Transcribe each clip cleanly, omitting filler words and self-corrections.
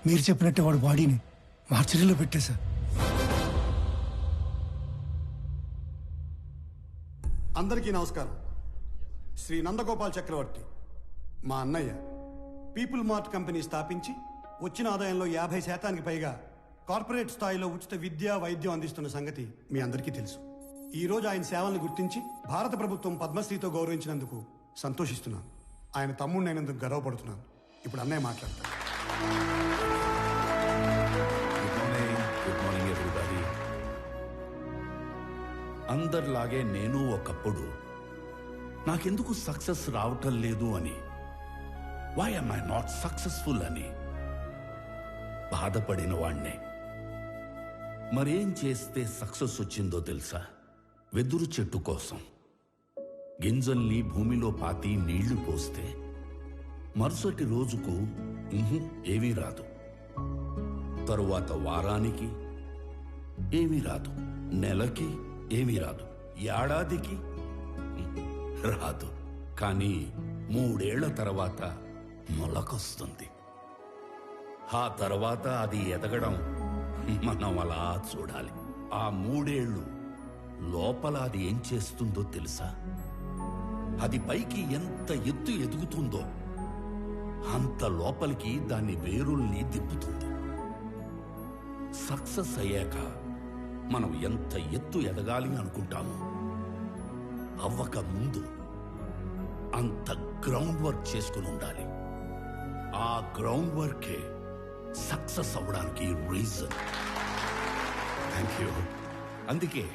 మీరు చెప్పినట్టే వాడు బాడీని మార్చరీలో పెట్టేశా. అందరికీ నమస్కారం. శ్రీ నందగోపాల్ చక్రవర్తి మా అన్నయ్య పీపుల్ మార్ట్ కంపెనీ స్థాపించి వచ్చిన ఆదాయంలో 50% పైగా కార్పొరేట్ స్థాయిలో ఉచిత విద్య వైద్యం అందిస్తున్న సంగతి మీ అందరికీ తెలుసు. ఈ రోజు ఆయన సేవలను గుర్తించి భారత ప్రభుత్వం పద్మశ్రీతో గౌరవించినందుకు సంతోషిస్తున్నాను. ఆయన తమ్ముడినైనందుకు గర్వపడుతున్నాను. ఇప్పుడు అన్నయ్య మాట్లాడతారు. Good morning everybody. అందరిలాగే నేను ఒకప్పుడు నాకెందుకు సక్సెస్ రావటం లేదు అని, why am I not successful అని బాధపడిన వాణ్ణే. మరేం చేస్తే సక్సెస్ వచ్చిందో తెలుసా? వెదురు చెట్టు కోసం గింజల్ని భూమిలో పాతి నీళ్లు పోస్తే మరుసటి రోజుకు ఏమీ రాదు, తరువాత వారానికి ఏమీ రాదు, నెలకి ఏమీ రాదు, ఏడాదికి రాదు. కానీ 3 ఏళ్ల తర్వాత మొలకొస్తుంది. ఆ తర్వాత అది ఎదగడం మనం అలా చూడాలి. ఆ 3 ఏళ్ళు లోపల అది ఏం చేస్తుందో తెలుసా? అది పైకి ఎంత ఎత్తు ఎదుగుతుందో అంత లోపలికి దాన్ని వేరుల్ని తిప్పుతుంది. సక్సెస్ అయ్యాక మనం ఎంత ఎత్తు ఎదగాలి అనుకుంటామో అవ్వక ముందు అంత గ్రౌండ్ వర్క్ చేసుకుని ఉండాలి. ఆ గ్రౌండ్ వర్కే సక్సెస్ అవ్వడానికి రీజన్. Thank you. అందుకే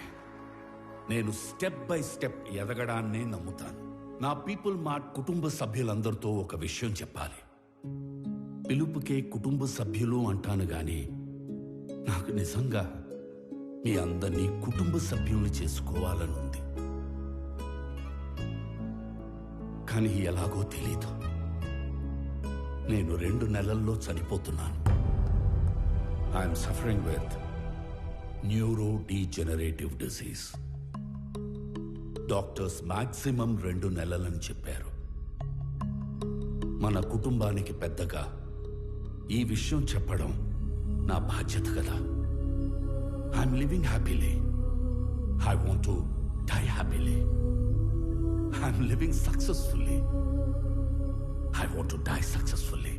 నేను స్టెప్ బై స్టెప్ ఎదగడాన్నే నమ్ముతాను. నా పీపుల్ మార్ట్ కుటుంబ సభ్యులందరితో ఒక విషయం చెప్పాలి. పిలుపుకే కుటుంబ సభ్యులు అంటాను గాని నాకు నిజంగా మీ అందరినీ కుటుంబ సభ్యుల్ని చేసుకోవాలని ఉంది. కానీ ఎలాగో తెలీదు. నేను 2 నెలల్లో చనిపోతున్నాను. I'm suffering with neuro degenerative disease. Doctors maximum 2 నెలలని చెప్పారు. మన కుటుంబానికి పెద్దగా ఈ విషయం చెప్పడం నా బాధ్యత కదా. I'm living happily. I want to die happily. I'm living successfully. I want to die successfully.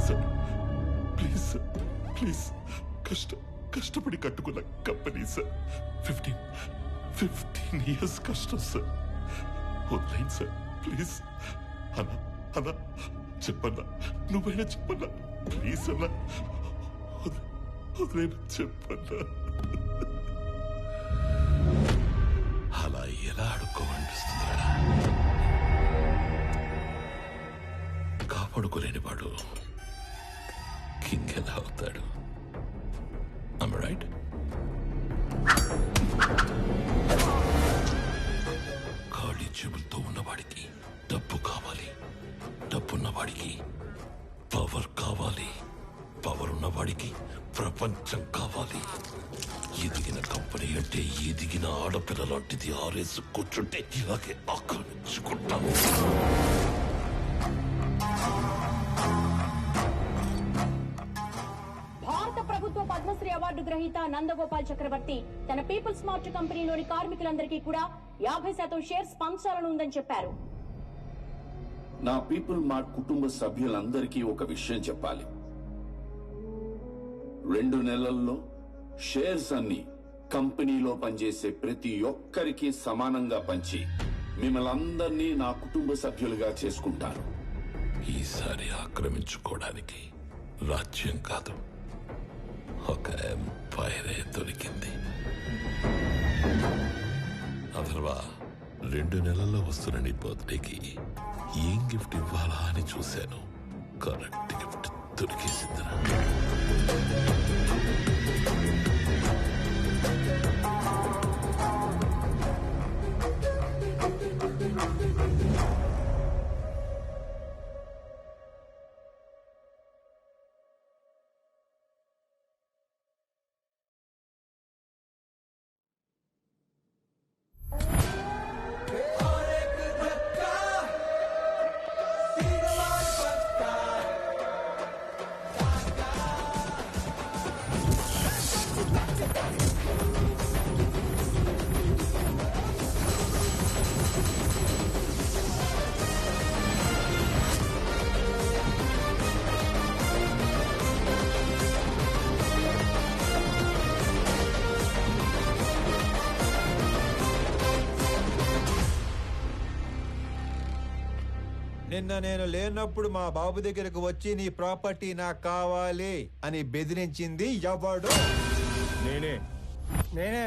Sir, please, sir, please. కష్టపడి కట్టుకున్న కంపెనీ సార్. 15 years కష్టం సార్. వదిలేండి సార్ ప్లీజ్. అన్నా చెప్పన్నా, నువ్వైనా చెప్పన్నా ప్లీజ్ అన్నా. వదిలేనా చెప్పన్నా. అలా ఎలా అడుక్కోమనిపిస్తుందా? కాపాడుకోలేని వాడు కింగ్ ఎలా అవుతాడు? Am I right? ఖాళీ చెవులతో ఉన్నవాడికి డబ్బు కావాలి, డబ్బున్నవాడికి పవర్ కావాలి, పవర్ ఉన్నవాడికి ప్రపంచం కావాలి. ఎదిగిన కంపెనీ అంటే ఎదిగిన ఆడపిల్ల లాంటిది. ఆరేసు కూర్చుంటే ఇలాగే ఆక్రమించుకుంటాము. భారత ప్రభుత్వ పద్మశ్రీ అవార్డు గ్రహీత నందగోపాల్ చక్రవర్తి తన పీపుల్స్ మార్ట్ కంపెనీలోని కార్మికులందరికీ కూడా 50% షేర్స్ పంచాలని ఉందని చెప్పారు. నా పీపుల్ మార్ట్ కుటుంబ సభ్యులందరికీ ఒక విషయం చెప్పాలి. 2 నెలల్లో షేర్స్ అన్ని కంపెనీలో పనిచేసే ప్రతి ఒక్కరికి సమానంగా పంచి మిమ్మల్ని అందరినీ నా కుటుంబ సభ్యులుగా చేసుకుంటాను. ఈసారి ఆక్రమించుకోవడానికి రాజ్యం కాదు, ఒక ఎంపైరే దొరికింది. అథర్వా, 2 నెలల్లో వస్తున్న నీ బర్త్డేకి ఏం గిఫ్ట్ ఇవ్వాలా అని చూశాను. కరెక్ట్ గిఫ్ట్ దొరికేసిందిరా. నిన్న నేను లేనప్పుడు మా బాబు దగ్గరకు వచ్చి నీ ప్రాపర్టీ నాకు కావాలి అని బెదిరించింది ఎవడు? నేనే నేనే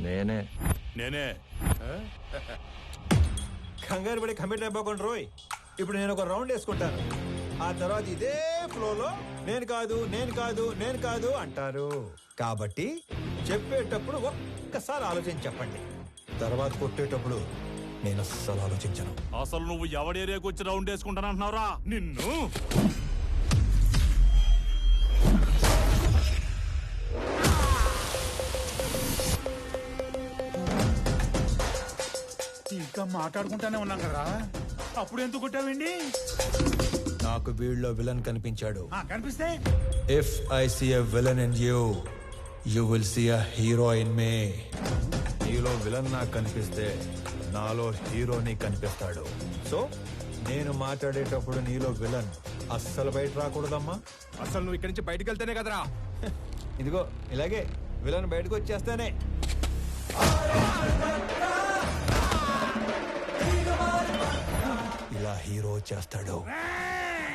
నేనే. నేనే కంగారు పడి కమిట్ అయిపోకుండా రోయ్. ఇప్పుడు నేను ఒక రౌండ్ వేసుకుంటాను, ఆ తర్వాత ఇదే ఫ్లోలో నేను కాదు నేను కాదు నేను కాదు అంటారు. కాబట్టి చెప్పేటప్పుడు ఒక్కసారి ఆలోచించి చెప్పండి, తర్వాత కొట్టేటప్పుడు నేను అస్సలు ఆలోచించను. అసలు నువ్వు ఎవడి ఏరియాకి వచ్చి రౌండ్ వేసుకుంటానంటున్నావురా నిన్ను? ఇంకా మాట్లాడుకుంటానే ఉన్నాం కదా, అప్పుడు ఎందుకు కొట్టావండి? నాకు వీళ్ళలో విలన్ కనిపించాడు. కనిపిస్తే if I see a villain in you, you will see a hero in me. నీలో విలన్ నాకు కనిపిస్తే నాలో హీరోని కనిపిస్తాడు. సో నేను మాట్లాడేటప్పుడు నీలో విలన్ అస్సలు బయట రాకూడదమ్మా. అసలు నువ్వు ఇక్కడి నుంచి బయటకు వెళ్తేనే కదరా. ఇదిగో ఇలాగే విలన్ బయటకు వచ్చేస్తానే. ఇలా హీరో చేస్తాడు.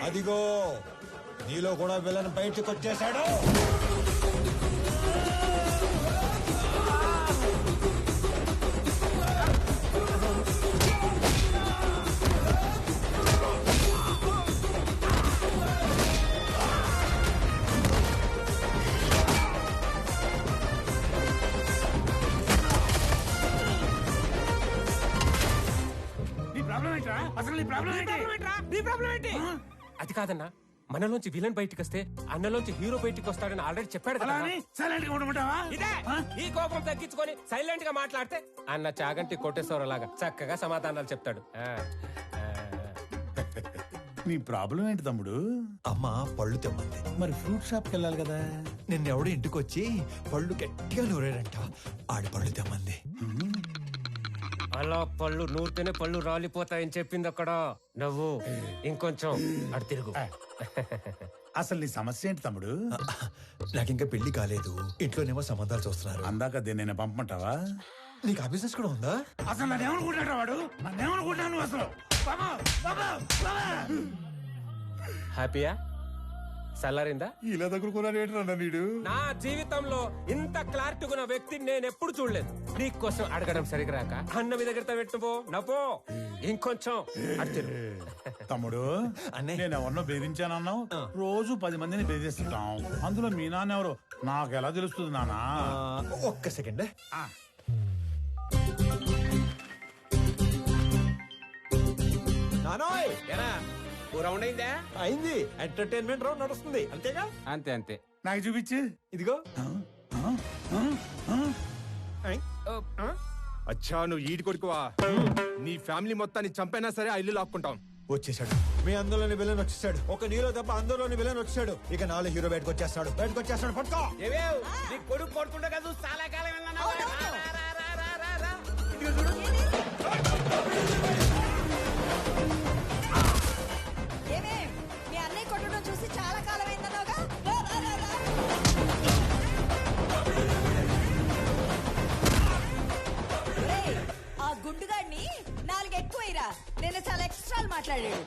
అదిగో నీలో కూడా విలన్ బయటకు వచ్చేసాడు. నీ ప్రాబ్లం ఏంట్రా? అసలు నీ ప్రాబ్లం ఏంటి? అది కాదన్నా, మనలోంచి విలన్ బయటికి వస్తే అన్నలోంచి హీరో బయటికి వస్తాడని ఆల్రెడీ చెప్పాడు కదా. అలా అని సైలెంట్ గా ఉండమంటావా? ఇదే ఈ కోపం తగ్గించుకొని సైలెంట్ గా మాట్లాడితే అన్న చాగంటి కోటేశ్వరలాగా చక్కగా సమాధానాలు చెప్తాడు. నీ ప్రాబ్లం ఏంటి తమ్ముడు? అమ్మ పళ్ళు తెమ్మంది. మరి ఫ్రూట్ షాప్ కి వెళ్ళాలి కదా. నిన్నెవడు ఇంటికి వచ్చి పళ్ళు గట్టిగా నూరాడంట, ఆడి పళ్ళు తెమ్మంది. అలా పళ్ళు నూరితేనే పళ్ళు రాలిపోతాయని చెప్పింది అక్కడ. నవ్వు ఇంకొంచెం అటు తిరుగు. అసలు నీ సమస్య ఏంటి తమ్ముడు? నాకింకా పెళ్లి కాలేదు, ఇంట్లోనేమో సంబంధాలు చూస్తున్నారు. అందాక దీన్ని పంపమంటావా? నీకు ఆ బిజినెస్ కూడా ఉందా? అసలు నన్నేమనుకుంటాడు వాడు? నన్నేమనుకుంటాను నువ్వు అసలు? బాబా, బాబా, బాబా. హ్యాపీయా? సల్లారిందా? ఇలా దగ్గరుకున్నాడు ఏంటన్నా వీడు? నా జీవితంలో ఇంత క్లారిటీ ఉన్న వ్యక్తిని నేను ఎప్పుడు చూడలేదు. నీకోసం అడగడం సరిగ్గా రాక అన్న మీ దగ్గర పెట్టుపో నవ్వో ఇంకొంచెం అటు తిరుగు. తమ్ముడు అన్నయ్య. నేను ఎవరినో బెదిరించానన్నావు. రోజు 10 మందిని బెదిరిస్తుంటాం, అందులో మీ నాన్న ఎవరు నాకు ఎలా తెలుస్తుంది నానా? ఒక్క సెకండ్. నానోయ్ రౌండ్ అయిందా? అయింది. ఎంటర్టైన్మెంట్ రౌండ్ నడుస్తుంది అంతేగా? అంతే అంతే. నాకు చూపించు. ఇదిగో. అచ్చా నువ్వు ఈడి కొడుకువా? నీ ఫ్యామిలీ మొత్తాన్ని చంపైనా సరే ఆ ఇల్లు లాక్కుంటాం. వచ్చేసాడు. మీ అందులోని విలన్ వచ్చేసాడు. ఒక నీలో తప్ప అందులోని విలన్ వచ్చాడు. ఇక నాలో హీరో బయటకు వచ్చేస్తాడు. పట్టుకో. నీ కొడుకు కొడుతుండే కదా చాలా కాలం మీ అన్నయ్య కొట్టడం చూసి చాలా కాలం అయిందన్నావుగా. ఆ గుండుగాడిని 4 ఎక్కువైరా. నేను చాలా ఎక్స్ట్రాలు మాట్లాడాడు.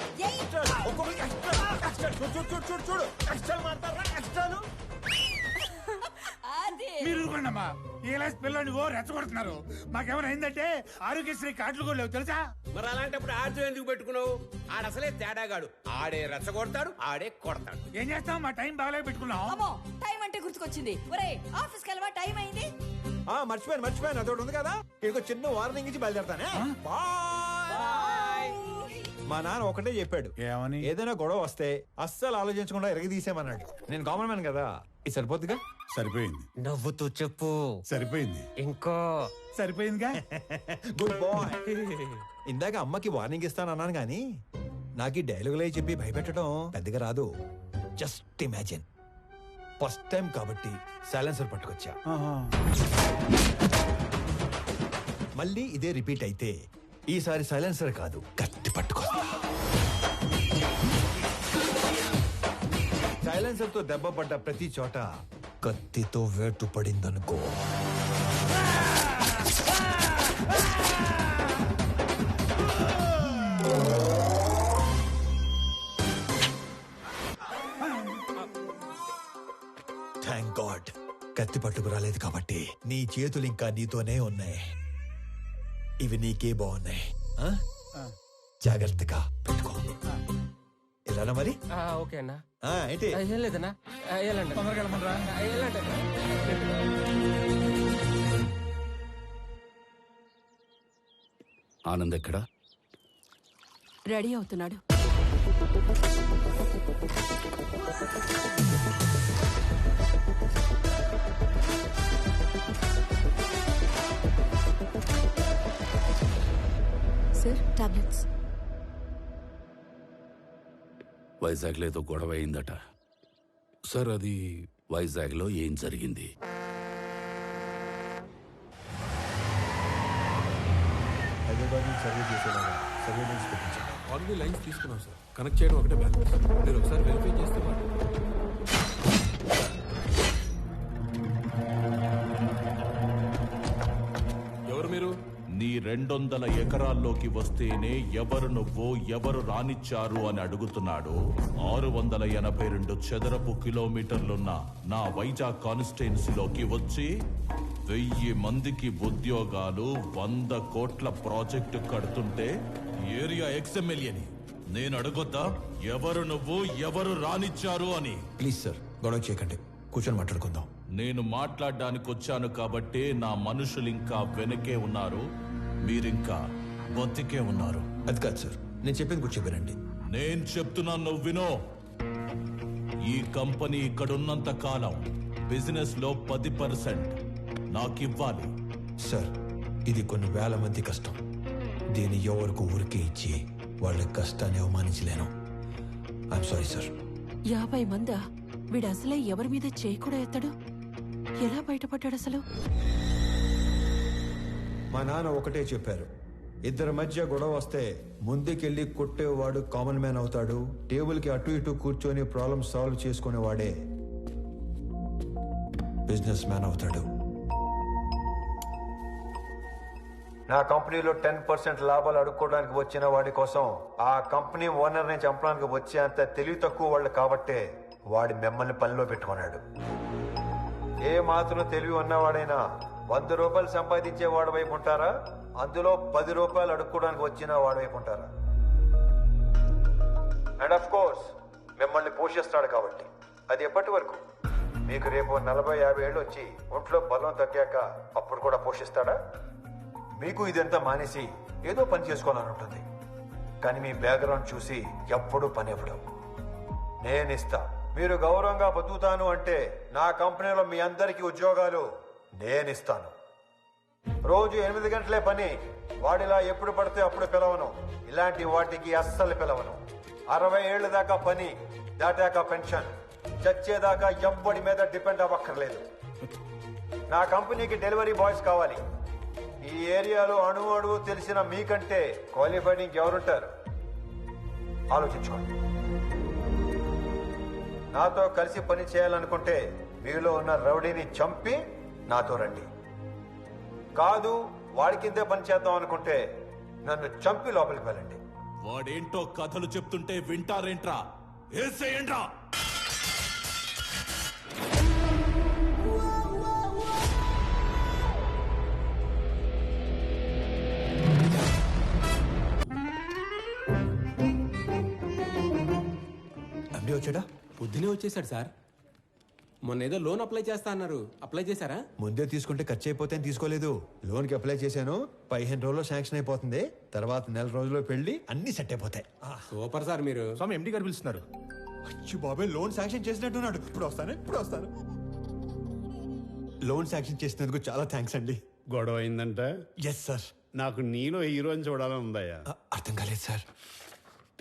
మీరు ఊరుకోండమ్మా. ఏలాస్ పిల్లని ఓ రెచ్చగొడుతున్నారు. మాకేమైనా అయిందంటే ఆరోగ్యశ్రీ కార్డులు కూడా లేవు తెలుసా? మరి అలాంటప్పుడు ఆర్జు ఎందుకు పెట్టుకున్నావు? ఆడసలే తేడాగాడు. ఆడే రెచ్చగొడతాడు, ఆడే కొడతాడు. ఏం చేస్తాం? మా టైం బాగాలే పెట్టుకున్నాం. అమ్మో, టైం అంటే గుర్తుకొచ్చింది. ఒరే ఆఫీస్కి వెళ్ళవా? టైం అయింది. మర్చిపోయాను అదొకటి ఉంది కదా. ఇక చిన్న వార్నింగ్ ఇచ్చి బయలుదేరతానే. మా నాన్న ఒకటే చెప్పాడు, ఏమని? ఏదైనా గొడవ వస్తే అస్సలు ఆలోచించకుండా ఎరగదీసేమన్నాడు. నేను కామన్ మ్యాన్ కదా, ఇది సరిపోద్దిగా. సరిపోయింది. నవ్వుతూ చెప్పు. సరిపోయింది. ఇంకో సరిపోయిందిగా. Good bye. ఇందాక అమ్మకి వార్నింగ్ ఇస్తానన్నాను గానీ నాకు ఈ డైలాగులే చెప్పి భయపెట్టడం పెద్దగా రాదు. జస్ట్ ఇమాజిన్, ఫస్ట్ టైం కాబట్టి సైలెన్సర్ పట్టుకొచ్చా. మళ్ళీ ఇదే రిపీట్ అయితే ఈసారి సైలెన్సర్ కాదు కత్తి పట్టుకొస్తా. సైలెన్సర్ తో దెబ్బ పడ్డ ప్రతి చోట కత్తితో వేటు పడిందనుకో. నీ చేతులు ఇంకా నీతోనే ఉన్నాయి. ఇవి నీకే బాగున్నాయి. జాగ్రత్తగా పెట్టుకో. ఇలా మరి. ఓకే అన్నా. ఏంటి ఏం లేదన్నా, వెళ్ళండి. తొందరగా వెళ్ళమనరా. వెళ్ళండి. ఆనంద్ ఎక్కడా? రెడీ అవుతున్నాడు. Sir, tablets. వైజాగ్లో ఏదో గొడవ అయిందట సార్. అది వైజాగ్లో ఏం జరిగింది? హైదరాబాద్ నుంచి సర్వే చేసేలాగా సర్వేలెన్స్ పెట్టించాను. ఆల్రెడీ లైన్స్ తీసుకున్నాం సార్. కనెక్ట్ చేయడం ఒకటే బ్యాలెన్స్. మీరు ఒకసారి వెరిఫై చేస్తే ఎవరు మీరు? నీ 200 ఎకరాల్లోకి వస్తేనే ఎవరు నువ్వు, ఎవరు రానిచ్చారు అని అడుగుతున్నాడు. 682 చదరపు కిలోమీటర్లున్న నా వైజాగ్ కాన్స్టిట్యున్సీలోకి వచ్చి 1000 మందికి ఉద్యోగాలు, 100 కోట్ల ప్రాజెక్టు కడుతుంటే ఏరియా ఎక్స్ఎమ్మెల్యేని నేను అడగొద్దా ఎవరు నువ్వు, ఎవరు రానిచ్చారు అని? ప్లీజ్ సార్, గొడవ చేయకండి, కూర్చొని మాట్లాడుకుందాం. నేను మాట్లాడడానికి వచ్చాను కాబట్టే నా మనుషులు ఇంకా వెనకే ఉన్నారు, మీరింకా బతికే ఉన్నారు. అది కాదు సార్, నేను చెప్పింది కూడా చెప్పానండి. నేను చెప్తున్నాను, నువ్వు వినో. ఈ కంపెనీ ఇక్కడున్నంత కాలం బిజినెస్ లో 10% నాకివ్వాలి. సార్, ఇది కొన్ని వేల మంది కష్టం. దీన్ని ఎవరికి ఊరికే ఇచ్చి వాళ్ళ కష్టాన్ని అవమానించలేను. I'm sorry sir. 50 మందా? వీడు అసలే ఎవరి మీద చేయి కూడా ఎత్తాడు. ఎలా బయటపడ్డాడు అసలు? మా నాన్న ఒకటే చెప్పారు, ఇద్దరి మధ్య గొడవ వస్తే ముందుకెళ్ళి కొట్టేవాడు కామన్ మ్యాన్ అవుతాడు, టేబుల్కి అటు ఇటు కూర్చొని ప్రాబ్లం సాల్వ్ చేసుకునేవాడే బిజినెస్ మ్యాన్ అవుతాడు. నా కంపెనీలో 10% లాభాలు అడుక్కోవడానికి వచ్చిన వాడి కోసం ఆ కంపెనీ ఓనర్ని చంపడానికి వచ్చే అంత తెలివి తక్కువ వాళ్ళు కాబట్టే వాడి మిమ్మల్ని పనిలో పెట్టుకున్నాడు. ఏ మాత్రం తెలివి ఉన్నవాడైనా 100 రూపాయలు సంపాదించే వాడి వైపు ఉంటారా, అందులో 10 రూపాయలు అడుక్కోవడానికి వచ్చిన వాడి వైపు ఉంటారా? అండ్ ఆఫ్ కోర్స్ మిమ్మల్ని పోషిస్తాడు కాబట్టి. అది ఎప్పటి వరకు? మీకు రేపు 40-50 ఏళ్ళు వచ్చి ఒంట్లో బలం తగ్గాక అప్పుడు కూడా పోషిస్తాడా? మీకు ఇదంతా మానేసి ఏదో పని చేసుకోవాలని ఉంటుంది, కానీ మీ బ్యాక్గ్రౌండ్ చూసి ఎప్పుడూ పని ఇవ్వడం. నేనిస్తా. మీరు గౌరవంగా బతుకుతాను అంటే నా కంపెనీలో మీ అందరికీ ఉద్యోగాలు నేనిస్తాను. రోజు 8 గంటలే పని. వాడిలా ఎప్పుడు పడితే అప్పుడు పిలవను. ఇలాంటి వాటికి అస్సలు పిలవను. 60 ఏళ్ల దాకా పని, దాటాక పెన్షన్. చచ్చేదాకా ఎవ్వడి మీద డిపెండ్ అవ్వక్కర్లేదు. నా కంపెనీకి డెలివరీ బాయ్స్ కావాలి. ఈ ఏరియాలో అణువు తెలిసిన మీకంటే క్వాలిఫైడ్ ఇంకెవరుంటారు? ఆలోచించుకోండి. నాతో కలిసి పని చేయాలనుకుంటే మీలో ఉన్న రౌడీని చంపి నాతో రండి. కాదు, వాడి కిందే పని చేద్దాం అనుకుంటే నన్ను చంపి లోపలికి వెళ్ళండి. వాడేంటో కథలు చెప్తుంటే వింటారేంట్రా? ఏసేయండ్రా. వచ్చాడా? పొద్దునే వచ్చేసాడు సార్. మొన్న ఏదో లోన్ అప్లై చేస్తా అన్నారు, అప్లై చేశారా? ముందే తీసుకుంటే ఖర్చు అయిపోతే తీసుకోలేదు. లోన్కి అప్లై చేశాను, 15 రోజుల్లో శాంక్షన్ అయిపోతుంది. తర్వాత 1 రోజుల్లో పెళ్లి, అన్ని సెట్ అయిపోతాయి. Super sir. మీరు స్వామి ఎండి గారు పిలుస్తున్నారు. అచ్చి బాబాయ్, లోన్ శాంక్షన్ చేసినట్టున్నాడు. ఇప్పుడు వస్తాను. లోన్ శాంక్షన్ చేసినందుకు చాలా థ్యాంక్స్ అండి. గొడవ అయిందంట? Yes sir. నాకు నీలో హీరోని చూడాలని ఉందయ్యా. అర్థం కాలేదు సార్.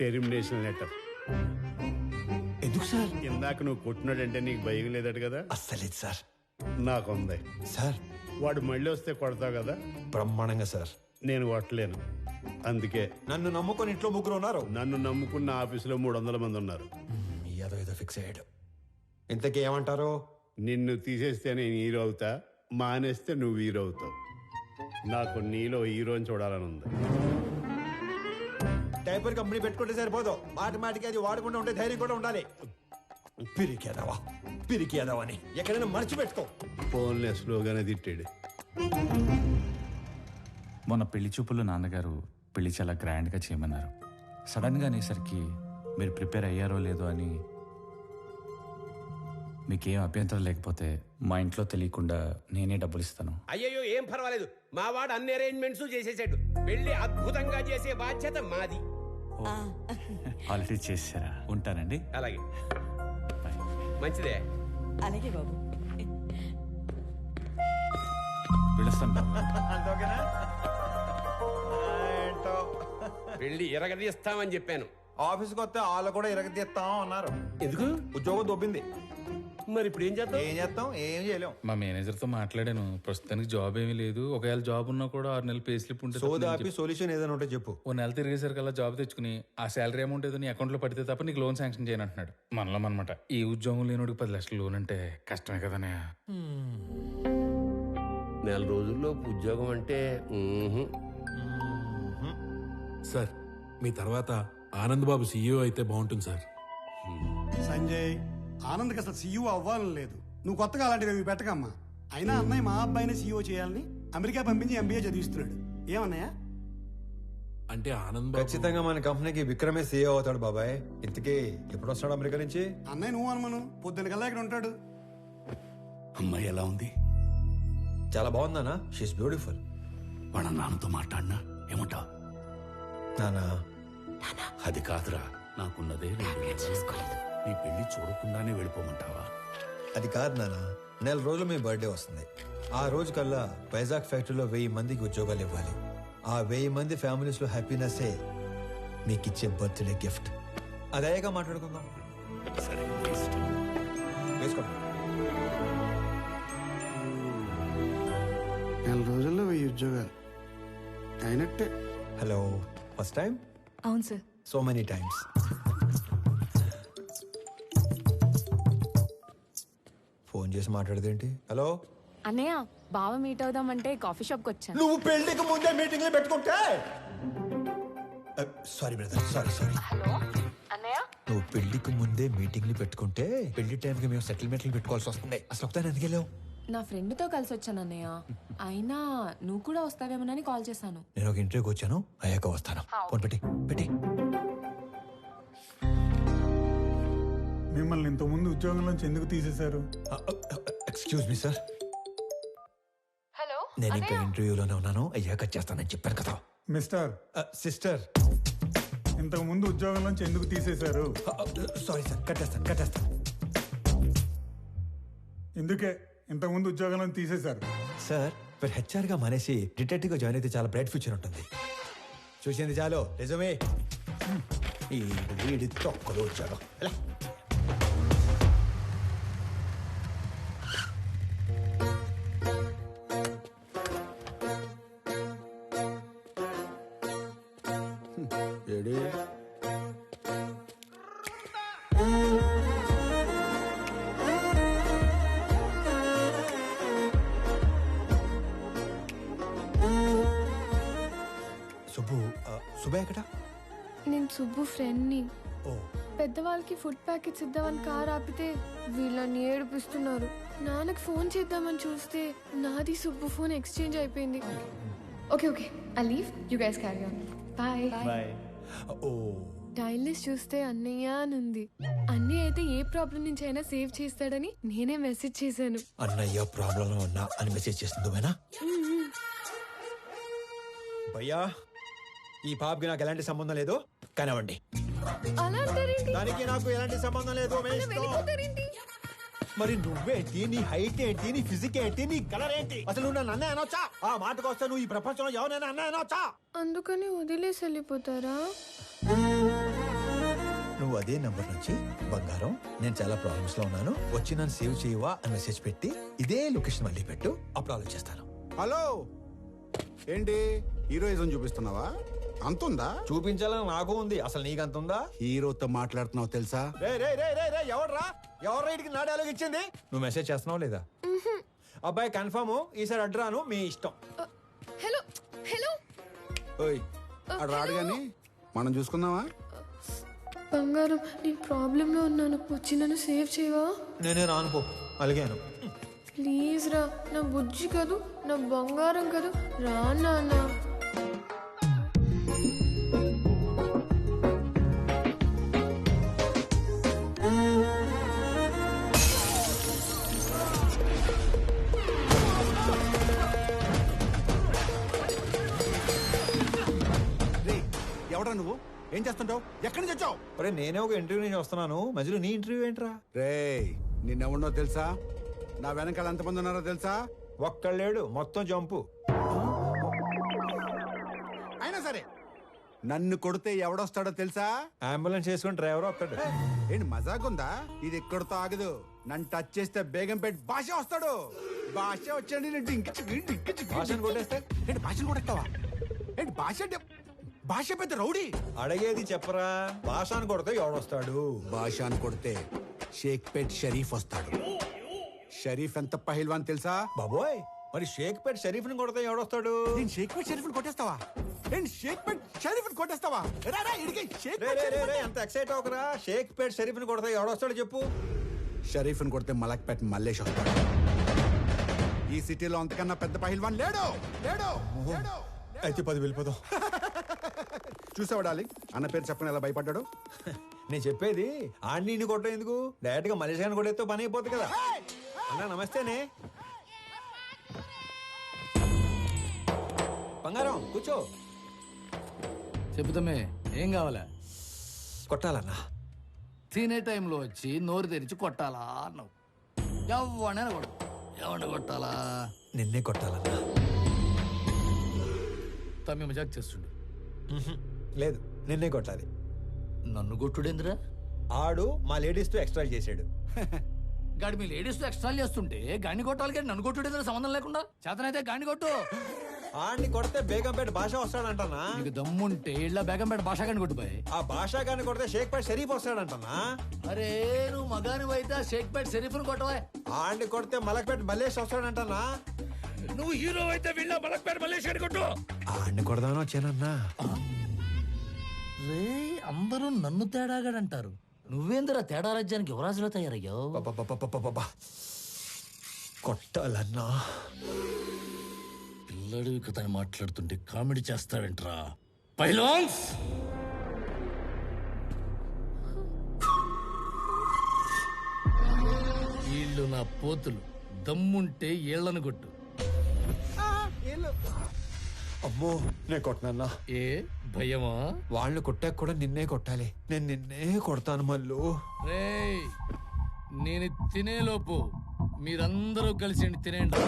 Termination letter. ఎందుకు సార్? ఇందాక నువ్వు కొట్టినాడంటే నీకు భయం లేదట కదా? అస్సలేదు సార్. నాకుంది సార్. వాడు మళ్ళీ వస్తే కొడతావు కదా? బ్రహ్మాండంగా సార్. నేను కొట్టలేను, అందుకే. నన్ను నమ్ముకొని ఇంట్లో 3 ఉన్నారు. నన్ను నమ్ముకున్న ఆఫీసులో 300 మంది ఉన్నారు. ఏదో ఫిక్స్ అయ్యాడు. ఇంతకీ ఏమంటారు? నిన్ను తీసేస్తే నేను హీరో అవుతా, మానేస్తే నువ్వు హీరో అవుతావు. నాకు నీలో హీరోని చూడాలని ఉంది. టైపర్ కంపెనీ పెట్టుకుంటే సరిపోదు, మాటికి అది వాడకుండా ఉంటే ధైర్యం కూడా ఉండాలి. పిరికేదావా అని ఎక్కడైనా మర్చిపెట్టుకో. ఫోన్లే స్లోగానే తిట్టాడు. మొన్న పెళ్లి చూపుల్లో నాన్నగారు పెళ్లి చాలా గ్రాండ్గా చేయమన్నారు. సడన్గా అనేసరికి మీరు ప్రిపేర్ అయ్యారో లేదో అని, మీకేం అభ్యంతరం లేకపోతే మా ఇంట్లో తెలియకుండా నేనే డబ్బులు ఇస్తాను. అయ్యయ్యో ఏం పర్వాలేదు, మా వాడు అన్ని అరేంజ్మెంట్స్ చేసేసాడు. పెళ్లి అద్భుతంగా చేసే బాధ్యత మాది. ఆల్రెడీ చేశారా? ఉంటానండి. అలాగే, మంచిదే. అలాగే బాబు. పిలుస్తాను. పెళ్లి ఎరగదీస్తామని చెప్పాను. ఆఫీస్కి వస్తే వాళ్ళు కూడా ఇరగదీస్తాం అన్నారు. ఎందుకు? ఉద్యోగం దొబ్బింది. మరి ఇప్పుడు ఏం చేద్దాం? ఏం చేయలేం. మా మేనేజర్తో మాట్లాడాను. ప్రస్తుతానికి జాబ్ ఏమీ లేదు. ఒకవేళ జాబ్ ఉన్నా కూడా 6 నెలలు పే స్లిప్ ఉంటుంది. సోదాపి సొల్యూషన్ ఏదైనా ఉంటే చెప్పు. ఓ నెల తిరిగేసరికల్లా జాబ్ తెచ్చుకుని ఆ శాలరీ అమౌంట్ ఏదో నీ అకౌంట్లో పడితే తప్ప నీకు లోన్ శాంక్షన్ చేయను అంటున్నాడు. మనలో అనమాట. ఈ ఉద్యోగం లేనోడికి 10 లక్షలు లోన్ అంటే కష్టమే కదనే. నెల రోజుల్లో ఉద్యోగం అంటే సార్, మీ తర్వాత ఆనంద్ బాబు సీఈఓ అయితే బాగుంటుంది సార్. సంజయ్, ఆనంద్కి అసలు సీఈఓ అవ్వాలని లేదు. నువ్వు కొత్తగా అలాంటివి పెట్టకమ్మా. అయినా అన్నయ్య మా అబ్బాయిని సీఈఓ చేయాలని అమెరికా పంపించి ఎంబీఏ చదివిస్తున్నాడు. ఏమన్నయ్య? అంటే ఆనంద్ బాబు ఖచ్చితంగా మన కంపెనీకి విక్రమే సీఈఓ అవుతాడు బాబాయ్. ఇంతకీ ఎప్పుడు వస్తాడు అమెరికా నుంచి? అన్నయ్య నువ్వు అనుమను పొద్దున్న కల్లా ఇక్కడ ఉంటాడు. అమ్మాయి ఎలా ఉంది? చాలా బాగుందానా? She is beautiful. వాళ్ళ నాన్నతో మాట్లాడినా ఏమంటా? నానా అది కాదురా, నాకున్నదే 2 నెలలు. నీ పెళ్లి చూడకుండానే వెళ్ళిపోమంటావా? అది కాదు నానా, నెల రోజులు మీ బర్త్డే వస్తుంది. ఆ రోజు కల్లా వైజాగ్ ఫ్యాక్టరీలో 1000 మందికి ఉద్యోగాలు ఇవ్వాలి. ఆ 1000 మంది ఫ్యామిలీస్ లో హ్యాపీనెస్సే మీకు ఇచ్చే బర్త్డే గిఫ్ట్. అదేగా మాట్లాడుకుందాం. సరే, వేసుకోండి. నెల రోజుల్లో 1000 ఉద్యోగాలు అయినట్టే. Hello, first time? అవును sir. So many times. Phone చేసి మాట్లాడదేంటి? హలో అన్నయ్య, బావ మీట్ అవుదామంటే కాఫీ షాప్కి వచ్చాను. నువ్వు పెళ్లికి ముందే మీటింగ్లు పెట్టుకుంటే. Sorry brother, sorry. హలో అన్నయ్య, నువ్వు పెళ్లికి ముందే మీటింగ్లు పెట్టుకుంటే పెళ్లి టైంకి మేము సెటిల్మెంట్లు పెట్టుకోవాల్సి వస్తుంది. అసలు ఒకసారి ఎందుకు వెళ్ళావు? నా ఫ్రెండ్తో కలిసి వచ్చాను అన్నయ్య. అయినా నువ్వు కూడా వస్తావేమోనని కాల్ చేశాను. నేను ఒక ఇంటర్వ్యూకి వచ్చాను, అయ్యాక వస్తాను. ఫోన్ పెట్టి. మిమ్మల్ని ఇంతకుముందు ఉద్యోగంలోంచి ఎందుకు తీసేశారు? Excuse me sir. హలో, నేను ఇంకా ఇంటర్వ్యూలోనే ఉన్నాను, అయ్యాక చేస్తానని చెప్పాను కదా. మిస్టర్ సిస్టర్, ఇంతకు ముందు ఉద్యోగంలోంచి ఎందుకు తీసేశారు? సారీ సార్, కట్టేస్తాను. ఇందుకే ఇంతకుముందు ఉద్యోగంలో తీసేశారు. సార్, మీరు హెచ్ఆర్ గా మానేసి డిటెక్టివ్ గా జాయిన్ అయితే చాలా బ్రైట్ ఫ్యూచర్ ఉంటుంది. చూసింది చాలు, నిజమే. ఈ వీడి తొక్కలు వచ్చాడు. సుబ్బు ఎక్కడ? నేను సుబ్బు ఫ్రెండ్ని. ఓ, పెద్దవాళ్ళకి ఫుడ్ ప్యాకెట్స్ ఇద్దామని కార్ ఆపితే వీళ్ళని ఏడిపిస్తున్నారు. నాన్నకి ఫోన్ చేద్దామని చూస్తే నాది సుబ్బు ఫోన్ ఎక్స్చేంజ్ అయిపోయింది. Okay, I leave, you guys carry on. Bye. ఓ, టైల్ లిస్ట్ చూస్తే అన్నయ్య అని ఉంది. అన్నయ్య అయితే ఏ ప్రాబ్లం నుంచి అయినా సేవ్ చేస్తాడని నేనే మెసేజ్ చేశాను. అన్నయ్య ప్రాబ్లం ఉన్నా అని మెసేజ్ చేస్తుంది భయ్యా. ఈ పాపకి నాకు ఎలాంటి సంబంధం లేదు, కానివ్వండి. దానికి నాకు ఎలాంటి సంబంధం లేదు. మరి నువ్వేంటి? నీ హైట్ ఏంటి? నీ ఫిజిక్ ఏంటి? నీ కలర్ ఏంటి? అసలు నువ్వు నన్ను అన్నయ్య అనొచ్చా? ఆ మాటకు వస్తే నువ్వు ఈ ప్రపంచంలో ఎవరైనా అన్నయ్య అనొచ్చా? అందుకని వదిలేసి వెళ్ళిపోతారా? నువ్వు అదే నంబర్ నుంచి బంగారం, నేను చాలా ప్రాబ్లమ్స్ లో ఉన్నాను, వచ్చి నన్ను సేవ్ చేయవా అని మెసేజ్ పెట్టి ఇదే లొకేషన్ మళ్ళీ పెట్టు, అప్పుడు ఆలోచిస్తాను. హలో, ఏంటి హీరోయిజం చూపిస్తున్నావా? అంతుందా? చూపించాలని నాకు ఉంది, అసలు నీకంతుందా? హీరోతో మాట్లాడుతున్నావు తెలుసా? ఎవడ్రా ఇటుకి నా డైలాగ్ ఇచ్చింది? నువ్వు మెసేజ్ చేస్తున్నావు లేదా? అబ్బాయి కన్ఫర్మ్, ఈసారి అడ్రాను, మీ ఇష్టం. హలో ఓయ్, అడు రాడు గాని మనం చూసుకుందామా? బంగారం, నేను ప్రాబ్లం లో ఉన్నాను, వచ్చి నన్ను సేవ్ చేయవా? నేనే రాను పో, అలిగాను. ప్లీజ్ రా, నా బుజ్జి కాదు, నా బంగారం కదా, రా నాన్న. ఎవడా నువ్వు? ఏం చేస్తుంటావు? ఎక్కడి నుంచి వచ్చావు? అరే నేనే ఒక ఇంటర్వ్యూ నుంచి వస్తున్నాను, మధ్యలో నీ ఇంటర్వ్యూ ఏంట్రా? రే నిన్నెవడో తెలుసా? నా వెనకాల ఎంతమంది ఉన్నారో తెలుసా? ఒక్కళ్ళేడు, మొత్తం జంపు. అయినా సరే నన్ను కొడితే ఎవడొస్తాడో తెలుసా? అంబులెన్స్ చేసుకుని డ్రైవర్ వస్తాడు. ఏంటి మజాకుందా? ఇది ఎక్కడితో ఆగదు. నన్ను టచ్ చేస్తే బేగంపేట భాష వస్తాడు. భాష వచ్చాడు. భాషను కొట్టేస్తే ఏంటి భాషను కొట్టేస్తావా? ఏంటి భాష అంటే భాష పెద్ద రౌడీ. అడిగేది చెప్పరా, భాషను కొడితే ఎవడొస్తాడు? భాషను కొడితే షేక్పేట్ షరీఫ్ వస్తాడు. షరీఫ్ ఎంత పహిల్వాన్ తెలుసా? బాబోయ్, మరి షేక్పేట్ షరీఫ్ ని కొడితే ఎవడొస్తాడు? నేను షేక్పేట్ షరీఫ్ కొట్టేస్తావా? నేను షేక్పేట్ షరీఫ్ కొట్టేస్తావా? ఎంత ఎక్సైట్ అవకరా. షేక్పేట్ షరీఫ్ ని కొడితే ఎవడొస్తాడు చెప్పు? షరీఫ్ ని కొడితే మలక్పేట్ మల్లేష్ వస్తాడు. ఈ సిటీలో అంతకన్నా పెద్ద పహిల్వాన్ లేడు. లేడు. అయితే 10 వెళ్ళిపోతాం. చూసావా డార్లింగ్, అన్న పేరు చెప్పని ఎలా భయపడ్డాడు? నేను చెప్పేది ఆడిని కొట్టడం ఎందుకు, డైరెక్ట్ గా మలేషియా కొట్టేస్తే పని అయిపోతుంది కదా. అన్నా నమస్తేనే. బంగారం కూర్చో. చెబుతామే, ఏం కావాలా? కొట్టాలన్నా. తినే టైంలో వచ్చి నోరు తెరిచి కొట్టాలా అన్నావు. ఎవడైనా కొడు. ఎవరిని కొట్టాలా? నిన్నే కొట్టాలన్నా. తమ్మి మజాక్ చేస్తుండు. లేదు, నిన్నే కొట్టాలి. నన్ను కొట్టుడేంద్రా? ఆడు మా లేడీస్ తో ఎక్స్ట్రా చేసాడు. గాడి మీ లేడీస్ తో ఎక్స్ట్రా చేస్తుంటే గాని కొట్టాలి కానీ నన్ను కొట్టుడేంద్రా సంబంధం లేకుండా? చేతనైతే గాని కొట్టు. ఆడిని కొడితే బేగంపేట భాష వస్తాడంటనా? నీకు దమ్ముంటే ఇళ్ళ బేగంపేట భాష గాని కొట్టుపోయి. ఆ భాష గాని కొడితే షేక్పేట్ షరీఫ్ వస్తాడంటనా? అరే నువ్వు మగాని అయితే షేక్పేట్ షరీఫ్ను కొట్టవా. ఆడిని కొడితే మలక్పేట మల్లేష్ వస్తాడంటనా? నువ్వు హీరో అయితే వీళ్ళ మలక్పేట మల్లేష్ గాని కొట్టు. ఆడిని కొడదానో వచ్చానన్నా. రే అందరూ నన్ను తేడాగాడంటారు. నువ్వేందిరా తేడా రాజ్యానికి యువరాజులో తయారయ్యావు? కొట్టాలన్నా. పిల్లడివి కథని మాట్లాడుతుంటే కామెడీ చేస్తావేంట్రా పైలాన్స్? వీళ్ళు నా పోతులు. దమ్ముంటే ఏళ్లను కొట్టు. అమ్మో, నేను కొట్టనన్నా. ఏ భయమా? వాళ్ళు కొట్టాక కూడా నిన్నే కొట్టాలి. నేను నిన్నే కొడతాను మళ్ళు. రేయ్ నేను తినేలోపు మీరందరూ కలిసి తినేయండి.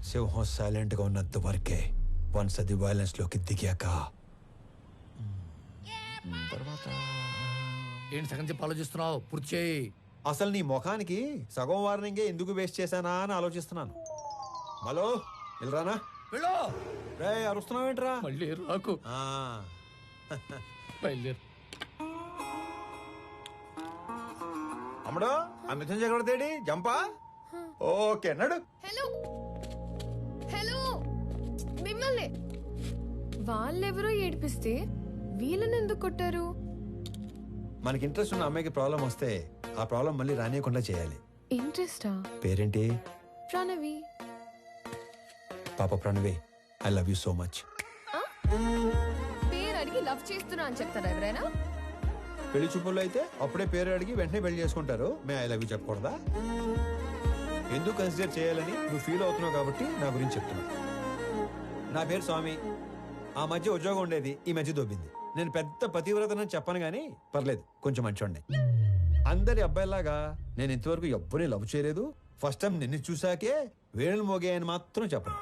సింహం సైలెంట్ గా ఉన్నంత వరకే. వన్స్ అది వైలెన్స్ లోకి దిగాక తర్వాత ఏంటి సగం చెప్పి ఆలోచిస్తున్నావు? పూర్తి చేయి. అసలు నీ ముఖానికి సగం వార్నింగే ఎందుకు వేస్ట్ చేశానా అని ఆలోచిస్తున్నాను. హలో వెళ్ళరానా? వెళ్ళు. రే అరుస్తున్నావేంట్రా? మళ్ళీ రాకు. బయలుదేరు. అమ్మడు ఆ మిథున్ చక్రవర్తి జంపా. ఓకే నడు. హలో హలో, మిమ్మల్ని వాళ్ళెవరో ఏడిపిస్తే వీళ్ళని ఎందుకు కొట్టారు? మనకి ఇంట్రెస్ట్ ఉన్న అమ్మాయికి ప్రాబ్లం వస్తే ఆ ప్రాబ్లం మళ్ళీ రానియకుండా చేయాలి. ఇంట్రెస్టా? పేరేంటి? ప్రణవి. పాప Pranavi, I love you so much. పేరు అడిగి లవ్ చేస్తున్నా అని చెప్తారా ఎవరైనా? పెళ్లి చూపుల్లో అయితే అప్పుడే పేరు అడిగి వెంటనే పెళ్లి చేసుకుంటారు. మే ఐ లవ్ యూ చెప్పకూడదా? ఎందుకు కన్సిడర్ చేయాలని నువ్వు ఫీల్ అవుతున్నావు కాబట్టి నా గురించి చెప్తున్నా. నా పేరు స్వామి. ఆ మధ్య ఉద్యోగం ఉండేది, ఈ మధ్య దొబ్బింది. నేను పెద్ద పతివ్రతనని చెప్పను కానీ పర్లేదు, కొంచెం మంచోండి. అందరి అబ్బాయిలాగా నేను ఇంతవరకు ఎవ్వరిని లవ్ చేయలేదు. ఫస్ట్ టైం నిన్ను చూసాకే వేణులు మోగాయని మాత్రం చెప్పను.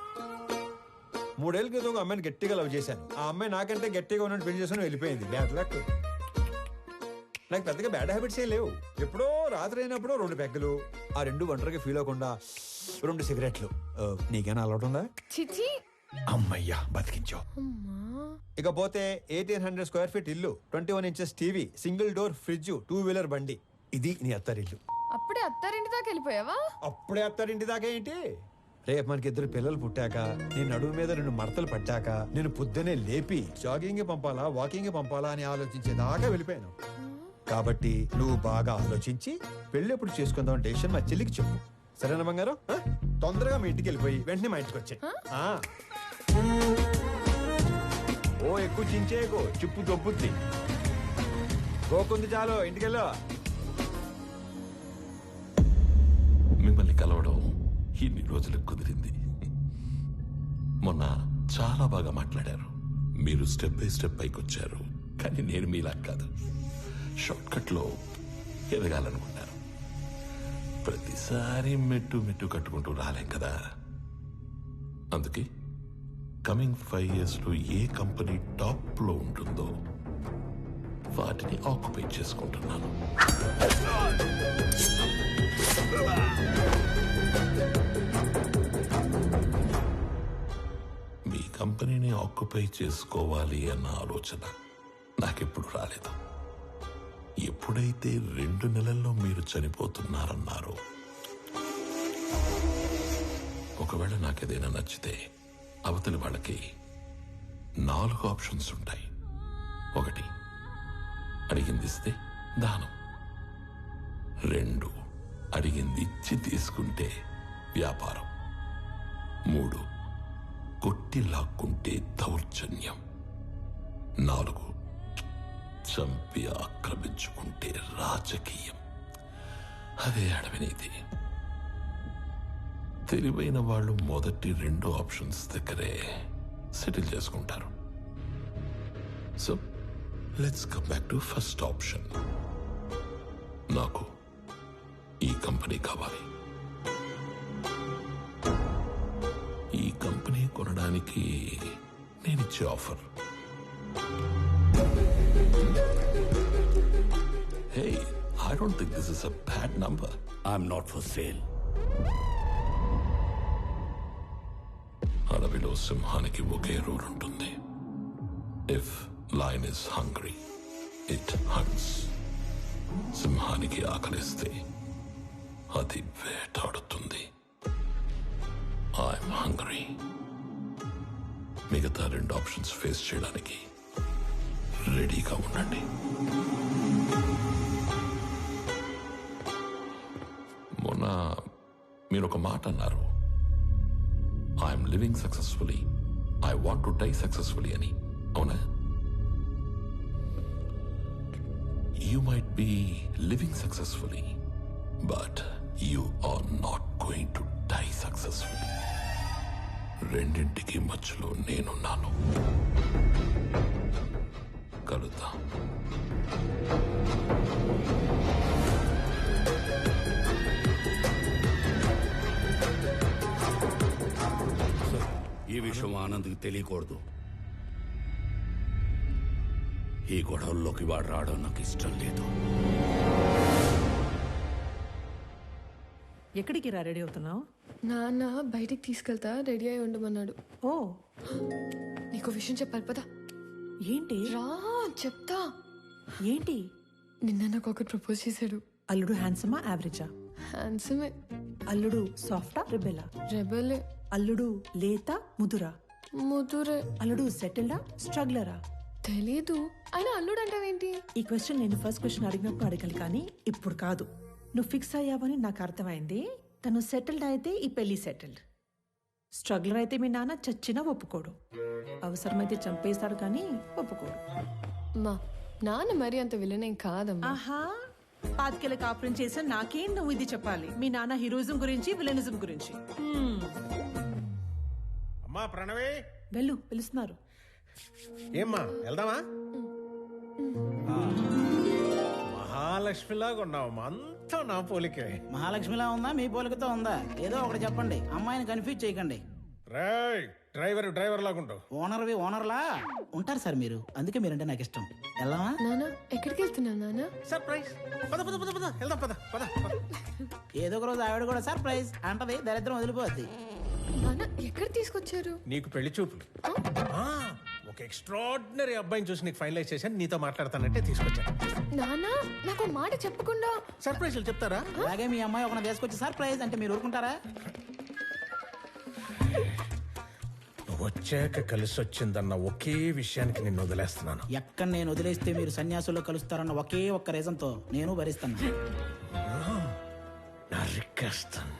3 ఏళ్ల క్రితం ఒక అమ్మాయిని గట్టిగా లవ్ చేశాను. ఆ అమ్మాయి నాకంటే గట్టిగా ఉన్నట్టు పెళ్లి చేసుకుని వెళ్ళిపోయింది. Bad luck. నాకు పెద్దగా బ్యాడ్ హ్యాబిట్స్ ఏం లేవు. ఎప్పుడో రాత్రి అయినప్పుడు 2 పెగ్గలు, ఆ 2 ఒంటరిగా ఫీల్ అవ్వకుండా 2 సిగరెట్లు. నీకేనా అలవాటు ఉందా? చిచి అమ్మయ్యా బతికించావు. ఇకపోతే 1800 స్క్వేర్ ఫీట్ ఇల్లు, 21 inches TV, single door fridge, 2 wheeler బండి. ఇది నీ అత్తారిల్లు. అప్పుడే అత్తారింటి దాకా వెళ్ళిపోయావా? అప్పుడే అత్తారింటి దాకా ఏంటి? రేపు మనకి 2 పిల్లలు పుట్టాక, నేను నడుము మీద 2 మడతలు పట్టాక, నేను పొద్దునే లేపి జాగింగ్ పంపాలా వాకింగ్ పంపాలా అని ఆలోచించేదాకా వెళ్ళిపోయాను. కాబట్టి నువ్వు బాగా ఆలోచించి పెళ్లి ఎప్పుడు చేసుకుందాం డెసిషన్ మా చెల్లికి చెప్పు. సరేనా బంగారం? తొందరగా మీ ఇంటికి వెళ్ళిపోయి వెంటనే మా ఇంటికి వచ్చాయి. ఓ ఎక్కువ చించేయకు, చిప్పు దొబ్బుద్ది. గోకుంది చాలు, ఇంటికెళ్ళు. మిమ్మల్ని కలవడం ఇన్ని రోజులకు కుదిరింది. మొన్న చాలా బాగా మాట్లాడారు. మీరు స్టెప్ బై స్టెప్ పైకి వచ్చారు. కానీ నేను మీలా కాదు, షార్ట్ కట్ లో ఎదగాలనుకున్నారు. ప్రతిసారి మెట్టు మెట్టు కట్టుకుంటూ రాలేం కదా. అందుకే కమింగ్ 5 years లో ఏ కంపెనీ టాప్ లో ఉంటుందో వాటిని ఆక్యుపై చేసుకుంటున్నాను. మీ కంపెనీని ఆక్యుపై చేసుకోవాలి అన్న ఆలోచన నాకెప్పుడు రాలేదు. ఎప్పుడైతే 2 నెలల్లో మీరు చనిపోతున్నారన్నారో, ఒకవేళ నాకేదైనా నచ్చితే అవతలి వాళ్ళకి 4 ఆప్షన్స్ ఉంటాయి. 1 అడిగింది ఇస్తే దానం, 2 అడిగింది ఇచ్చి తీసుకుంటే వ్యాపారం, 3 కొట్టి లాక్కుంటే దౌర్జన్యం, 4 చంపి ఆక్రమించుకుంటే రాజకీయం. అదే అడవినీతి. తెలివైన వాళ్ళు మొదటి 2 ఆప్షన్స్ దగ్గరే సెటిల్ చేసుకుంటారు. So let's come back to first option. నాకు ఈ కంపెనీ కావాలి. ఈ కంపెనీ కొనడానికి నేనిచ్చే offer, hey, I don't think this is a bad number. I'm not for sale. అడవిలో సింహానికి ఒకే రూల్ ఉంటుంది. If lion is hungry it haunts. సింహానికి ఆకలిస్తే అది వేటాడుతుంది. I'm hungry. మిగతా 2 ఆప్షన్స్ ఫేస్ చేయడానికి రెడీగా ఉండండి. మొన్న మీరు ఒక మాట అన్నారు, I'm living successfully, I want to die successfully అని. అవునా? You might be living successfully, but you are not going to die successfully. రెండింటికి మధ్యలో నేనున్నాను. కలుద్దాం. ఈ విషయం ఆనంద్కి తెలియకూడదు. ఈ గొడవల్లోకి వాడు రావడం నాకు ఇష్టం లేదు. ఎక్కడికి రా రెడీ అవుతున్నావు? నాన్న బయటికి తీసుకెళ్తా, రెడీ అయి ఉండమన్నాడు. ఓ, నీకు విషయం చెప్పాలి పదా. ఏంటి? రా చెప్తా. ఏంటి? నిన్న నాకు ఒకటి ప్రపోజ్ చేశాడు. అల్లుడు హ్యాండ్సమా యావరేజా? హ్యాండ్సమే. అల్లుడు సాఫ్టా రెబెలా? రెబెలే. అల్లుడు లేత ముదురా? ముదురే. అల్లుడు సెటిల్డా స్ట్రగ్లరా? తెలీదు. అయినా అల్లుడు అంటావేంటి? ఈ క్వశ్చన్ నేను ఫస్ట్ క్వశ్చన్ అడిగినప్పుడు అడగాలి, కానీ ఇప్పుడు కాదు. నువ్వు ఫిక్స్ అయ్యావని నాకు అర్థమైంది. తను సెటిల్డ్ అయితే ఈ పెళ్లి సెటిల్డ్. స్ట్రగ్లర్ అయితే మీ నాన్న చచ్చినా ఒప్పుకోడు. అవసరమైతే చంపేస్తాడు కానీ ఒప్పుకోడు. మా నాన్న మరి అంత విలనేం కాదమ్మా. ఆహా, పాతికేళ్ళ కాపురం చేసిన నాకేం నువ్వు ఇది చెప్పాలి? మీ నాన్న హీరోయిజం గురించి, విలనిజం గురించి. అమ్మా ప్రణవి, వెళ్ళు, పిలుస్తున్నారు. ఏమ్మా వెళ్దామా? మహాలక్ష్మిలాగా ఉన్నావమ్మా, అంతా నా పోలికే. మహాలక్ష్మిలా ఉందా మీ పోలికతో ఉందా? ఏదో ఒకటి చెప్పండి, అమ్మాయిని కన్ఫ్యూజ్ చేయకండి. డ్రైవర్ లాగా ఉంటావు. ఓనర్లా ఉంటారు సార్ మీరు, అందుకే మీరంటే నాకు ఇష్టం. వెళ్దామా? నానా ఎక్కడికి వెళ్తున్నావు నానా? సర్ప్రైజ్. వెళ్దాం పద. ఏదో ఒక రోజు ఆవిడ కూడా సర్ప్రైజ్ అంటది, దరిద్రం వదిలిపోద్ది. నానా ఎక్కడ తీసుకొచ్చారు? నీకు పెళ్లి చూపులు. ఒక ఎక్స్ట్రాడినరీ అబ్బాయిని చూసి నీకు ఫైనలైజ్ చేశాను, నీతో మాట్లాడతానంటే తీసుకొచ్చాను. నానా నాకు మాట చెప్పకుండా సర్ప్రైజ్లు చెప్తారా? అలాగే మీ అమ్మాయి ఒక తీసుకొచ్చి సర్ప్రైజ్ అంటే మీరు ఊరుకుంటారా? నువ్వు వచ్చాక కలిసి వచ్చిందన్న ఒకే విషయానికి నిన్ను వదిలేస్తున్నాను. ఎక్కడ నేను వదిలేస్తే మీరు సన్యాసుల్లో కలుస్తారన్న ఒకే ఒక్క రీజన్ తో నేను భరిస్తాను. నరికేస్తాను.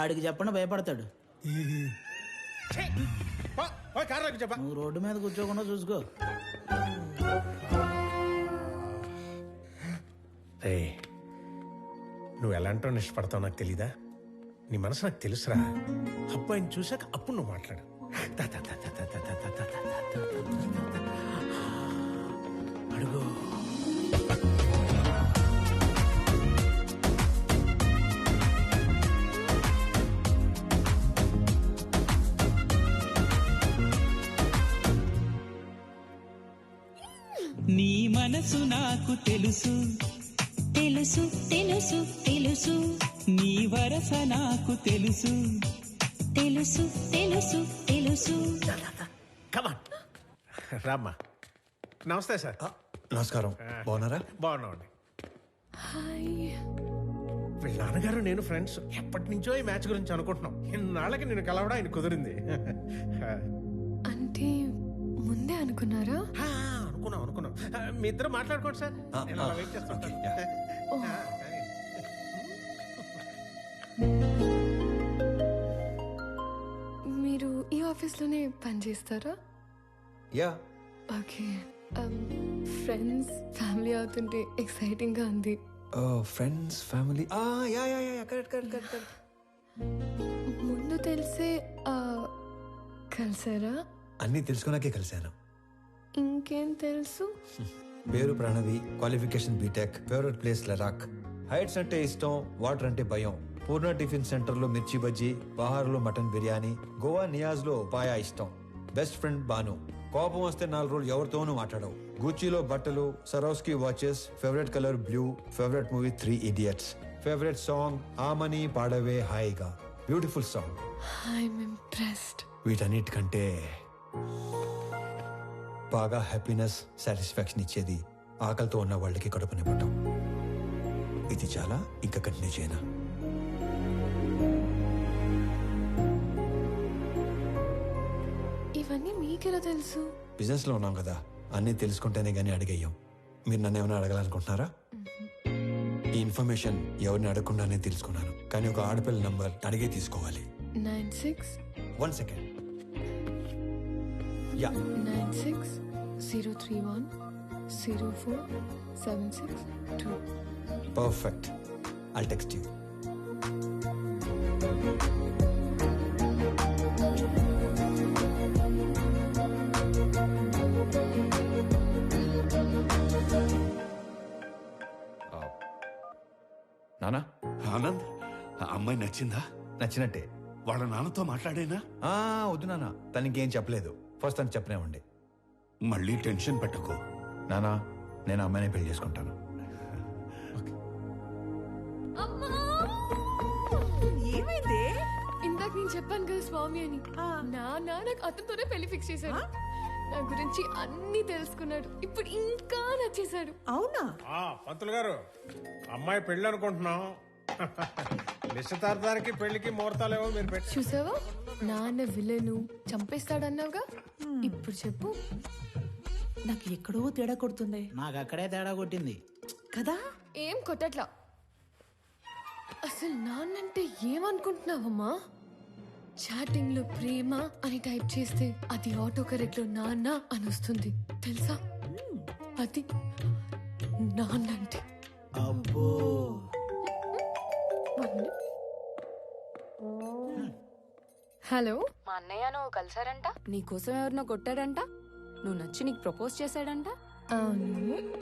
ఆడికి చెప్పండి, భయపడతాడు. చెప్ప. నువ్వు రోడ్డు మీద కూర్చోకుండా చూసుకో. నువ్వు ఎలాంటో ఇష్టపడతావు నాకు తెలీదా? నీ మనసు నాకు తెలుసురా. అబ్బాయిని చూసాక అప్పుడు నువ్వు మాట్లాడు. అడుగు. నీ మనసు నాకు తెలుసు తెలుసు తెలుసు తెలుసు, నీ వరస నాకు తెలుసు తెలుసు తెలుసు తెలుసు. రామ్మా. నమస్తే సార్. నమస్కారం. బాగున్నారా? బాగున్నామండి. హాయ్. వీళ్ళ నాన్నగారు నేను ఫ్రెండ్స్. ఎప్పటి నుంచో ఈ మ్యాచ్ గురించి అనుకుంటున్నాం. ఇన్నాళ్ళకి నేను కలవడం ఆయన కుదిరింది. అంటే ముందే అనుకున్నారా? అనుకున్నాం. మీ ఇద్దరు మాట్లాడుకోండి సార్, నేను అలా వెయిట్ చేస్తాను. మీరు ఈ ఆఫీస్లోనే పనిచేస్తారా? యా. ఓకే. ఫ్రెండ్స్ ఫ్యామిలీ అవుతుంటే ఎక్సైటింగ్ గా ఉంది. Friends family. ముందు తెలిసే కలిసారా? అన్నీ తెలుసుకున్నాకే కలిశాను. ఇంకేం తెలుసు? పేరు Pranavi, qualification BTech, favourite place Ladakh, heights అంటే ఇష్టం, వాటర్ అంటే భయం, పూర్ణ టిఫిన్ సెంటర్ లో మిర్చి బజ్జీ, బహార్ లో మటన్ బిర్యానీ, గోవా నియాజ్ లో పాయా ఇష్టం, బెస్ట్ ఫ్రెండ్ బాను, కోపం వస్తే 4 రోజులు ఎవరితోనూ మాట్లాడవు, గూచీలో బట్టలు, Swarovski watches, favourite colour blue, favourite movie 3 Idiots, favourite song ఆమని పాడవే హాయిగా, బ్యూటిఫుల్ సాంగ్. I'm impressed. వీటన్నిటికంటే బాగా హ్యాపీనెస్, సాటిస్ఫాక్షన్ ఇచ్చేది ఆకలితో ఉన్న వాళ్ళకి కడుపు నింపటం. ఇది చాలా ఇంకా కంటిన్యూ చేయనా? ఇవన్నీ మీకెలా తెలుసు? బిజినెస్ లో ఉన్నాం కదా, అన్నీ తెలుసుకుంటేనే గానీ అడిగేయం. మీరు నన్ను ఏమైనా అడగాలనుకుంటున్నారా? ఈ ఇన్ఫర్మేషన్ ఎవరిని అడగకుండానే తెలుసుకున్నాను, కానీ ఒక ఆడపిల్ల నంబర్ అడిగే తీసుకోవాలి. 96 1 second. Yeah. 96-031-04-762. Perfect. I'll text you. నానా. ఆనంద్, ఆ అమ్మాయి నచ్చిందా? నచ్చినట్టే. వాళ్ళ నాన్నతో మాట్లాడేనా? వద్దు నాన్న, తనకేం చెప్పలేదు. ఫస్ట్ తను చెప్పనేవ్వండి. మళ్ళీ టెన్షన్ పెట్టకు నానా. నేను అమ్మాయిని పెళ్లి చేసుకుంటాను. ఏమైంది? ఇందాక నేను చెప్పాను కదా స్వామి అని. నాకు అతనితోనే పెళ్లి ఫిక్స్ చేశాడు. నా గురించి అన్ని తెలుసుకున్నాడు. ఇప్పుడు ఇంకా నచ్చేశాడు. అవునా? పంతులు గారు, అమ్మాయి పెళ్లి అనుకుంటున్నాం. నిశ్చితార్థానికి పెళ్లికి ముహూర్తాలేవో మీరు పెట్టి. చూసావా, నాన్న విలను చంపేస్తాడన్నావుగా. ఇప్పుడు చెప్పు. నాకు ఎక్కడో తేడా కొడుతుంది. నాకు అక్కడే తేడా కొట్టింది కదా. ఏం కొట్టట్లా. అసలు నాన్నంటే ఏమనుకుంటున్నావమ్మా? చాటింగ్ లో ప్రేమ అని టైప్ చేస్తే అది ఆటో కరెక్ట్ లో నాన్న అని వస్తుంది తెలుసా? అది నాన్నంటే. అబ్బో హలో, మా అన్నయ్య నువ్వు కలిసారంట, నీకోసం ఎవరినో కొట్టాడంట, నువ్వు నచ్చి నీకు ప్రపోజ్ చేశాడంట. అవును.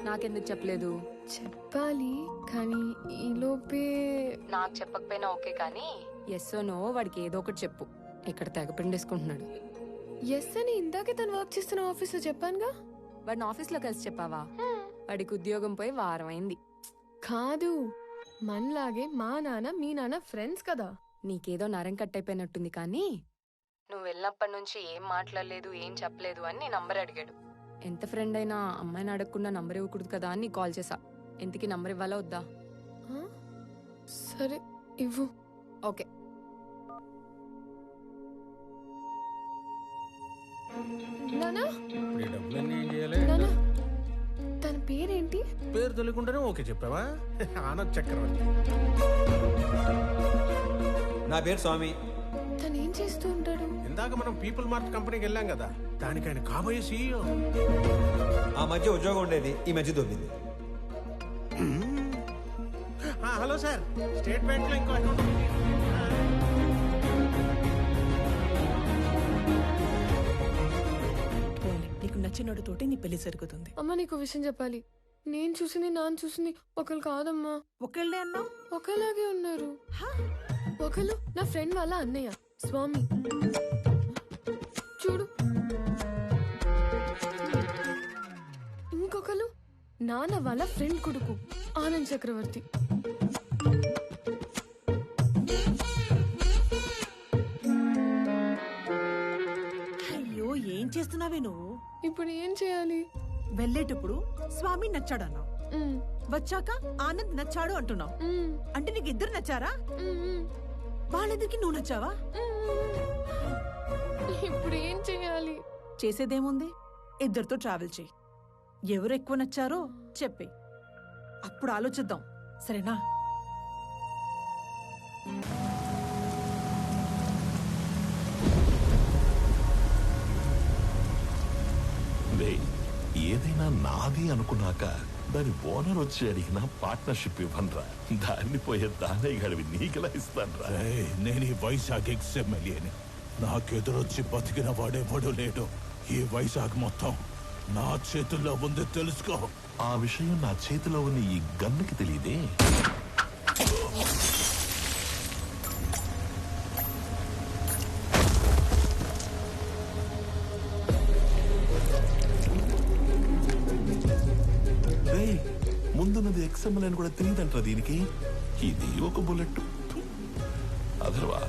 నాకెందుకు చెప్పలేదు? చెప్పాలి కానీ ఈలోపే. నాకు చెప్పకపోయినా ఓకే, కానీ ఎస్ నో వాడికి ఏదో ఒకటి చెప్పు. ఇక్కడ తెగ పిండేసుకుంటున్నాడు. ఎస్ అని ఇందాకే తను వర్క్ చేస్తున్న ఆఫీస్లో చెప్పానుగా. వాడిని ఆఫీస్లో కలిసి చెప్పావా? వాడికి ఉద్యోగం పోయి వారం అయింది. కాదు, మనలాగే మా నాన్న మీ నాన్న ఫ్రెండ్స్ కదా. నీకేదో నరం కట్టయిపోయినట్టుంది, కానీ నువ్వు వెళ్ళినప్పటి నుంచి ఏం మాట్లాడలేదు, ఏం చెప్పలేదు అని నీ నంబర్ అడిగాడు. ఎంత ఫ్రెండ్ అయినా అమ్మాయిని అడగకుండా నంబర్ ఇవ్వకూడదు కదా అని కాల్ చేసా. ఎంతకి నంబర్ ఇవ్వాలా వద్దా? సరే ఇవ్వు. ఓకే. నానా ఇప్పుడు ఈ డబ్బులన్నీ ఏం చేయాలి? నానా, తన పేరేంటి? పేరు తెలియకుండానే ఓకే చెప్పావా? ఆనంద్ చక్రవర్తి. నా పేరు స్వామి. తను ఏం చేస్తూ ఉంటాడు? ఇందాక మనం పీపుల్ మార్ట్ కంపెనీకి వెళ్ళాం కదా, దానికి ఆయన కాబోయే సీఈఓ. ఆ మధ్య ఉద్యోగం ఉండేది, ఈ మధ్య దొబ్బింది. హలో సార్, స్టేట్ బ్యాంక్ లో ఇంకో అకౌంట్ ఉంది. నీకు నచ్చినోడితోటి నీ పెళ్లి జరుగుతుంది. అమ్మ, నీకు విషయం చెప్పాలి. నేను చూసింది నాన్న చూసింది ఒకరు కాదమ్మా. ఒకళ్ళే అన్నా? ఒకలాగే ఉన్నారు. ఒకళ్ళు నా ఫ్రెండ్ వాళ్ళ అన్నయ్య స్వామి, చూడు. ఇంకొకరు నాన్న వాళ్ళ ఫ్రెండ్ కొడుకు ఆనంద్ చక్రవర్తి. అయ్యో, ఏం చేస్తున్నావే నువ్వు? ఇప్పుడు ఏం చేయాలి? వెళ్ళేటప్పుడు స్వామి నచ్చాడన్నావు, వచ్చాక ఆనంద్ నచ్చాడు అంటున్నావు. అంటే నీకు ఇద్దరు నచ్చారా? వాళ్ళిద్దరికి నువ్వు నచ్చావా? ఇప్పుడు ఏం చేయాలి? చేసేదేముంది, ఇద్దరితో ట్రావెల్ చేయి. ఎవరు ఎక్కువ నచ్చారో చెప్పే, అప్పుడు ఆలోచిద్దాం. సరేనా? ఏదైనా నాది అనుకున్నాక దాని ఓనర్ వచ్చి అడిగిన పార్ట్నర్షిప్ ఇవ్వనరా. దాన్ని పోయే దానయ్య గడివి నీకెలా ఇస్తానరా? నేను ఈ వైజాగ్ ఎక్స్ఎమ్మెల్యేని. నాకెదురొచ్చి బతికిన వాడెవడూ లేడు. ఈ వైజాగ్ మొత్తం నా చేతుల్లో ఉంది, తెలుసుకో. ఆ విషయం నా చేతిలో ఉన్న ఈ గన్నుకి తెలియదే. ముందున్నది ఎక్స్ఎంఎల్ అని కూడా తెలియదంటారా దీనికి? ఇది ఒక బుల్లెట్. అదర్వా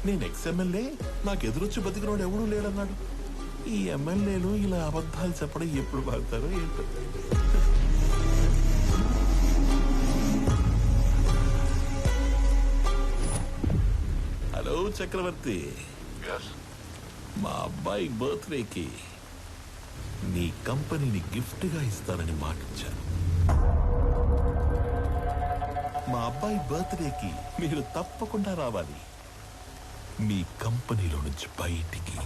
నేను ఎక్స్ఎంఎల్ఏ, నాకు ఎదురొచ్చి బతికినోడు ఎవడూ లేడన్నాడు. ఈ ఎమ్మెల్యేలు ఇలా అబద్ధాలు చెప్పడం ఎప్పుడు బాగుతారో ఏంటో. హలో చక్రవర్తి, మా అబ్బాయి బర్త్డేకి నీ కంపెనీని గిఫ్ట్ గా ఇస్తానని మాటిచ్చాను. మా అబ్బాయి బర్త్డేకి మీరు తప్పకుండా రావాలి మీ కంపెనీలో నుంచి బయటికి.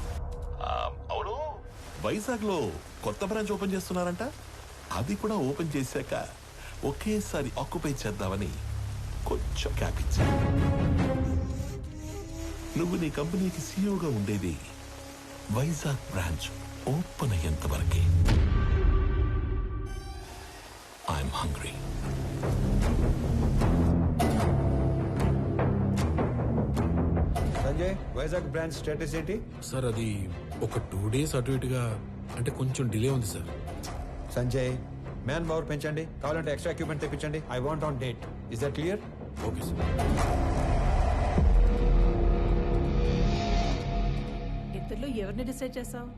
అవును, వైజాగ్ లో కొత్త బ్రాంచ్ ఓపెన్ చేస్తున్నారంట. అది కూడా ఓపెన్ చేశాక ఒకేసారి ఆక్యుపై చేద్దామని కొంచెం క్యాప్ ఇచ్చాను. నువ్వు నీ కంపెనీకి సీఈఓగా ఉండేది వైజాగ్ బ్రాంచ్ ఓపెన్ అయ్యేంత వరకే. I'm hungry. Sanjay, Vizag branch status ఏంటి? సార్ అది ఒక 2 days అటు ఇటుగా, అంటే కొంచెం డిలే ఉంది సార్. సంజయ్, మ్యాన్ పవర్ పెంచండి, కావాలంటే ఎక్స్ట్రా ఎక్విప్మెంట్ తెప్పించండి. I want on date. Is that clear? Okay sir. ఇద్దరిలో ఎవరిని డిసైడ్ చేసావు?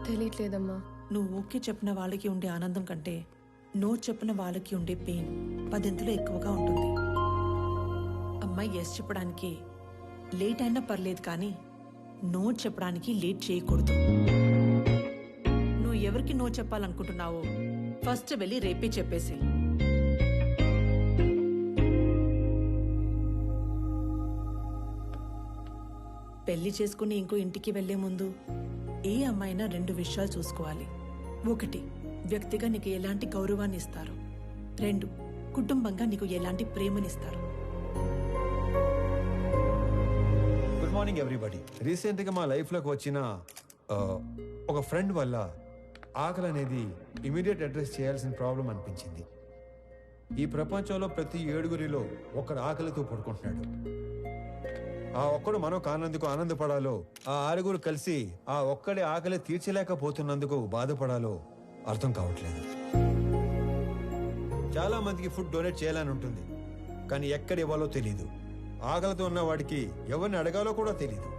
తెలియట్లేదమ్మా. నువ్వు ఓకే చెప్పిన వాళ్ళకి ఉండే ఆనందం కంటే నో చెప్పిన వాళ్ళకి ఉండే పెయిన్ 10 ఎక్కువగా ఉంటుంది. అమ్మాయి ఎస్ చెప్పడానికి లేట్ అయినా పర్లేదు, కానీ నో చెప్పడానికి లేట్ చేయకూడదు. నువ్వు ఎవరికి నో చెప్పాలనుకుంటున్నావో ఫస్ట్ వెళ్ళి రేపే చెప్పేసి. పెళ్లి చేసుకుని ఇంకో ఇంటికి వెళ్లే ముందు ఏ అమ్మాయినా 2 విషయాలు చూసుకోవాలి. 1 వ్యక్తిగా నీకు ఎలాంటి గౌరవాన్ని ఇస్తారు. 2 కుటుంబంగా నీకు ఎలాంటి ప్రేమనిస్తారు. Good morning everybody. రీసెంట్గా మా లైఫ్లోకి వచ్చిన ఒక ఫ్రెండ్ వల్ల ఆకలి అనేది ఇమీడియట్ అడ్రస్ చేయాల్సిన ప్రాబ్లం అనిపించింది. ఈ ప్రపంచంలో ప్రతి 7గురిలో ఒకడు ఆకలితో పడుకుంటున్నాడు. ఆ ఒక్కడు మనం కానందుకు ఆనందపడాలో, ఆ 6గురు కలిసి ఆ ఒక్కడి ఆకలి తీర్చలేకపోతున్నందుకు బాధపడాలో అర్థం కావట్లేదు. చాలా మందికి ఫుడ్ డొనేట్ చేయాలని ఉంటుంది, కానీ ఎక్కడ ఇవ్వాలో తెలీదు. ఆకలితో ఉన్న వాడికి ఎవరిని అడగాలో కూడా తెలీదు.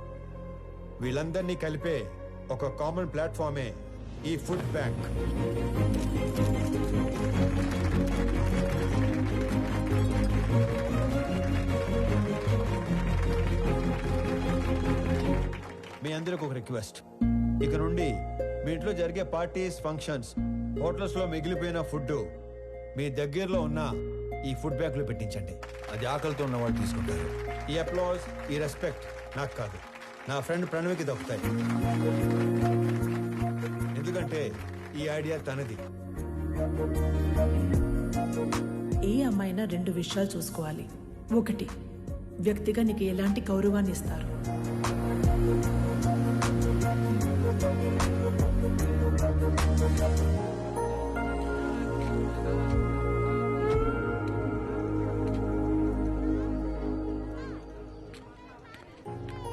వీళ్ళందరినీ కలిపే ఒక కామన్ ప్లాట్ఫామే ఈ ఫుడ్ బ్యాంక్. మీ అందరికి ఒక రిక్వెస్ట్, ఇక నుండి మీ ఇంట్లో జరిగే పార్టీస్, ఫంక్షన్స్, హోటల్స్ లో మిగిలిపోయిన ఫుడ్ మీ దగ్గరలో ఉన్న ఈ ఫుడ్ బ్యాంక్ లో పెట్టించండి. అది ఆకలితో ఉన్న వాళ్ళు తీసుకుంటారు. ఈ అప్లాజ్, ఈ రెస్పెక్ట్ నాకు కాదు, నా ఫ్రెండ్ ప్రణవ్కి దొరుకుతాయి. ఎందుకంటే ఈ ఐడియా తనది. ఏ అమ్మాయినా 2 విషయాలు చూసుకోవాలి. 1 వ్యక్తిగా నీకు ఎలాంటి గౌరవాన్ని ఇస్తారు. 2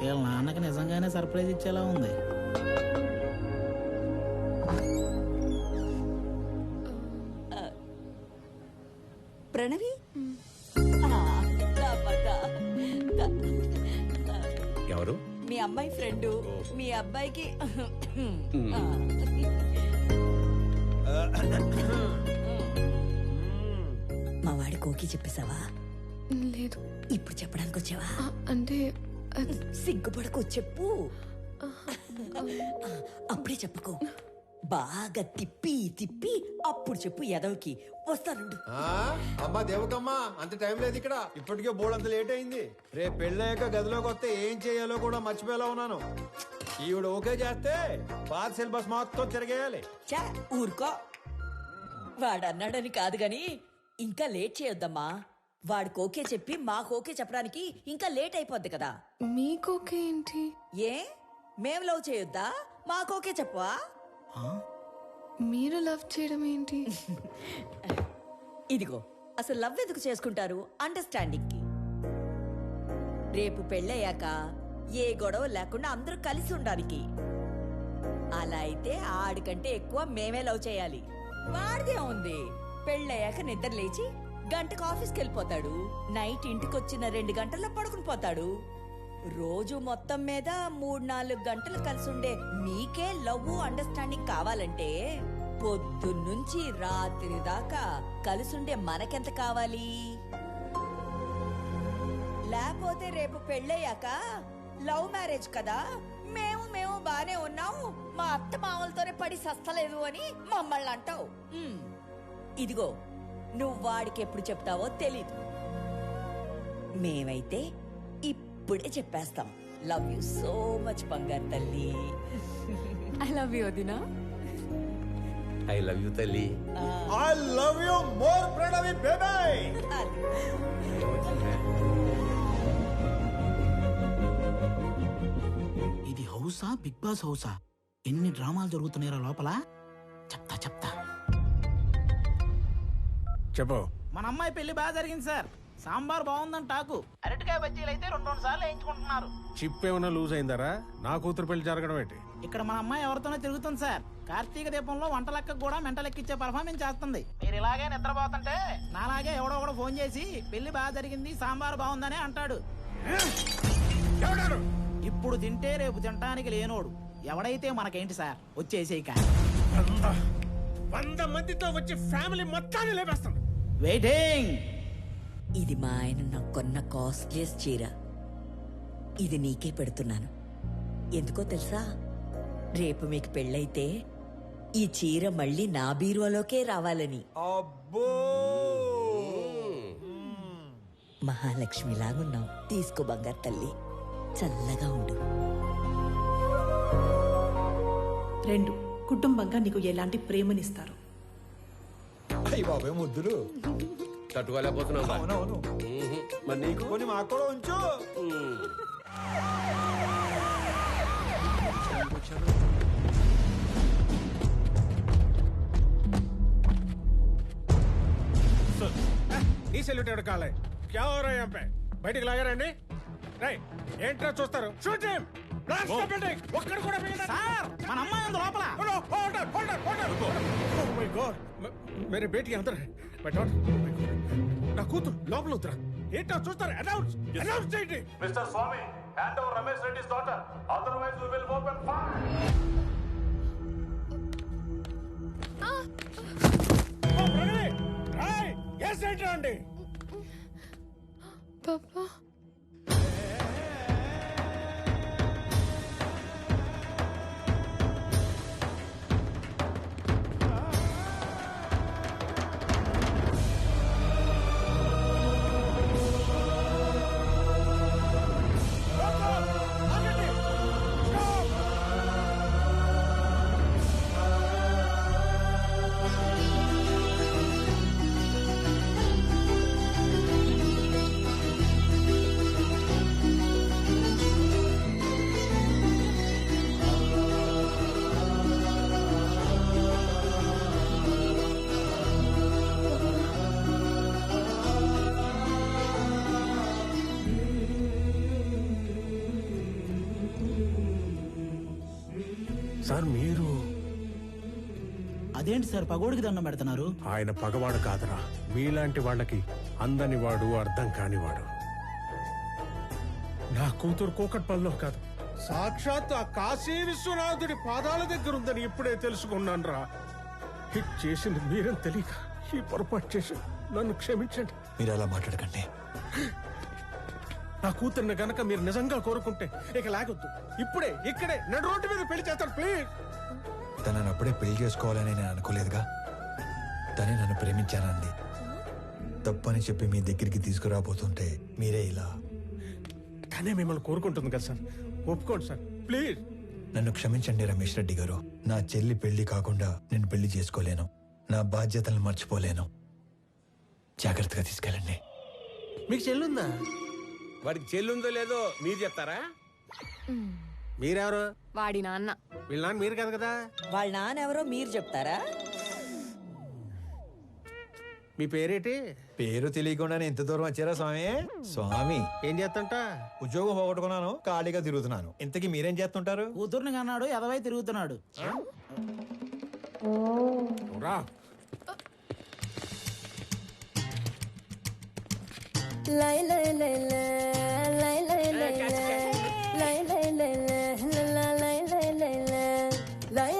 వీళ్ళ నాన్నకి నిజంగానే సర్ప్రైజ్ ఇచ్చేలా ఉంది. ప్రణవి ఎవరు? మీ అమ్మాయి ఫ్రెండ్. మీ అబ్బాయికి మా వాడి కోకి చెప్పేశావా? లేదు. ఇప్పుడు చెప్పడానికి వచ్చావా? అంటే సిగ్గుపడకు, చెప్పు. అప్పుడే చెప్పకు, బాగా తిప్పి తిప్పి అప్పుడు చెప్పు. ఎదవకి వస్తానుండు. అమ్మా దేవకమ్మా, అంత టైం లేదు ఇక్కడ. ఇప్పటికే బోర్డు అంత లేట్ అయింది. రేపు పెళ్ళయ్యాక గదిలోకి వస్తే ఏం చేయాలో కూడా మర్చిపోయేలా ఉన్నాను. ఈవిడ ఓకే చేస్తే పాత సిలబస్ మొత్తం తిరగేయాలి. చా ఊరుకో. వాడన్నాడని కాదు గాని ఇంకా లేట్ చేయొద్దమ్మా. వాడికి ఓకే చెప్పి మాకు ఓకే చెప్పడానికి ఇంకా లేట్ అయిపోద్ది కదా. మీకోకే ఏంటి? ఏ మేం లవ్ చేయొద్దా? మాకు ఓకే చెప్పవా? మీరు లవ్ చేయడం ఏంటి? ఇదిగో, అసలు లవ్ ఎందుకు చేసుకుంటారు? అండర్స్టాండింగ్ కి. రేపు పెళ్ళయ్యాక ఏ గొడవ లేకుండా అందరూ కలిసి ఉండడానికి. అలా అయితే ఆడికంటే ఎక్కువ మేమే లవ్ చేయాలి. వాడిదే ఉంది. పెళ్ళయ్యాక నిద్ర లేచి గంటకు ఆఫీస్కి వెళ్ళిపోతాడు. నైట్ ఇంటికొచ్చిన 2 గంటల్లో పడుకుని పోతాడు. రోజు మొత్తం మీద 3-4 గంటలు కలిసి ఉండే మీకే లవ్ అండర్స్టాండింగ్ కావాలంటే పొద్దున్నుంచి రాత్రి దాకా కలిసుండే మనకెంత కావాలి? లేకపోతే రేపు పెళ్ళయ్యాక లవ్ మ్యారేజ్ కదా, మేము బానే ఉన్నాము, మా అత్త మామలతోనే పడి సస్తలేదు అని మమ్మల్ని అంటావు. ఇదిగో, నువ్వు వాడికి ఎప్పుడు చెప్తావో తెలీదు. మేమైతే ఇప్పుడే చెప్పేస్తాం. లవ్ యూ సో మచ్ బంగారు తల్లి. ఐ లవ్ యూ వదినా. ఐ లవ్ యూ తల్లి. I love you more Pranavi baby. ఇది హౌసా, బిగ్ బాస్ హౌసా? ఎన్ని డ్రామాలు జరుగుతున్నాయో లోపల. చెప్తా చెప్పు. మన అమ్మాయి పెళ్లి బాగా జరిగింది సార్. సాంబార్ బాగుందని టాకు. అరటికాయ బజ్జీలు అయితే 2 సార్లు వేయించుకుంటున్నారు. చిప్ ఏమైనా లూజ్ అయిందారా? నా కూతురు పెళ్లి జరగడం ఏంటి? ఇక్కడ మన అమ్మాయి ఎవరితోనో తిరుగుతుంది సార్. కార్తీక దీపంలో వంట లెక్కకు కూడా మెంటలెక్కిచ్చే పర్ఫార్మెన్స్ చేస్తుంది. మీరు ఇలాగే నిద్రపోతుంటే నాలాగే ఎవడో ఫోన్ చేసి పెళ్లి బాగా జరిగింది, సాంబార్ బాగుందని అంటాడు. ఇప్పుడు తింటే రేపు తినటానికి లేనోడు. ఎవడైతే మనకేంటి సార్, వచ్చేసేయక. 100 మందితో వచ్చి ఫ్యామిలీ మొత్తాన్ని లేపేస్తాం. వెయిటింగ్. ఇది మా ఆయన నాకు కొన్న కాస్ట్లీయెస్ట్ చీర. ఇది నీకే పెడుతున్నాను. ఎందుకో తెలుసా? రేపు మీకు పెళ్ళైతే ఈ చీర మళ్ళీ నా బీరువాలోకే రావాలని. అబ్బో, మహాలక్ష్మిలాగున్నావు. తీసుకో బంగారు తల్లి, చల్లగా ఉండు. 2 కుటుంబంగా నీకు ఎలాంటి ప్రేమనిస్తారు. అయ్యి బాబాయ్ ముద్దులు తట్టుకోలేకపోతున్నావు. అవునవును. మరి నీకు కొన్ని మాకు కూడా ఉంచు. నీ సెల్యూట్ ఎవడు కాలే క్యా హో రहा है यहाँ पे బయటికి లాగారండి. రై ఏంట్రా చూస్తారు? Shoot him. Blast the building. ఒక్కడు కూడా మిగలడు. సార్ మన అమ్మాయి ఉంది లోపల. హోల్డ్ ఓ మై గాడ్ మేరే బేటీ అందర్ హై. బట్ నా కూతురు లోపల ఉత్తరా. ఏంట్రా చూస్తారు? అనౌన్స్ చేయండి. Mister Swami, hand over Ramesh Reddy's daughter, otherwise we will open fire. ఓ ప్రగతి రై ఎస్ ఏంట్రా అండి పాపా. సార్ మీరు అదేంటి సార్ పగోడికి దండం పెడుతున్నారు? ఆయన పగవాడు కాదురా, మీలాంటి వాళ్ళకి అందని వాడు, అర్థం కానివాడు. నా కూతురు కూకట్పల్లిలో కాదు, సాక్షాత్ ఆ కాశీ విశ్వనాథుడి పాదాల దగ్గర ఉందని ఇప్పుడే తెలుసుకున్నాను రా. హిట్ చేసింది మీరని తెలియక ఈ పొరపాటు చేసి నన్ను క్షమించండి. మీరు అలా మాట్లాడకండి. నా కూతుర్ని గనక మీరు నిజంగా కోరుకుంటే ఇక లాగొద్దు, ఇప్పుడే ఇక్కడే నడు రోడ్డు మీద పెళ్లి చేస్తాను ప్లీజ్. తనని అప్పుడే పెళ్లి చేసుకోవాలని నేను అనుకోలేదుగా. తనే నన్ను ప్రేమించానంది. తప్పని చెప్పి మీ దగ్గరికి తీసుకురాబోతుంటే మీరే ఇలా. తనే మిమ్మల్ని కోరుకుంటుంది కదా సార్, ఒప్పుకోండి సార్ ప్లీజ్. నన్ను క్షమించండి రమేష్ రెడ్డి గారు. నా చెల్లి పెళ్లి కాకుండా నేను పెళ్లి చేసుకోలేను. నా బాధ్యతలను మర్చిపోలేను. జాగ్రత్తగా తీసుకెళ్ళండి. మీకు చెల్లుందా? వాడికి చెల్లుందో లేదో మీరు చెప్తారా? మీరెవరు? వాడి నాన్న. వీళ్ళ నాన్న మీరు కాదు కదా. వాళ్ళ నాన్న ఎవరో మీరు చెప్తారా? మీ పేరేటి? పేరు తెలియకుండానే ఎంత దూరం వచ్చారా స్వామి? స్వామి ఏం చేస్తుంట? ఉద్యోగం పోగొట్టుకున్నాను, ఖాళీగా తిరుగుతున్నాను. ఇంతకీ మీరేం చేస్తుంటారు? కూతుర్ని కన్నాడు, ఎదవై తిరుగుతున్నాడు. రా లై లై లై లై లై లై లై లై లై లై లై లై లై లై లై లై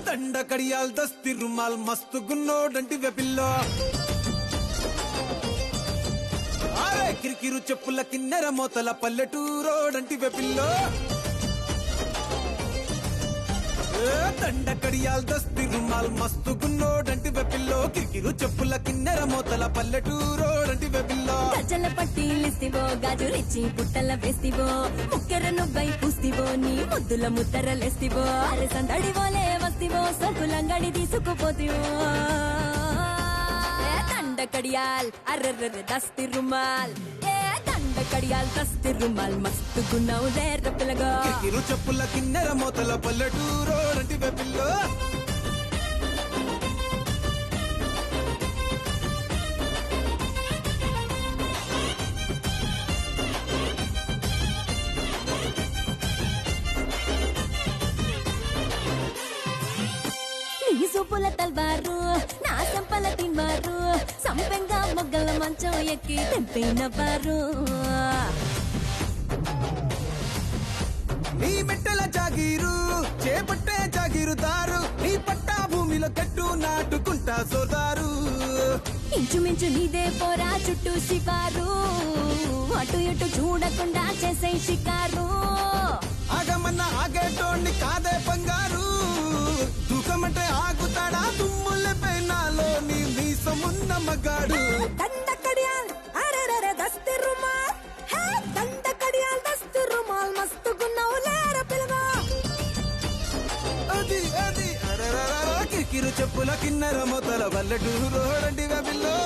దండ కడియాల్ దస్తి రుమాల్ మస్తు గున్నోడంటి వెపిల్లో ఆరే కిరికిరు చెప్పుల కిన్నెర మోతల పల్లెటూరోడంటి వెపిల్లో దండ కడియాల్ దస్తి రుమాల్ మస్తు గున్నోడంటి వెపిల్లో కిరికిరు చెప్పుల కిన్నెర మోతల పల్లెటూరోడంటి వెపిల్లో గజల పట్టీలిస్తివో గాజులిచ్చి పుట్టల వేస్తివో ముక్కెర నువ్వై పూస్తివో నీ ముద్దుల ముద్దరలేస్తివో అరే సందడివోలే వస్తివో సొకులంగడి తీసుకుపోతివో దండ కడియాల్ అర్రర్ర దస్తి రుమాల్ దండ కడియాల్ దస్తి రుమాల్ మస్తు గున్నావు లేర పిల్లగా కిరికిరు చెప్పుల కిన్నెర మోతల పల్లెటూరోడంటి వెపిల్లో నీ సూపుల తల్వారు నా సంపల తిన్వారు సంపెంగా మొగ్గల మంచం ఎక్కి తెంపినవారు నీ మెట్టల జాగీరు చేపట్టే జాగీరుదారు నీ పట్టా భూమిలో కట్టు నాటుకుంటా సోదారు ఇంచుమించు నీదే పోరా చుట్టూ షికారు అటు ఇటు చూడకుండా చేసే షికారు ఆగమన్న ఆగేటోండి కాదే బంగారు దూకమంటే ఆగుతాడా తుమ్ముల పెనాలో నీ మీసమున్న మగాడు దండకడియాల్ అరెరెరె దస్తి రుమాల్ హే దండకడియాల్ దస్తి రుమాల్ మస్తుగున్నావు లేర పిలగా అది అది అరరరర కిరికిరు చెప్పుల కిన్నెర మొతల వల్లటూరు రోడండి వెబిల్లో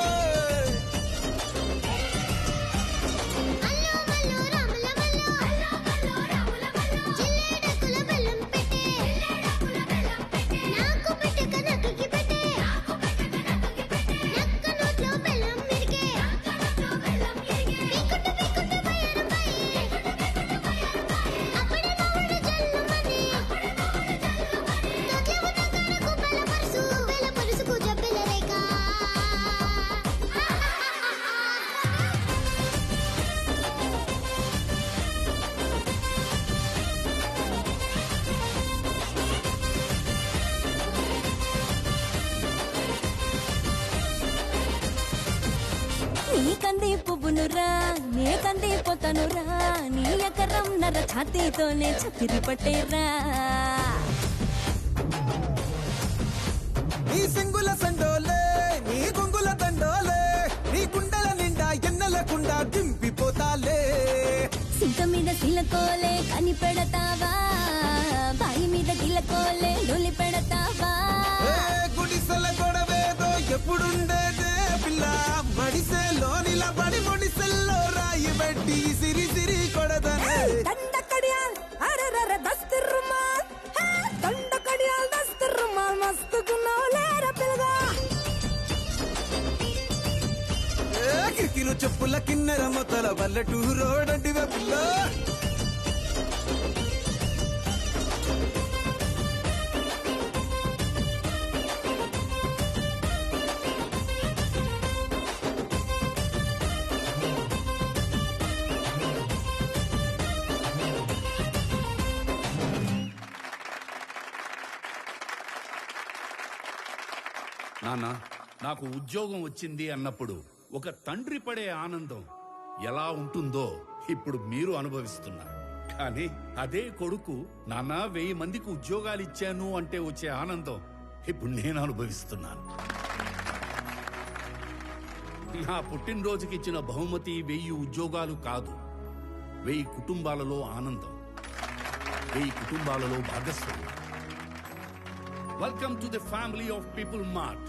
నీ కంది పువ్వునురా నే కంది పోతనురా నీ ఎకరం నర ఛాతీతోనే చక్కెరి పట్టేరా నీ సింగుల సండోలే నీ గొంగుల దండోలే నీ గుండెల నిండా ఎన్నెలకుండా దింపిపోతాలే సింక మీద సిలకోలే కని పెడతావా బాయి మీద గిలకోలే లొలి పెడతావా గుడిసెల గొడవేదో ఎప్పుడుండేదే పిల్ల మడిసే లోనిల పడి మొడిసెల్లో రాయి పెట్టి సిరి సిరి కొడదనే దండకడియాల్ అరెరెరె దస్తి రుమాల్ హే దండకడియాల్ దస్తి రుమాల్ మస్తుగున్నావు లేర పిలగా కిరికిరు చెప్పుల కిన్నెర మొతల వల్లటూరు రోడండి వెబిల్లో నాన్న నాకు ఉద్యోగం వచ్చింది అన్నప్పుడు ఒక తండ్రి పడే ఆనందం ఎలా ఉంటుందో ఇప్పుడు మీరు అనుభవిస్తున్నారు. కానీ అదే కొడుకు నాన్న 1000 మందికి ఉద్యోగాలు ఇచ్చాను అంటే వచ్చే ఆనందం ఇప్పుడు నేను అనుభవిస్తున్నాను. నా పుట్టినరోజుకి ఇచ్చిన బహుమతి 1000 ఉద్యోగాలు కాదు, 1000 కుటుంబాలలో ఆనందం, 1000 కుటుంబాలలో భాగస్వామ్యం. Welcome to the family of People Mart.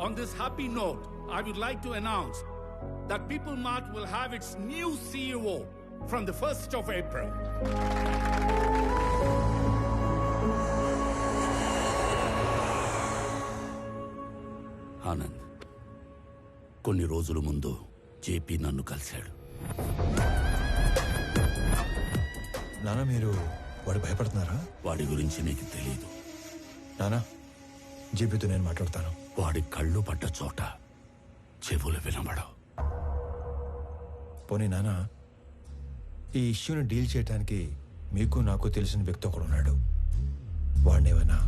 On this happy note, I would like to announce that People Mart will have its new CEO from the 1st of April. Anand, కొన్ని రోజుల ముందు జేపీ నన్ను కలిశాడు. నాన్న మీరు వాడు భయపడుతున్నారా? వాడి గురించి నీకు తెలీదు నానా. జేపీతో నేను మాట్లాడతాను. వాడి కళ్ళు పడ్డ చోట చెవులు వినబడవు. పోనీ నానా, ఈ ఇష్యూని డీల్ చేయడానికి మీకు నాకు తెలిసిన వ్యక్తి ఒకడు ఉన్నాడు. వాడినేవన్నా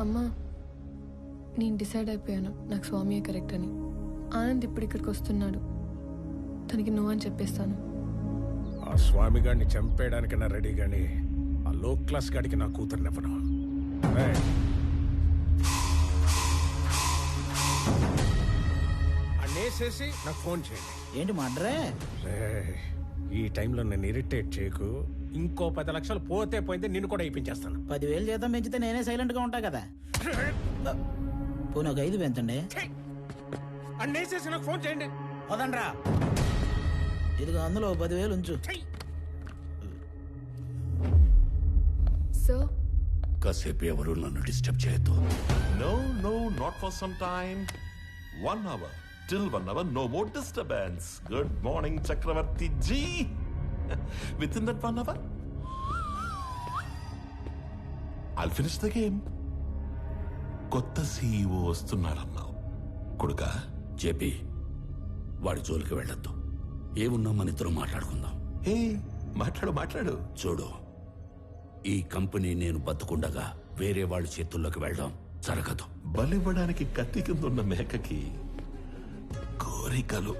అమ్మా, నేను డిసైడ్ అయిపోయాను, నాకు స్వామియే కరెక్ట్ అని. ఆనంద్ ఇప్పుడు ఇక్కడికి వస్తున్నాడు, తనకి నువ్వు అని చెప్పేస్తాను. ఆ స్వామి గారిని చంపేయడానికైనా రెడీ గాని ఆ లో క్లాస్ గాడికి నా కూతురునివ్వను. అన్నేసేసి నాకు ఫోన్ చేయండి. ఏంటి మడ్రే? ఈ టైంలో నన్ను ఇరిటేట్ చేయకు. ఇంకో 10 లక్షలు పోతే పోయింది, నిన్ను కూడా ఇప్పించేస్తాను. 10,000 జీతం పెంచితే నేనే సైలెంట్ గా ఉంటా కదా. పోనీ ఒక 5 పెంచండి. అన్నేసేసి నాకు ఫోన్ చేయండి. వదండ్రా, ఇదిగో అందులో 10,000 ఉంచు. సార్, కాసేపు ఎవరు నన్ను డిస్టర్బ్ చేయొద్దు. No, no, not for some time. 1 hour. Till 1 hour, no more disturbance. Good morning, Chakravarti ji. Within that 1 hour, I'll finish the game. కొత్త సీఈఓ వస్తున్నాడన్నావు కొడుకా. జేపీ, వాడి జోలికి వెళ్ళొద్దు. ఏమున్నా మన ఇద్దరం మాట్లాడుకుందాం. మాట్లాడు. చూడు, ఈ కంపెనీ నేను బతుకుండగా వేరే వాళ్ళ చేతుల్లోకి వెళ్ళడం జరగదు. బలివ్వడానికి కత్తి కింద ఉన్న మేకకి కోరికలు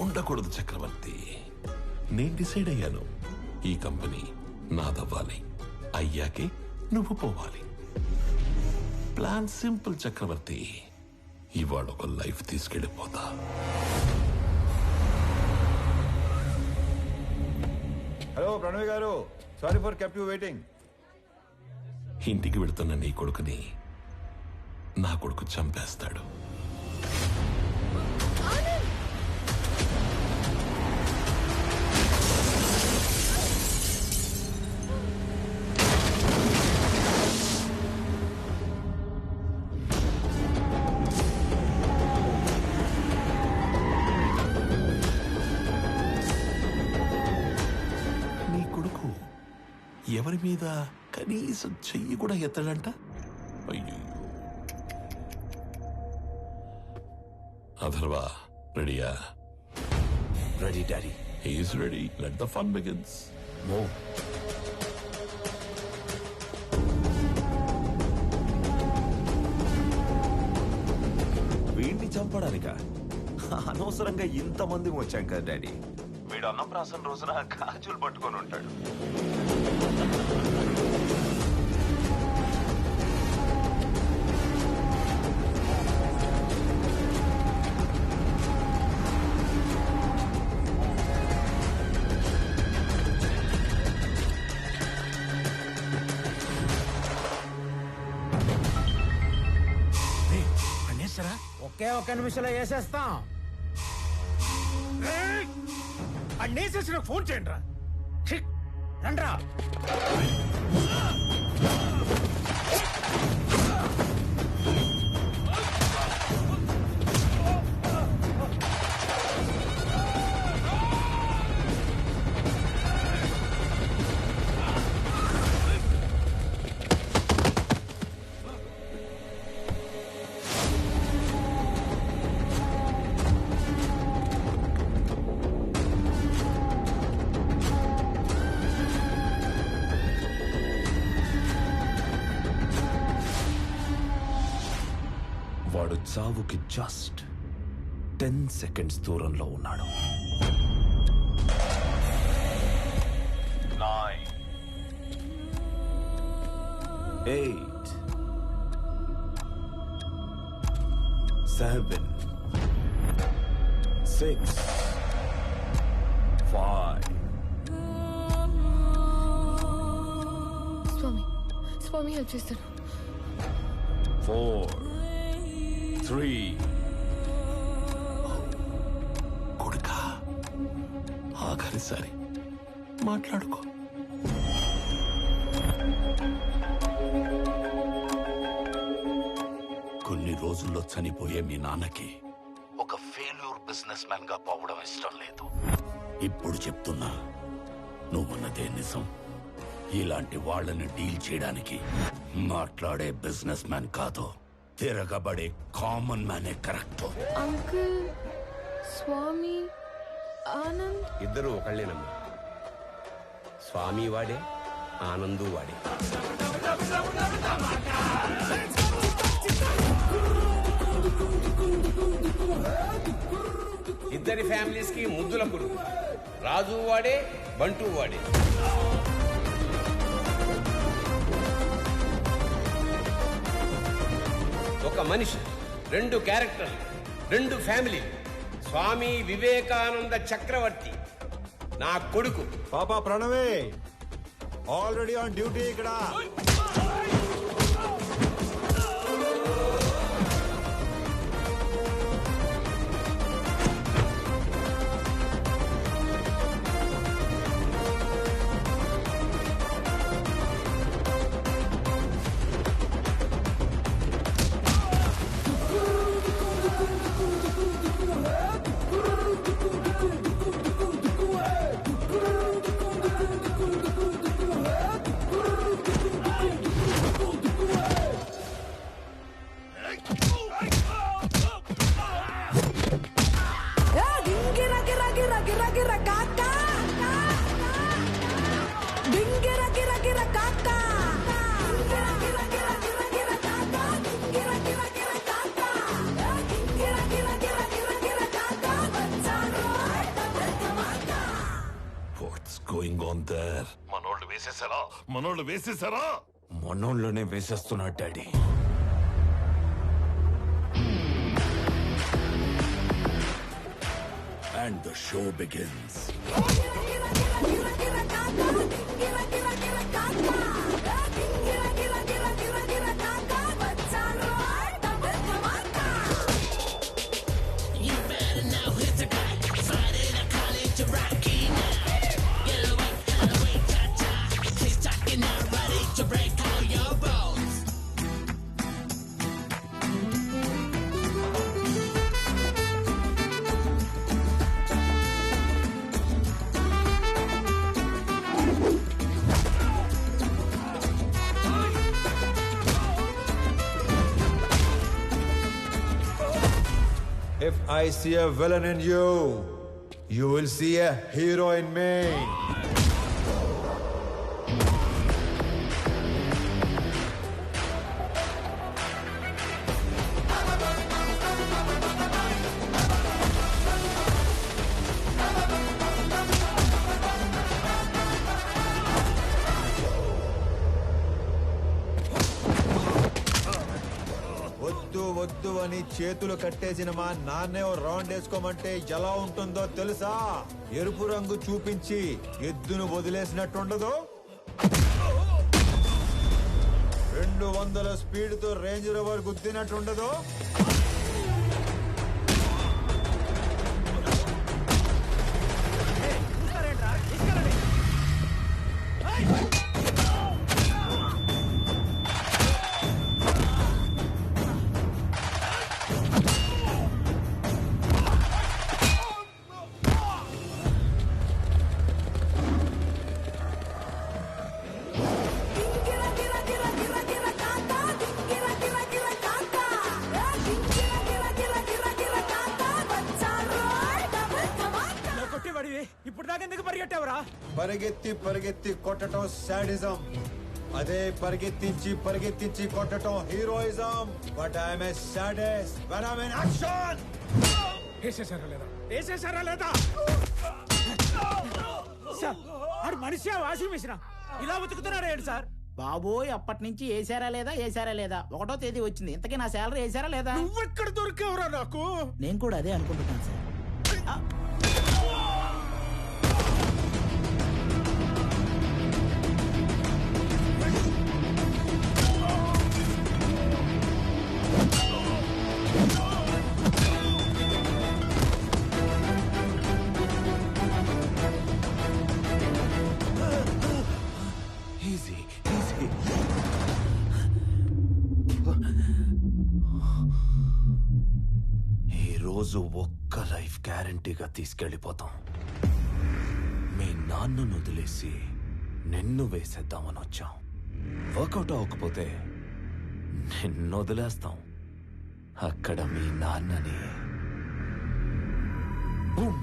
ఉండకూడదు చక్రవర్తి. నేను డిసైడ్ అయ్యాను, ఈ కంపెనీ నాదవ్వాలి. అయ్యాకే నువ్వు పోవాలి. ప్లాన్ సింపుల్ చక్రవర్తి. ఇవాళ ఒక లైఫ్ తీసుకెళ్ళిపోతా. హలో ప్రణవ్ గారు, sorry for kept you waiting. ఇంటికి వెళుతున్న నీ కొడుకుని నా కొడుకు చంపేస్తాడు. నీ కొడుకు ఎవరి మీద కనీసం చెయ్యి కూడా ఎత్తడంట. అయ్యో. అథర్వా, రెడీయా? Ready daddy. He's ready. Let the fun begins. Move. వీడిని చంపడానిక అనవసరంగా ఇంతమంది వచ్చాం కదా డాడీ. వీడు అన్నప్రాసన రోజున గాజులు పట్టుకొని ఉంటాడు. ఒకే ఒక్క నిమిషంలో వేసేస్తాం. అన్నేసేసి నాకు ఫోన్ చేయండి రా. రండ్రా. వాడు చావుకి జస్ట్ 10 సెకండ్స్ దూరంలో ఉన్నాడు. 9, 8, 7, 6, 5. స్వామి హెల్ప్ చేస్తాను. 4, 3. కొడుకా, ఆఖరిసారి మాట్లాడుకో. కొన్ని రోజుల్లో చనిపోయే మీ నాన్నకి ఒక ఫెయిల్యూర్ బిజినెస్ మ్యాన్ గా పోవడం ఇష్టం లేదు. ఇప్పుడు చెప్తున్నా, నువ్వున్నదే నిజం. ఇలాంటి వాళ్ళని డీల్ చేయడానికి మాట్లాడే బిజినెస్ మ్యాన్ కాదు, తిరగబడే కామన్ మ్యానే కరెక్ట్. అంకుల్, స్వామి, ఆనంద్ ఇద్దరు ఒకళ్ళేనమ్మా. స్వామి వాడే, ఆనందు వాడే. ఇద్దరి ఫ్యామిలీస్ కి ముద్దుల కొడుకు. రాజు వాడే, బంటూ వాడే. ఒక మనిషి, 2 క్యారెక్టర్లు, 2 ఫ్యామిలీ. స్వామి వివేకానంద చక్రవర్తి నా కొడుకు. పాపా ప్రణవే ఆల్రెడీ ఆన్ డ్యూటీ ఇక్కడ. మనోళ్ళు వేసేసారా? మనోళ్ళనే వేసేస్తున్నాడు daddy. And the show begins. If I see a villain in you, you will see a hero in me. వద్దు అని చేతులు కట్టేసిన మా నాన్నే రౌండ్ వేసుకోమంటే ఎలా ఉంటుందో తెలుసా? ఎరుపు రంగు చూపించి ఎద్దును వదిలేసినట్టుండదు. 200 స్పీడ్తో రేంజ్ రోవర్ గుద్దినట్టుండదు. ఇప్పుడు దాకా ఎందుకు పరిగెట్టావురా? పరిగెత్తి పరిగెత్తి కొట్టడం సాడిజం, అదే పరిగెత్తించి కొట్టడం heroism. But I'm a sadist when I'm in action. వేసేసారా లేదా? సార్ ఆడు మనిషి వాషింగ్ మిషన్ ఇలా ఉతుకుతున్నాడు ఏంటి సార్? బాబోయ్, అప్పటి నుంచి వేసారా లేదా 1వ తేదీ వచ్చింది. ఇంతకీ నా శాలరీ వేసారా లేదా? నువ్వెక్కడ దొరికావురా నాకు? నేను కూడా అదే అనుకుంటున్నాను సార్. ఈరోజు ఒక్క లైఫ్ గ్యారంటీగా తీసుకెళ్ళిపోతాం. మీ నాన్నను వదిలేసి నిన్ను వేసేద్దామని వచ్చాం. వర్కౌట్ అవ్వకపోతే నిన్ను వదిలేస్తాం. అక్కడ మీ నాన్నని బూమ్.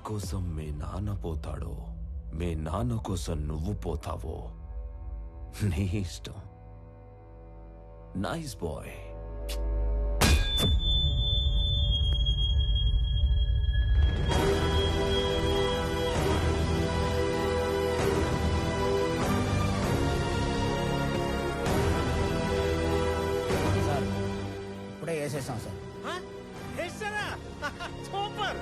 కోసం మీ నాన్న పోతాడో, మీ నాన్న కోసం నువ్వు పోతావో నీ ఇష్టం. Nice bye. సార్ ఇప్పుడే వేసేసాం sir. Super.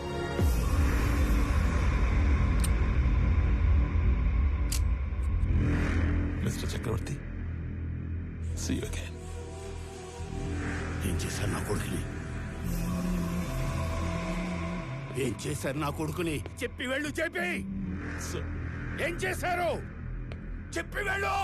Mr. Chakravarti, see you again. ఏం చేశారు నా కొడుకుని? ఏం చేశారు నా కొడుకుని? చెప్పి వెళ్ళు, చెప్పి. ఏం చేశారు? చెప్పి వెళ్ళు.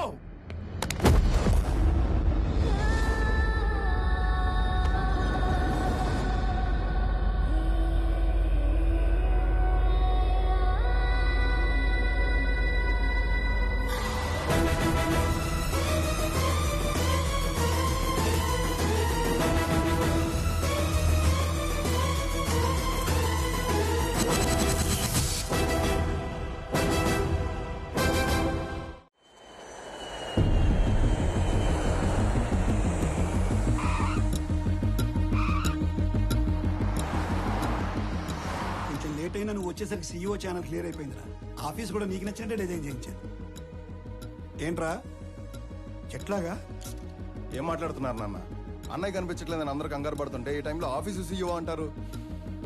వచ్చేసరికి సీఈఓ ఛానల్ క్లియర్ అయిపోయిందిరా. ఆఫీస్ కూడా నీకు నచ్చినట్టే డిజైన్ చేయించాను. ఏంట్రా చెట్లాగా? ఏం మాట్లాడుతున్నారు నాన్న? అన్నయ్య కనిపించట్లేదని అందరూ కంగారు పడుతుంటే ఈ టైంలో ఆఫీసు సీఈఓ అంటారు.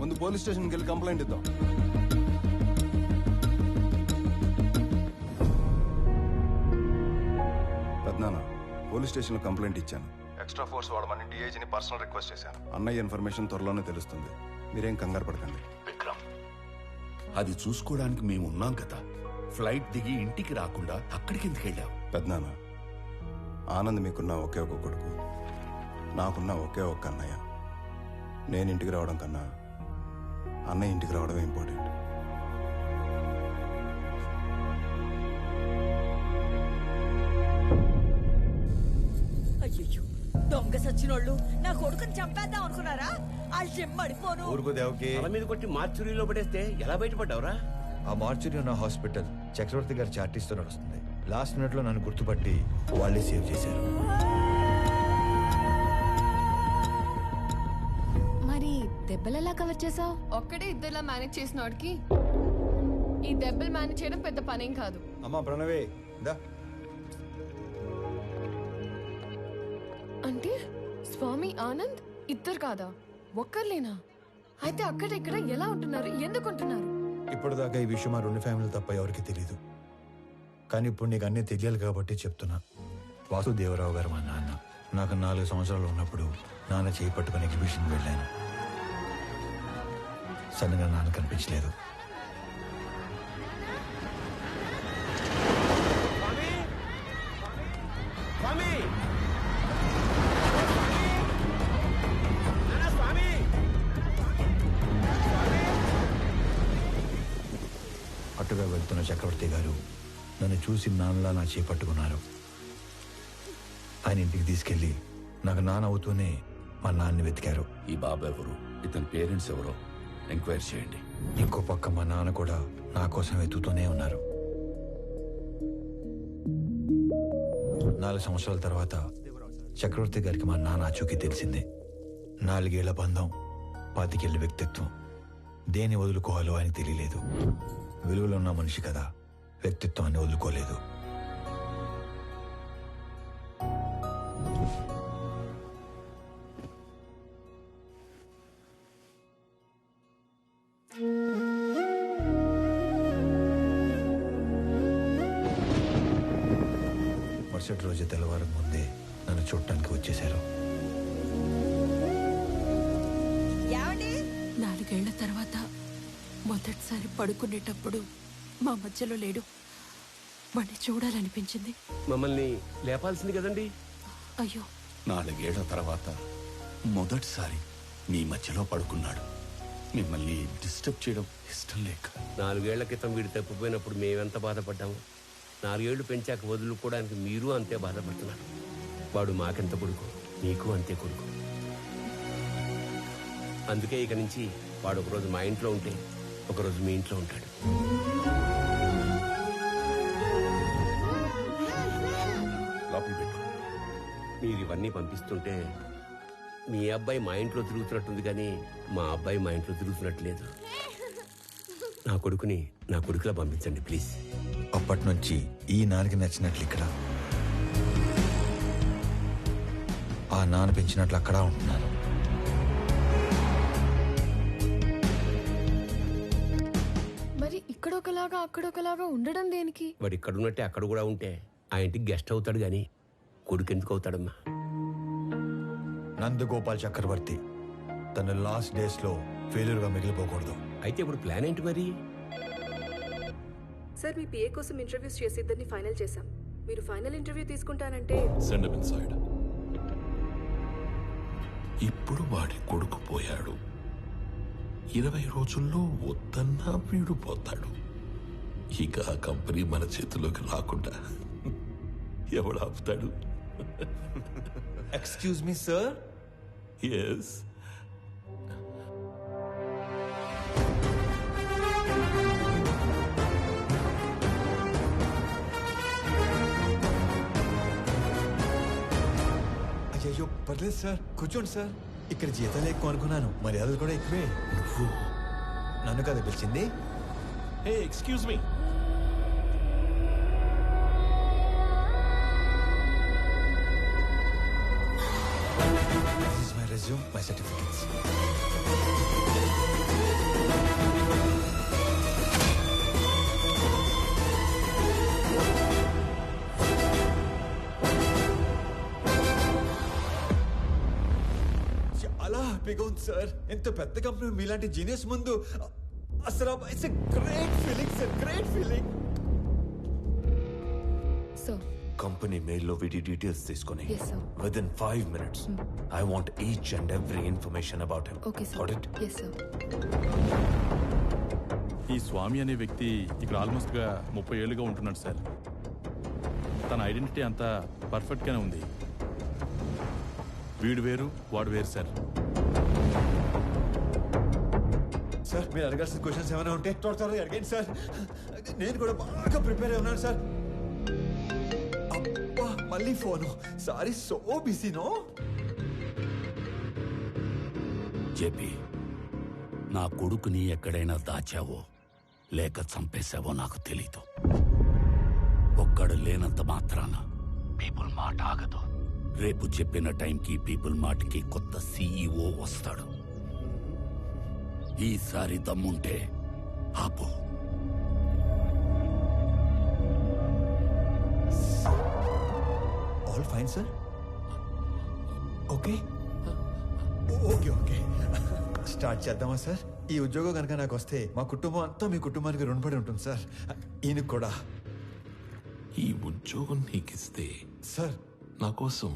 ముందు పోలీస్ స్టేషన్కి వెళ్ళి కంప్లైంట్ ఇద్దాం. పెద్దనాన్న, పోలీస్ స్టేషన్లో కంప్లైంట్ ఇచ్చాను. ఎక్స్ట్రా ఫోర్స్ వాడమని డిఐజీని పర్సనల్ రిక్వెస్ట్ చేశాను. అన్నయ్య ఇన్ఫర్మేషన్ త్వరలోనే తెలుస్తుంది. మీరేం కంగారు పడకండి. విక్రమ్, అది చూసుకోవడానికి మేము ఉన్నాం కదా. ఫ్లైట్ దిగి ఇంటికి రాకుండా అక్కడికి ఎందుకు వెళ్ళావు? పెద్దనాన్న, ఆనంద్ మీకున్న ఒకే ఒక కొడుకు, నాకున్న ఒకే ఒక్క అన్నయ్య. నేను ఇంటికి రావడం కన్నా అన్నయ్య ఇంటికి రావడమే ఇంపార్టెంట్. అయ్యో, దొంగ సచ్చినోళ్ళు నా కొడుకుని చంపేద్దాం అనుకున్నారా? వాళ్ళు చెమ్మడిపోను. ఊరుకో దేవకి. తల మీద కొట్టి మార్చురీలో పడేస్తే ఎలా బయటపడ్డావురా? ఆ మార్చురీ ఉన్న హాస్పిటల్ చక్రవర్తి గారి చార్టీస్తో నడుస్తుంది. లాస్ట్ మినిట్ లో నన్ను గుర్తుపట్టి వాళ్ళే సేవ్ చేశారు. మరి దెబ్బలు ఎలా కవర్ చేసావు? ఒక్కడే ఇద్దరులా మేనేజ్ చేసిన వాడికి ఈ దెబ్బలు మేనేజ్ చేయడం పెద్ద పనేం కాదు. అమ్మా ప్రణవే దా. అంటే స్వామి ఆనంద్ ఇద్దరు కాదా, ఒక్కర్లేనా? అయితే అక్కడ ఇక్కడ ఎలా ఉంటున్నారు, ఎందుకు ఉంటున్నారు? ఇప్పటిదాకా ఈ విషయం మా రెండు ఫ్యామిలీలు తప్ప ఎవరికి తెలియదు. కానీ ఇప్పుడు నీకు అన్నీ తెలియాలి కాబట్టి చెప్తున్నా. వాసుదేవరావు గారు మా నాన్న. నాకు 4 సంవత్సరాలు ఉన్నప్పుడు నాన్న చేయి పట్టుకుని ఎగ్జిబిషన్కి వెళ్ళాను. సడన్గా నాన్న కనిపించలేదు. అటుగా వెళ్తున్న చక్రవర్తి గారు నన్ను చూసి నాన్నలా నా చేపట్టుకున్నారు. ఆయన ఇంటికి తీసుకెళ్లి నాకు నాన్న అవుతూనే మా నాన్నని వెతికారు. ఈ బాబు ఎవరు, ఇతని పేరెంట్స్ ఎవరో ఎంక్వైరీ చేయండి. ఇంకో పక్క మా నాన్న కూడా నా కోసం వెతుకుతూనే ఉన్నారు. 4 సంవత్సరాల తర్వాత చక్రవర్తి గారికి మా నాన్న ఆచూకీ తెలిసింది. 4 ఏళ్ల బంధం, 25 ఏళ్ల వ్యక్తిత్వం. దేన్ని వదులుకోవాలో ఆయనకు తెలియలేదు. విలువలో ఉన్న మనిషి కదా, వ్యక్తిత్వాన్ని వదులుకోలేదు. మరుసటి రోజు తెల్లవారం ముందే నన్ను చూడటానికి వచ్చేశారు. 4 ఏళ్ల తర్వాత మొదటిసారి పడుకునేటప్పుడు మా మధ్యలో లేడు. వాడిని చూడాలనిపించింది. మమ్మల్ని లేపాల్సింది కదండి. అయ్యో, 4 ఏళ్ల తర్వాత మొదటిసారి మీ మధ్యలో పడుకున్నాడు. మిమ్మల్ని డిస్టర్బ్ చేయడం ఇష్టం లేక. 4 ఏళ్ల క్రితం వీడు తప్పిపోయినప్పుడు మేమెంత బాధపడ్డాము. 4 ఏళ్లు పెంచాక వదులుకోవడానికి మీరు అంతే బాధపడుతున్నారు. వాడు మాకెంత కొడుకు, మీకు అంతే కొడుకు. అందుకే ఇక నుంచి వాడు ఒకరోజు మా ఇంట్లో ఉంటే ఒకరోజు మీ ఇంట్లో ఉంటాడు. లోపల పెట్టు. మీరు ఇవన్నీ పంపిస్తుంటే మీ అబ్బాయి మా ఇంట్లో తిరుగుతున్నట్టుంది, కానీ మా అబ్బాయి మా ఇంట్లో తిరుగుతున్నట్టు లేదు. నా కొడుకుని నా కొడుకులా పంపించండి ప్లీజ్. అప్పటి నుంచి ఈ నాన్నకి నచ్చినట్లు ఇక్కడ, ఆ నాన్న పెంచినట్లు అక్కడ ఉంటున్నాను. మరి ఇక్కడొకలాగా అక్కడొకలాగా ఉండడం దేనికి? వాడు ఇక్కడ ఉన్నట్టే అక్కడ కూడా ఉంటే ఆ ఇంటికి గెస్ట్ అవుతాడు, కానీ కొడుకు ఎందుకు అవుతాడమ్మా? నందగోపాల్ చక్రవర్తి తన లాస్ట్ డేస్ లో ఫెయిల్యూర్ గా మిగిలిపోకూడదు. అయితే ఇప్పుడు ప్లాన్ ఏంటి మరి? సార్, మీ పిఏ కోసం ఇంటర్వ్యూస్ చేసి ఇద్దరిని ఫైనల్ చేశాం. మీరు ఫైనల్ ఇంటర్వ్యూ తీసుకుంటానంటే సెండ్ హిమ్ ఇన్సైడ్. ఇప్పుడు వాడి కొడుకు పోయాడు. 20 రోజుల్లో వద్దన్నా వీడు పోతాడు. ఇక ఆ కంపెనీ మన చేతిలోకి రాకుండా ఎవడు ఆపుతాడు? Excuse me sir. ఎస్. అయ్యో పర్లేదు సార్, కూర్చోండి సార్. ఇక్కడ జీతాలు ఎక్కువ అనుకున్నాను, మర్యాదలు కూడా ఎక్కువే. నువ్వు నన్ను కదా పిలిచింది? Hey excuse me. This is my resume, my certificates. చాలా హ్యాపీగా ఉంది సార్. ఎంత పెద్ద కంపెనీ మీలాంటి జీనియస్ ముందు అసలు it's a great feeling sir, great feeling. So company మెయిల్లో వీడి డీటెయిల్స్ తీసుకొని Yes, sir. Within 5 minutes I want each and every information about him. Okay Got sir. it? Yes sir. ఈ స్వామి అనే వ్యక్తి ఇక్కడ ఆల్మోస్ట్గా 30 ఏళ్ళుగా ఉంటున్నాడు సార్. తన ఐడెంటిటీ అంతా పర్ఫెక్ట్గానే ఉంది. వీడు వేరు వాడు వేరు సార్. సార్ మీరు అడగాల్సిన క్వశ్చన్స్ ఏమైనా ఉంటే త్వరగా అడగండి సార్. నేను కూడా బాగా ప్రిపేర్ అయి ఉన్నాను సార్. అబ్బా మళ్ళీ phone. Sorry, so busy no. JP, నా కొడుకుని ఎక్కడైనా దాచావో లేక చంపేశావో నాకు తెలీదు. ఒక్కడు లేనంత మాత్రాన పీపుల్ మాట ఆగదు. రేపు చెప్పిన టైంకి పీపుల్ మాటకి కొత్త సీఈఓ వస్తాడు. ఈసారి దమ్ముంటే ఆపు. All fine sir. Okay okay okay start చేద్దామా సార్? ఈ ఉద్యోగం కనుక నాకు వస్తే మా కుటుంబం అంతా మీ కుటుంబానికి రుణపడి ఉంటుంది సార్. ఈయనకు కూడా. ఈ ఉద్యోగం నీకిస్తే సార్ నా కోసం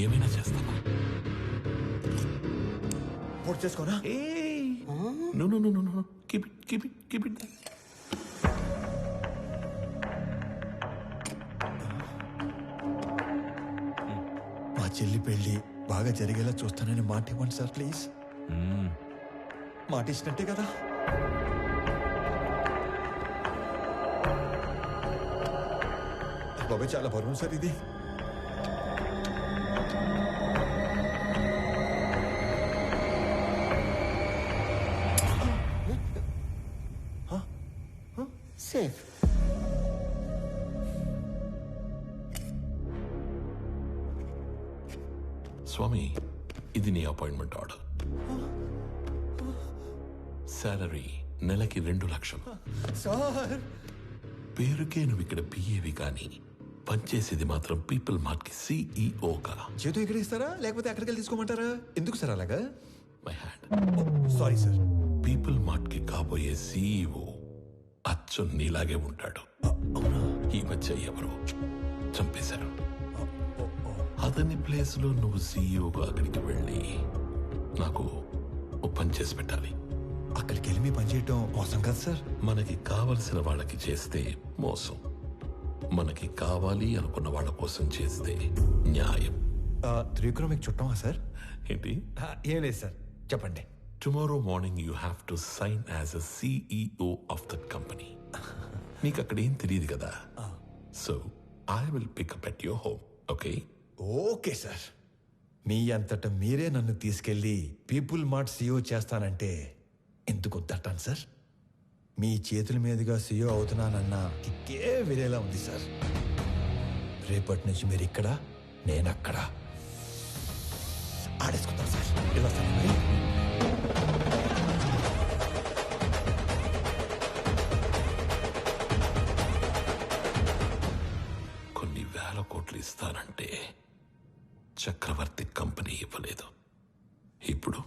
ఏమైనా చేస్తావా? పూర్తి చేసుకోనా? No. Keep it. మా చెల్లి పెళ్లి బాగా జరిగేలా చూస్తానని మాట ఇవ్వండి సార్ ప్లీజ్. మాట ఇచ్చినట్టే కదా? బాబాయ్ చాలా బరువు సార్ ఇది. సేఫ్. స్వామి, ఇది నీ అపాయింట్మెంట్ ఆర్డర్. సాలరీ నెలకి 2 లక్షలు. సార్ పేరుకే నువ్వు ఇక్కడ పిఏవి కానీ పనిచేసేది మాత్రం పీపుల్ మార్ట్ కి సిఇఓగా. చేతు ఇక్కడ ఇస్తారా లేకపోతే అక్కడికి వెళ్ళి తీసుకోమంటారా? ఎందుకు సార్ అలాగా? My hand. Sorry sir. People mart కి కాబోయే సిఇఓ అచ్చు నీలాగే ఉంటాడు. ఈ మధ్య ఎవరో చంపేశారు. అతని ప్లేస్ లో నువ్వు సిఇఓగా అక్కడికి వెళ్ళి నాకు ఓ పని చేసి పెట్టాలి. అక్కడికి వెళ్ళి మీ పని చేయటం మోసం కదా సార్? మనకి కావలసిన వాళ్ళకి చేస్తే మోసం, మనకి కావాలి అనుకున్న వాళ్ళ కోసం చేస్తే న్యాయం. త్రివిక్రమ్ మీకు చుట్టమా సార్? ఏంటి? ఏం లేదు సార్, చెప్పండి. Tomorrow morning you have to sign as a CEO of that company. నీకు అక్కడ ఏం తెలియదు కదా. So I will pick up at your home. Okay? Okay sir. మీ అంతటా మీరే నన్ను తీసుకెళ్లి పీపుల్ మార్ట్ సీఈఓ చేస్తానంటే ఎందుకు వద్దంటాను సార్? మీ చేతుల మీదుగా సీఈఓ అవుతున్నానన్నా కిక్కే వేరేలా ఉంది సార్. రేపటి నుంచి మీరు ఇక్కడ, నేను అక్కడ. ఆడేసుకుంటాం సార్. ఇలా వస్తాను మరి. కొన్ని 1000 కోట్లు ఇస్తానంటే చక్రవర్తి కంపెనీ ఇవ్వలేదు. ఇప్పుడు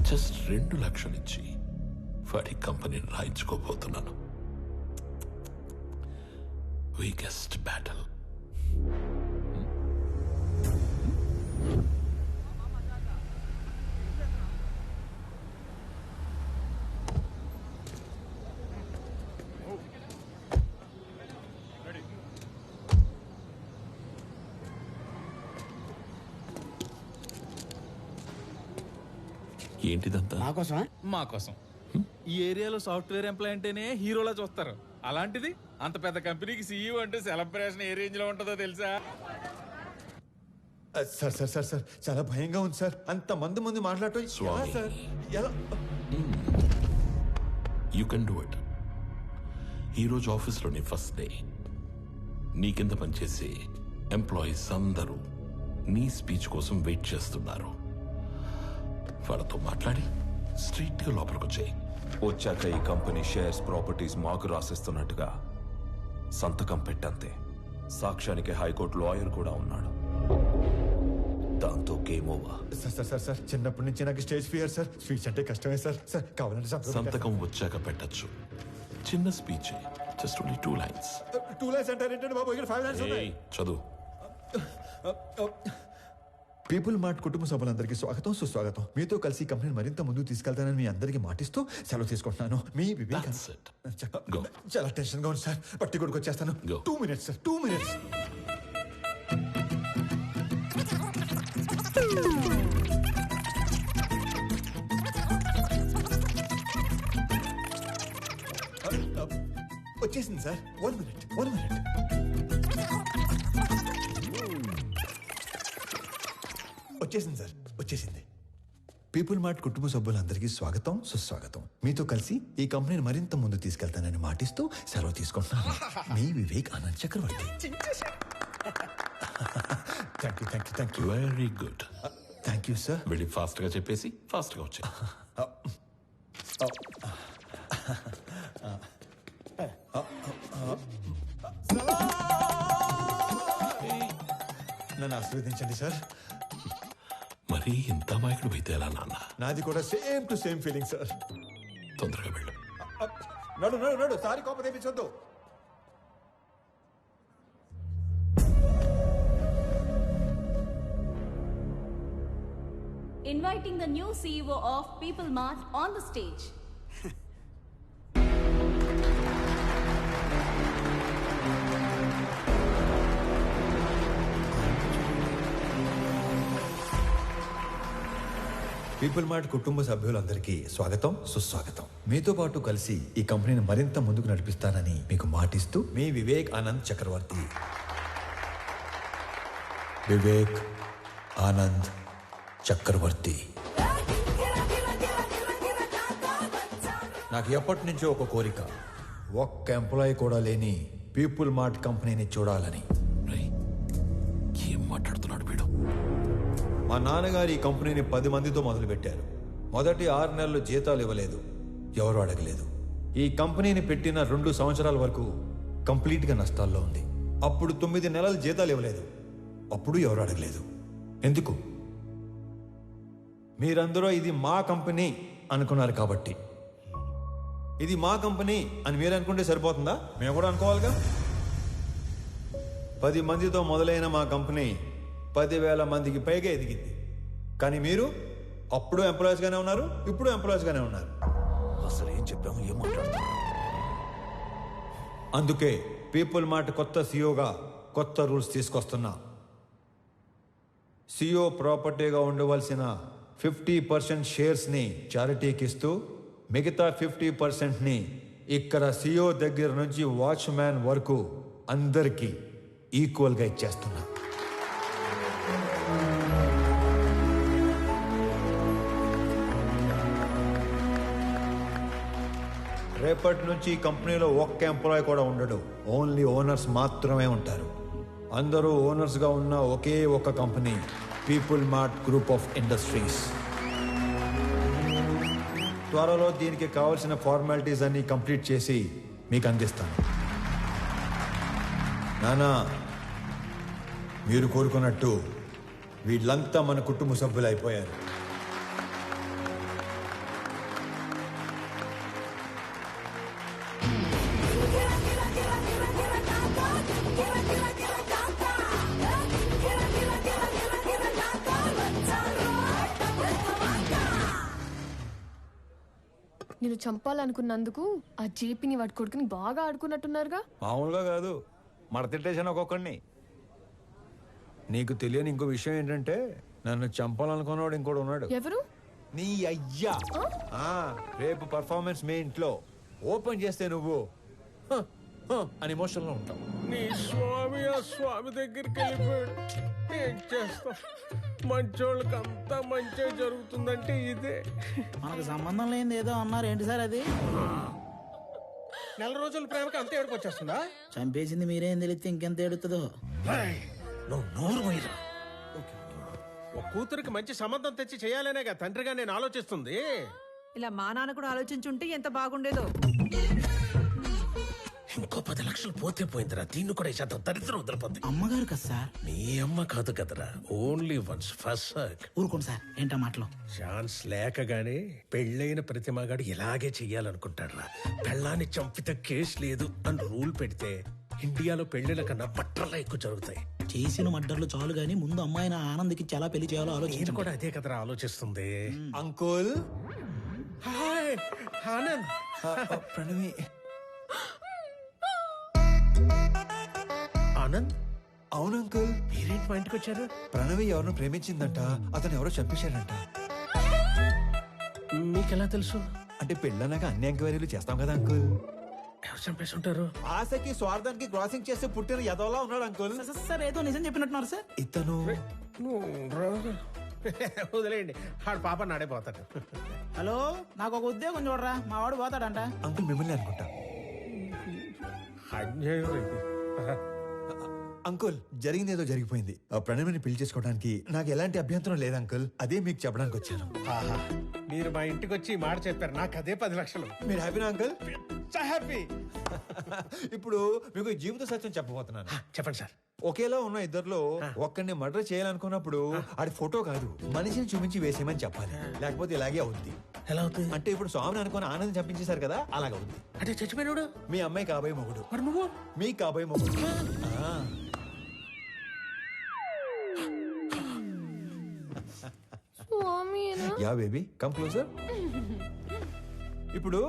జస్ట్ 2 లక్షలు ఇచ్చి వాడి కంపెనీని రాయించుకోబోతున్నాను. Weakest battle. ఏంటిదంతా? మా కోసం. ఈ ఏరియాలో సాఫ్ట్వేర్ ఎంప్లాయ్ అంటేనే హీరోలా చూస్తారు. అలాంటిది అంత పెద్ద కంపెనీకి సీఈఓ అంటే సెలబ్రేషన్ ఏ రేంజ్ లో ఉంటుందో తెలుసా? సార్ సార్ సార్ సార్ చాలా భయంగా ఉంది సార్. అంత మంది ముందు మాట్లాడటం ఎలా సార్? ఎలా? You can do it. ఈరోజు ఆఫీస్లోని ఫస్ట్ డే. నీ కింద పనిచేసే ఎంప్లాయీస్ అందరూ నీ స్పీచ్ కోసం వెయిట్ చేస్తున్నారు. వాళ్ళతో మాట్లాడి స్ట్రైట్గా లోపలికి వచ్చాయి. వచ్చాక ఈ కంపెనీ షేర్స్ ప్రాపర్టీస్ మాకు రాసిస్తున్నట్టుగా సంతకం పెట్టంతే. సాక్ష్యానికి హైకోర్టు లాయర్ కూడా ఉన్నాడు. దాంతో గేమ్ ఓవర్. సార్ చిన్నప్పటి నుంచి నాకు స్టేజ్ ఫియర్ సార్. స్పీచ్ అంటే కష్టమే సార్. కావాలంటే సంతకం వచ్చాక పెట్టచ్చు. చిన్న speech, just only 2 lines. 2 lines అంటారేంటండి బాబు? ఇక్కడ 5 lines ఉన్నాయి. చదువు. పీపుల్ మార్ట్ కుటుంబ సభ్యులందరికీ స్వాగతం, సుస్వాగతం. మీతో కలిసి కంపెనీని మరింత ముందుకు తీసుకెళ్తానని మీ అందరికీ మాటిస్తూ సెలవు తీసుకుంటున్నాను. మీ వివేక్. చాలా టెన్షన్ గా ఉంది సార్. పట్టి కొడుకు వచ్చేస్తాను. 2 minutes సార్, 2 minutes. వచ్చేసింది సార్. 1 minute. వచ్చేసింది సార్, వచ్చేసింది. పీపుల్ మార్ట్ కుటుంబ సభ్యులందరికీ స్వాగతం, సుస్వాగతం. మీతో కలిసి ఈ కంపెనీని మరింత ముందు తీసుకెళ్తానని మాటిస్తూ సెలవు తీసుకుంటున్నాను. మీ Vivek Anand Chakravarthy. Thank you. Very good. Thank you sir. వెళ్ళి ఫాస్ట్ గా చెప్పేసి ఫాస్ట్ గా వచ్చాయి. నన్ను ఆశీర్వదించండి సార్. మరి ఇంత మాయకుడు అయితే ఎలా నాన్న? నాది కూడా same to same feeling sir. తొందరగా వెళ్ళు. నడు సారీ కోపం తెప్పించొద్దు. Inviting the new CEO of People Mart on the stage. People mart కుటుంబ సభ్యులందరికీ స్వాగతం, సుస్వాగతం. మీతో పాటు కలిసి ఈ కంపెనీని మరింత ముందుకు నడిపిస్తానని మీకు మాటిస్తూ మీ వివేక్ ఆనంద్ చక్రవర్తి. వివేక్ ఆనంద్ చక్రవర్తి. నాకు ఎప్పటి నుంచో ఒక కోరిక, ఒక్క ఎంప్లాయీ కూడా లేని పీపుల్ మార్ట్ కంపెనీని చూడాలని. ఏం మాట్లాడుతున్నాడు వీడు? మా నాన్నగారు ఈ కంపెనీని 10 మందితో మొదలుపెట్టారు. మొదటి 6 నెలలు జీతాలు ఇవ్వలేదు, ఎవరు అడగలేదు. ఈ కంపెనీని పెట్టిన 2 సంవత్సరాల వరకు కంప్లీట్గా నష్టాల్లో ఉంది. అప్పుడు 9 నెలలు జీతాలు ఇవ్వలేదు, అప్పుడు ఎవరు అడగలేదు. ఎందుకు? మీరందరూ ఇది మా కంపెనీ అనుకున్నారు కాబట్టి. ఇది మా కంపెనీ అని మీరు అనుకుంటే సరిపోతుందా? మేము కూడా అనుకోవాలిగా. 10 మందితో మొదలైన మా కంపెనీ 10,000 మందికి పైగా ఎదిగింది. కానీ మీరు అప్పుడు ఎంప్లాయీస్గానే ఉన్నారు, ఇప్పుడు ఎంప్లాయీస్గానే ఉన్నారు. అసలు ఏం చెప్పాము, ఏం మాట్లాడుతున్నాం? అందుకే పీపుల్ మార్ట్ కొత్త సీఈఓగా కొత్త రూల్స్ తీసుకొస్తున్నా. సీఈఓ ప్రాపర్టీగా ఉండవలసిన 50% షేర్స్ని చారిటీకి ఇస్తూ మిగతా 50%ని ఇక్కడ సీఈఓ దగ్గర నుంచి వాచ్మ్యాన్ వరకు అందరికీ ఈక్వల్గా ఇచ్చేస్తున్నా. రేపటి నుంచి ఈ కంపెనీలో ఒక్క ఎంప్లాయీ కూడా ఉండడు. ఓన్లీ ఓనర్స్ మాత్రమే ఉంటారు. అందరూ ఓనర్స్గా ఉన్న ఒకే ఒక company people mart group of industries. త్వరలో దీనికి కావాల్సిన ఫార్మాలిటీస్ అన్ని కంప్లీట్ చేసి మీకు అందిస్తాను. నానా, మీరు కోరుకున్నట్టు వీళ్ళంతా మన కుటుంబ సభ్యులు అయిపోయారు. నేను చంపాలనుకున్నందుకు ఆ జేపీని వాడి కొడుకుని బాగా ఆడుకున్నట్టున్నారుగా. మామూలుగా కాదు, మడతిట్టేసాను ఒక్కొక్కడిని. నీకు తెలియని ఇంకో విషయం ఏంటంటే, నన్ను చంపాలనుకున్నవాడు ఇంకోటి ఉన్నాడు. ఎవరు? నీ అయ్యా. రేపు పర్ఫార్మెన్స్ మీ ఇంట్లో ఓపెన్ చేస్తే నువ్వు అని ఎమోషన్లో ఉంటావు. నీ స్వామి ఆ స్వామి దగ్గరికి వెళ్ళిపోయాడు. ఏం చేస్తా, మంచోళ్ళకి అంతా మంచి జరుగుతుందంటే ఇదే. మనకు సంబంధం లేనిది ఏదో అన్నారు, ఏంటి సార్ అది? నెల రోజుల ప్రేమకి అంత ఏడుపు వచ్చేస్తుందా? చంపేసింది మీరేం తెలిస్తే ఇంకెంత ఏడుతుందో. నువ్వు నోరు పోయిరా. ఒక కూతురికి మంచి సంబంధం తెచ్చి చేయాలనేగా తండ్రిగా నేను ఆలోచిస్తుంది. ఇలా మా నాన్న కూడా ఆలోచించుంటే ఎంత బాగుండేదో. ఇంకో 10 లక్షలు పోతే పోయిందిరా. దీన్ని కూడా ఈ శాతం దరిద్రం వదిలిపోతుంది. అమ్మగారు కదా సార్. నీ అమ్మ కాదు కదరా, ఓన్లీ వన్స్ ఫస్ట్ సర్క్. ఊరుకోండి సార్, ఏంటా మాటలు? ఛాన్స్ లేకగానే పెళ్ళైన ప్రతి మగాడు ఇలాగే చెయ్యాలనుకుంటాడ్రా. పెళ్ళాన్ని చంపితే కేసు లేదు అని రూల్ పెడితే ఇండియాలో పెళ్లిల కన్నా బట్టర్లా ఎక్కువ జరుగుతాయి. చేసిన మడ్డర్లు చాలు గానీ ముందు అమ్మాయిని ఆనంద్కి చాలా పెళ్లి చేయాలో నేను ఆలోచించి కూడా అదే కదరా ఆలోచిస్తుంది. అంకుల్. హాయ్ ఆనంద్. ప్రణవి. ఆనంద్. అవును అంకుల్. మీరేంటి మా ఇంటికి వచ్చారు? ప్రణవి ఎవరినో ప్రేమించిందంట, అతను ఎవరో చంపేశాడంట. మీకెలా తెలుసు? అంటే పెళ్ళన్నాక అన్ని ఎంక్వైరీలు చేస్తాం కదా అంకుల్. ఎవరు చంపేసి ఉంటారు? ఆశకి స్వార్థానికి క్రాసింగ్ చేస్తే పుట్టిన ఎదవలా ఉన్నాడు అంకుల్. సార్ ఏదో నిజం చెప్పినట్టున్నారు సార్. ఇతను వదిలేయండి, ఆడు పాప నాడైపోతాడు. హలో, నాకు ఒక ఉద్యోగం చూడరా, మా వాడు పోతాడంట. అంకుల్ మిమ్మల్ని అనుకుంటా. అన్యాయం ఇది. అంకుల్ జరిగింది ఏదో జరిగిపోయింది. ఆ ప్రణవిని పెళ్లి చేసుకోవడానికి నాకు ఎలాంటి అభ్యంతరం లేదు అంకుల్. అదే మీకు చెప్పడానికి వచ్చాను. ఆహా, మీరు మా ఇంటికి వచ్చి ఈ మాట చెప్పారు, నాకు అదే 10 లక్షలు. మీరు హ్యాపీనా అంకుల్? హ్యాపీ. ఇప్పుడు మీకు జీవిత సత్యం చెప్పబోతున్నాను. చెప్పండి సార్. ఒకేలా ఉన్న ఇద్దర్లో ఒక్కడిని మర్డర్ చేయాలనుకున్నప్పుడు ఆడి ఫోటో కాదు మనిషిని చూపించి వేసేయమని చెప్పాలి, లేకపోతే ఇలాగే అవుద్ది. ఎలా అవుతుంది? అంటే ఇప్పుడు స్వామిని అనుకుని ఆనందం చంపించేశారు కదా, అలాగవుద్ది. అంటే చచ్చిపోయినాడు మీ అమ్మాయి కాబోయే మొగుడు. మరి నువ్వు? మీ కాబోయే మొగుడు. Yeah baby come closer. ఇప్పుడు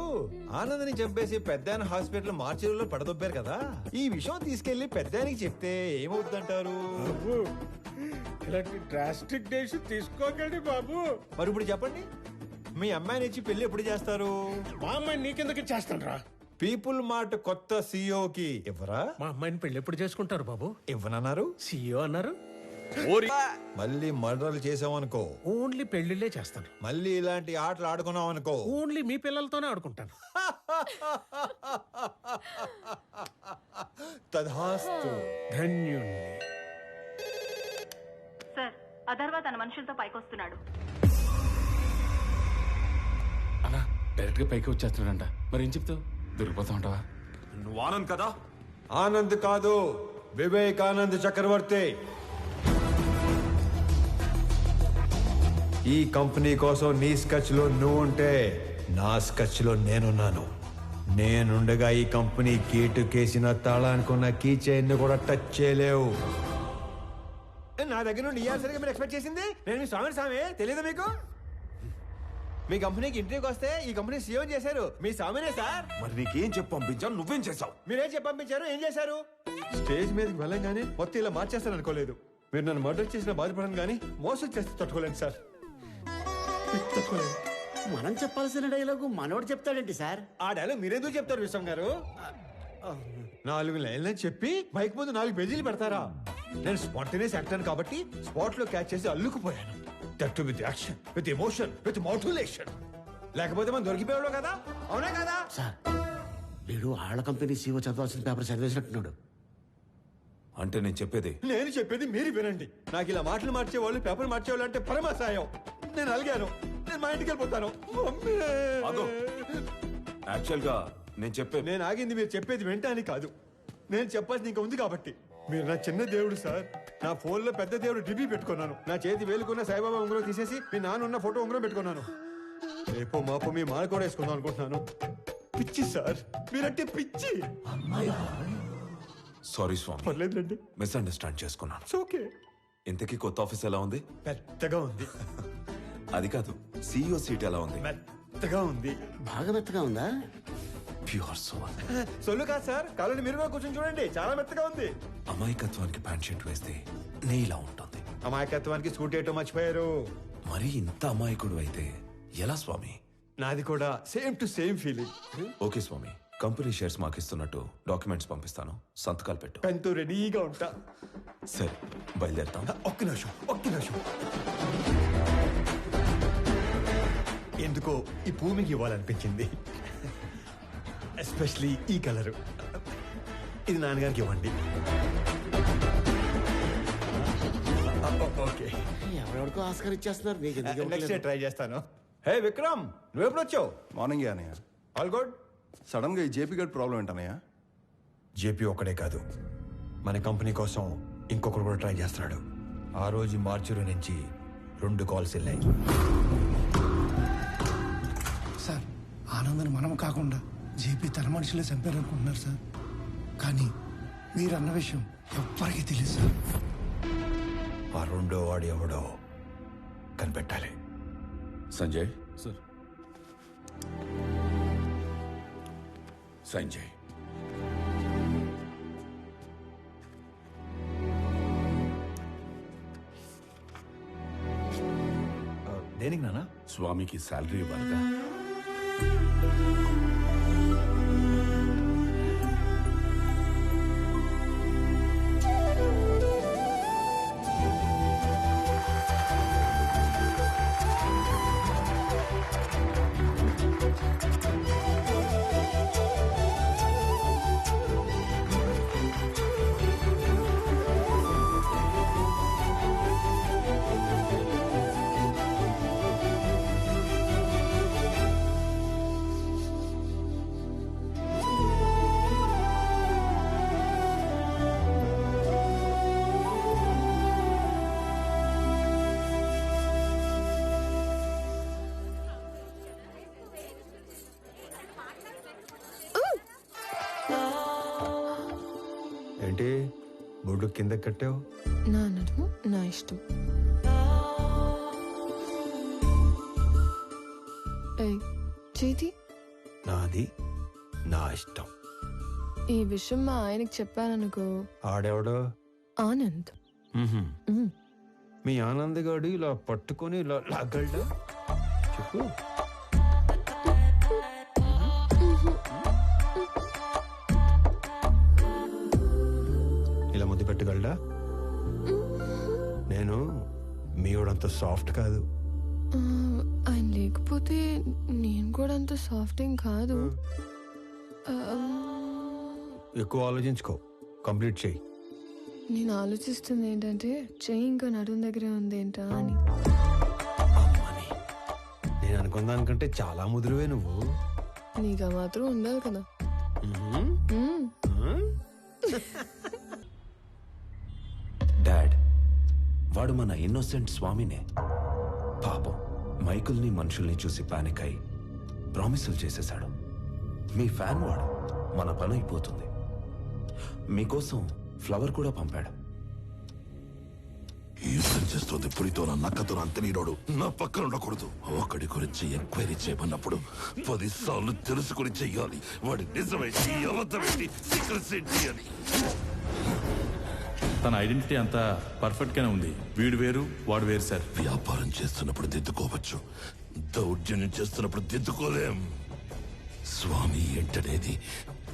ఆనందని చంపేసి పెద్దాయన హాస్పిటల్ మార్చిలో పడదొబ్బారు కదా, ఈ విషయం తీసుకెళ్లి పెద్దాయనికి చెప్తే ఏమవుతుందంటారు? ఇలాంటి డ్రాస్టిక్ డేషన్ తీసుకోకండి బాబు. మరి ఇప్పుడు చెప్పండి, మీ అమ్మాయిని ఇచ్చి పెళ్లి ఎప్పుడు చేస్తారు? మా అమ్మాయిని నీకెందుకు ఇచ్చేస్తాను రా. పీపుల్ మార్ట్ కొత్త సీఈఓకి ఇవ్వరా? మా అమ్మాయిని పెళ్లి ఎప్పుడు చేసుకుంటారు బాబు? ఇవ్వనన్నారు. సీఈఓ అన్నారు. మళ్ళీ మర్డర్లు చేసామనుకో ఓన్లీ పెళ్లిళ్ళే చేస్తాను. మళ్ళీ ఇలాంటి ఆటలు ఆడుకున్నాం అనుకో ఓన్లీ మీ పిల్లలతోనే ఆడుకుంటాను. తధాస్తు. ధన్యుణ్ణి. సార్, అథర్వ తన మనుషులతో పైకొస్తున్నాడు. అలా డైరెక్ట్ గా పైకి వచ్చేస్తున్నాడంట. మరి ఏం చెప్తావు? దొరికిపోతా ఉంటావా? నువ్వు ఆనంద్ కదా? ఆనంద్ కాదు, వివేకానంద్ చక్రవర్తి. ఈ కంపెనీ కోసం నీ స్కెచ్ లో నువ్వు ఉంటే నా స్కెచ్ లో నేనున్నాను. నేనుండగా ఈ కంపెనీ గేటు కేసిన తాళానుకున్న కీ చైన్ కూడా టచ్ చేయలేవు. నా దగ్గర నుండి ఇయ్యాల్సరిగా మీరు ఎక్స్పెక్ట్ చేసింది నేను మీ స్వామి తెలియదు మీకు? మీ కంపెనీకి ఇంటర్వ్యూకి వస్తే ఈ కంపెనీ సీఎం చేశారు మీ స్వామినే సార్. మరి నీకేం చెప్పి పంపించాను, నువ్వేం చేసావు? మీరేం చెప్పి పంపించారు, ఏం చేశారు? స్టేజ్ మీదకి వెళ్ళంగానే మొత్తం ఇలా మార్చేస్తాను అనుకోలేదు. మీరు నన్ను మర్డర్ చేసిన బాధపడను కానీ మోసం చేస్తే తట్టుకోలేండి సార్. మనం చెప్పాల్సిన డైలాగు మనోడు చెప్తాడేంటి సార్? ఆ డైలాగ్ మీరెందుకు చెప్తారు విశ్వం గారు? 4 లైన్లని చెప్పి బైక్ ముందు 4 పేజీలు పెడతారా? నేను స్పాంటేనియస్ యాక్టర్ కాబట్టి స్పాట్ లో క్యాచ్ చేసి అల్లుకుపోయాను. That with action, with emotion, with motivation. లేకపోతే మనం దొరికిపోయాడు కదా, అవునా కదా? సార్, వీడు ఆళ్ళ కంపెనీ సీఓ చదవాల్సిన పేపర్ చదివేసినట్టున్నాడు. అంటే నేను చెప్పేది మీరు వినండి. నాకు ఇలా మాటలు మార్చేవాళ్ళు, పేపర్ మార్చేవాళ్ళు అంటే పరమాసాయం. నేను అలిగాను, నేను మా ఇంటికి వెళ్ళిపోతాను. యాక్చువల్ గా నేను ఆగింది మీరు చెప్పేది వెంటనే కాదు, నేను చెప్పాల్సింది ఇంకా ఉంది కాబట్టి. మీరు నా చిన్న దేవుడు సార్. నా ఫోన్ లో పెద్ద దేవుడు డిబి పెట్టుకున్నాను. నా చేతి వేలుకున్న సాయిబాబా ఉంగరం తీసేసి మీ నాన్న ఉన్న ఫోటో ఉంగరం పెట్టుకున్నాను. రేపో మాపో మీ మాల కూడా వేసుకుందాం అనుకుంటున్నాను. పిచ్చి సార్, మీరంటే పిచ్చి. సారీ స్వామి, పర్లేదండి, మిస్అండర్స్టాండ్ చేసుకున్నాను. ఓకే. ఇంతకీ కొత్త ఆఫీస్ ఎలా ఉంది? పెద్దగా ఉంది. అది కాదు, సీఈఓ సీట్ ఎలా ఉంది? మెత్తగా ఉంది. బాగా మెత్తగా ఉందా? Pure soul. సొల్లు కాదు సార్, కాలని మీరు కూడా కూర్చొని చూడండి, చాలా మెత్తగా ఉంది. అమాయకత్వానికి ప్యాంట్ షర్ట్ వేస్తే నీలా ఉంటుంది. అమాయకత్వానికి స్కూటీ ఏటో మర్చిపోయారు. మరి ఇంత అమాయకుడు అయితే ఎలా స్వామి? నాది కూడా same to same feeling. Okay Swami, company shares మాకు ఇస్తున్నట్టు డాక్యుమెంట్స్ పంపిస్తాను, సంతకాలు పెట్టు. పెన్తో రెడీగా ఉంటా. సరే, బయలుదేరుతాం. ఒక్క నిమిషం. ఎందుకో ఈ పువ్వు మీకు ఇవ్వాలనిపించింది. ఎస్పెషలీ ఈ కలరు. ఇది నాన్నగారికి ఇవ్వండి. ఓకే, ఎవరెవరికో ఆస్కార్ ఇచ్చేస్తున్నారు. మీకు నెక్స్ట్ డే ట్రై చేస్తాను. హే విక్రమ్, నువ్వెప్పుడు వచ్చావు? మార్నింగ్ అనయ్య. All good. సడన్ గా ఈ జేపీ గడ్ ప్రాబ్లం ఏంటనయ్య? జేపీ ఒక్కడే కాదు, మన కంపెనీ కోసం ఇంకొకరు కూడా ట్రై చేస్తున్నాడు. ఆ రోజు మార్చురి నుంచి 2 కాల్స్ వెళ్ళాయి. సార్, ఆనందని మనం కాకుండా జేపీ తన మనుషులే చంపారనుకుంటున్నారు సార్. కానీ మీరు అన్న విషయం ఎవ్వరికీ తెలియదు సార్. ఆ 2వ వాడు ఎవడో కనిపెట్టాలి. సంజయ్, సార్. సంజయ్, దేనికి నాన్న? స్వామికి శాలరీ ఇవ్వాలిగా. ఏంటి బొడ్డు కింద కట్టావు? నా నడుము నా ఇష్టం. చేతి నాది నా ఇష్టం. ఈ విషయం మా ఆయనకి చెప్పాననుకో, ఆడెవడో? ఆనంద్. మీ ఆనంద్ గాడు ఇలా పట్టుకొని ఇలా లాగలడా? చెప్పు. ఇలా ముద్దు పెట్టగలడా? నేను మీవాడంత సాఫ్ట్ కాదు. ఆయన లేకపోతే నేను కూడా అంత సాఫ్ట్ ఏం కాదు. ఎక్కువ ఆలోచించుకో, కంప్లీట్ చెయ్యి. నేను ఆలోచిస్తుంది ఏంటంటే చెయ్యి ఇంకా నడుం దగ్గరే ఉంది ఏంటా అని. నేను అనుకున్న దానికంటే చాలా ముదురువే నువ్వు. నీకు మాత్రం ఉండాలి కదా. డాడ్, వాడు మన ఇన్నోసెంట్ స్వామినే. పాపం మైకుల్ని మనుషుల్ని చూసి పానిక్ అయి ప్రామిసులు చేసేశాడు. మీ ఫ్యాన్ వాడు. మన పని అయిపోతుంది. మీకోసం ఫ్లవర్ కూడా పంపాడు. యుద్ధం చేస్తుంది పులితో నా నక్కతో అంతనీడోడు నా పక్కన ఉండకూడదు. ఒకడి గురించి ఎంక్వైరీ చేయమన్నప్పుడు 10 సార్లు తెలుసుకుని చెయ్యాలి. వాడి నిజమేంటి, అబద్ధమేంటి, సీక్రెట్స్ ఏంటి అని. తన ఐడెంటిటీ అంతా పర్ఫెక్ట్ గానే ఉంది. వీడు వేరు, వాడు వేరు సార్. వ్యాపారం చేస్తున్నప్పుడు దిద్దుకోవచ్చు, దౌర్జన్యం చేస్తున్నప్పుడు దిద్దుకోలేం. స్వామి ఏంటనేది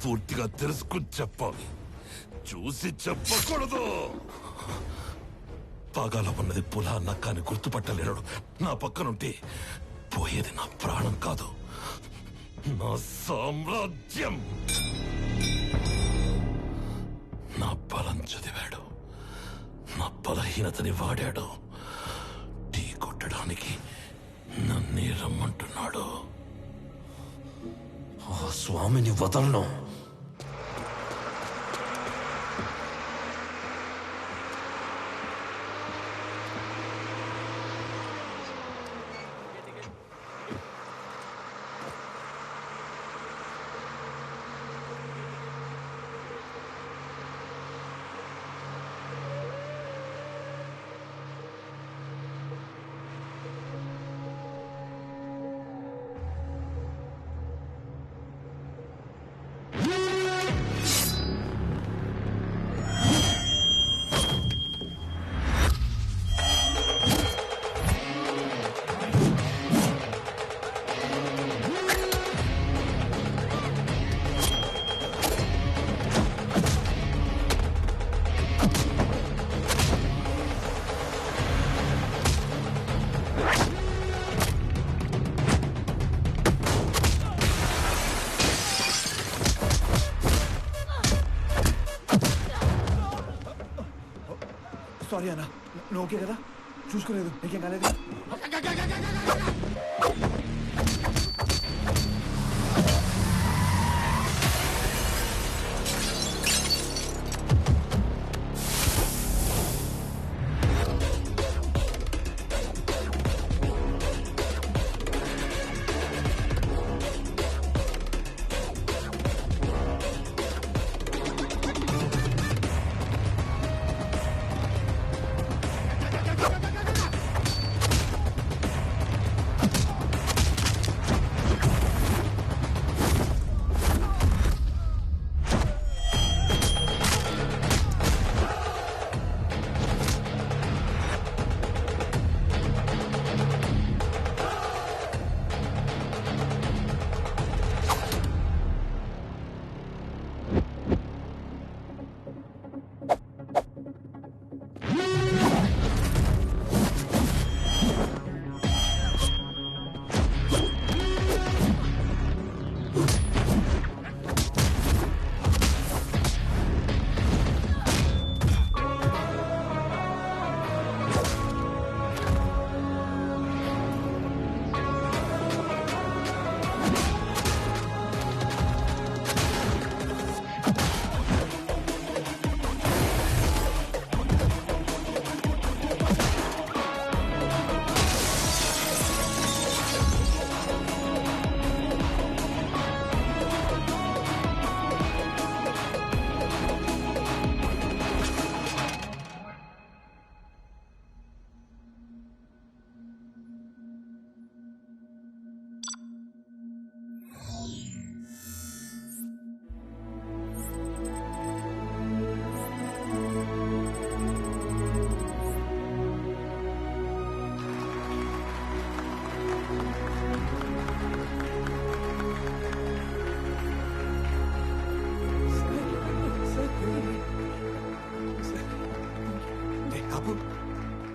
పూర్తిగా తెలుసుకుని చెప్పాలి, చూసి చెప్పకూడదు. పాగాల ఉన్నది పులా నక్కాని గుర్తుపట్టలేడు. నా పక్కనుంటే పోయేది నా ప్రాణం కాదు, నా సామ్రాజ్యం. నా బలం చదివాడు, నా బలహీనతని వాడాడు. టీ కొట్టడానికి నన్నే రమ్మంటున్నాడు. ఆ స్వామిని వదలను. సారీ అన్న, నువ్వు ఓకే కదా? చూసుకోలేదు, నీకేం కాలేదు?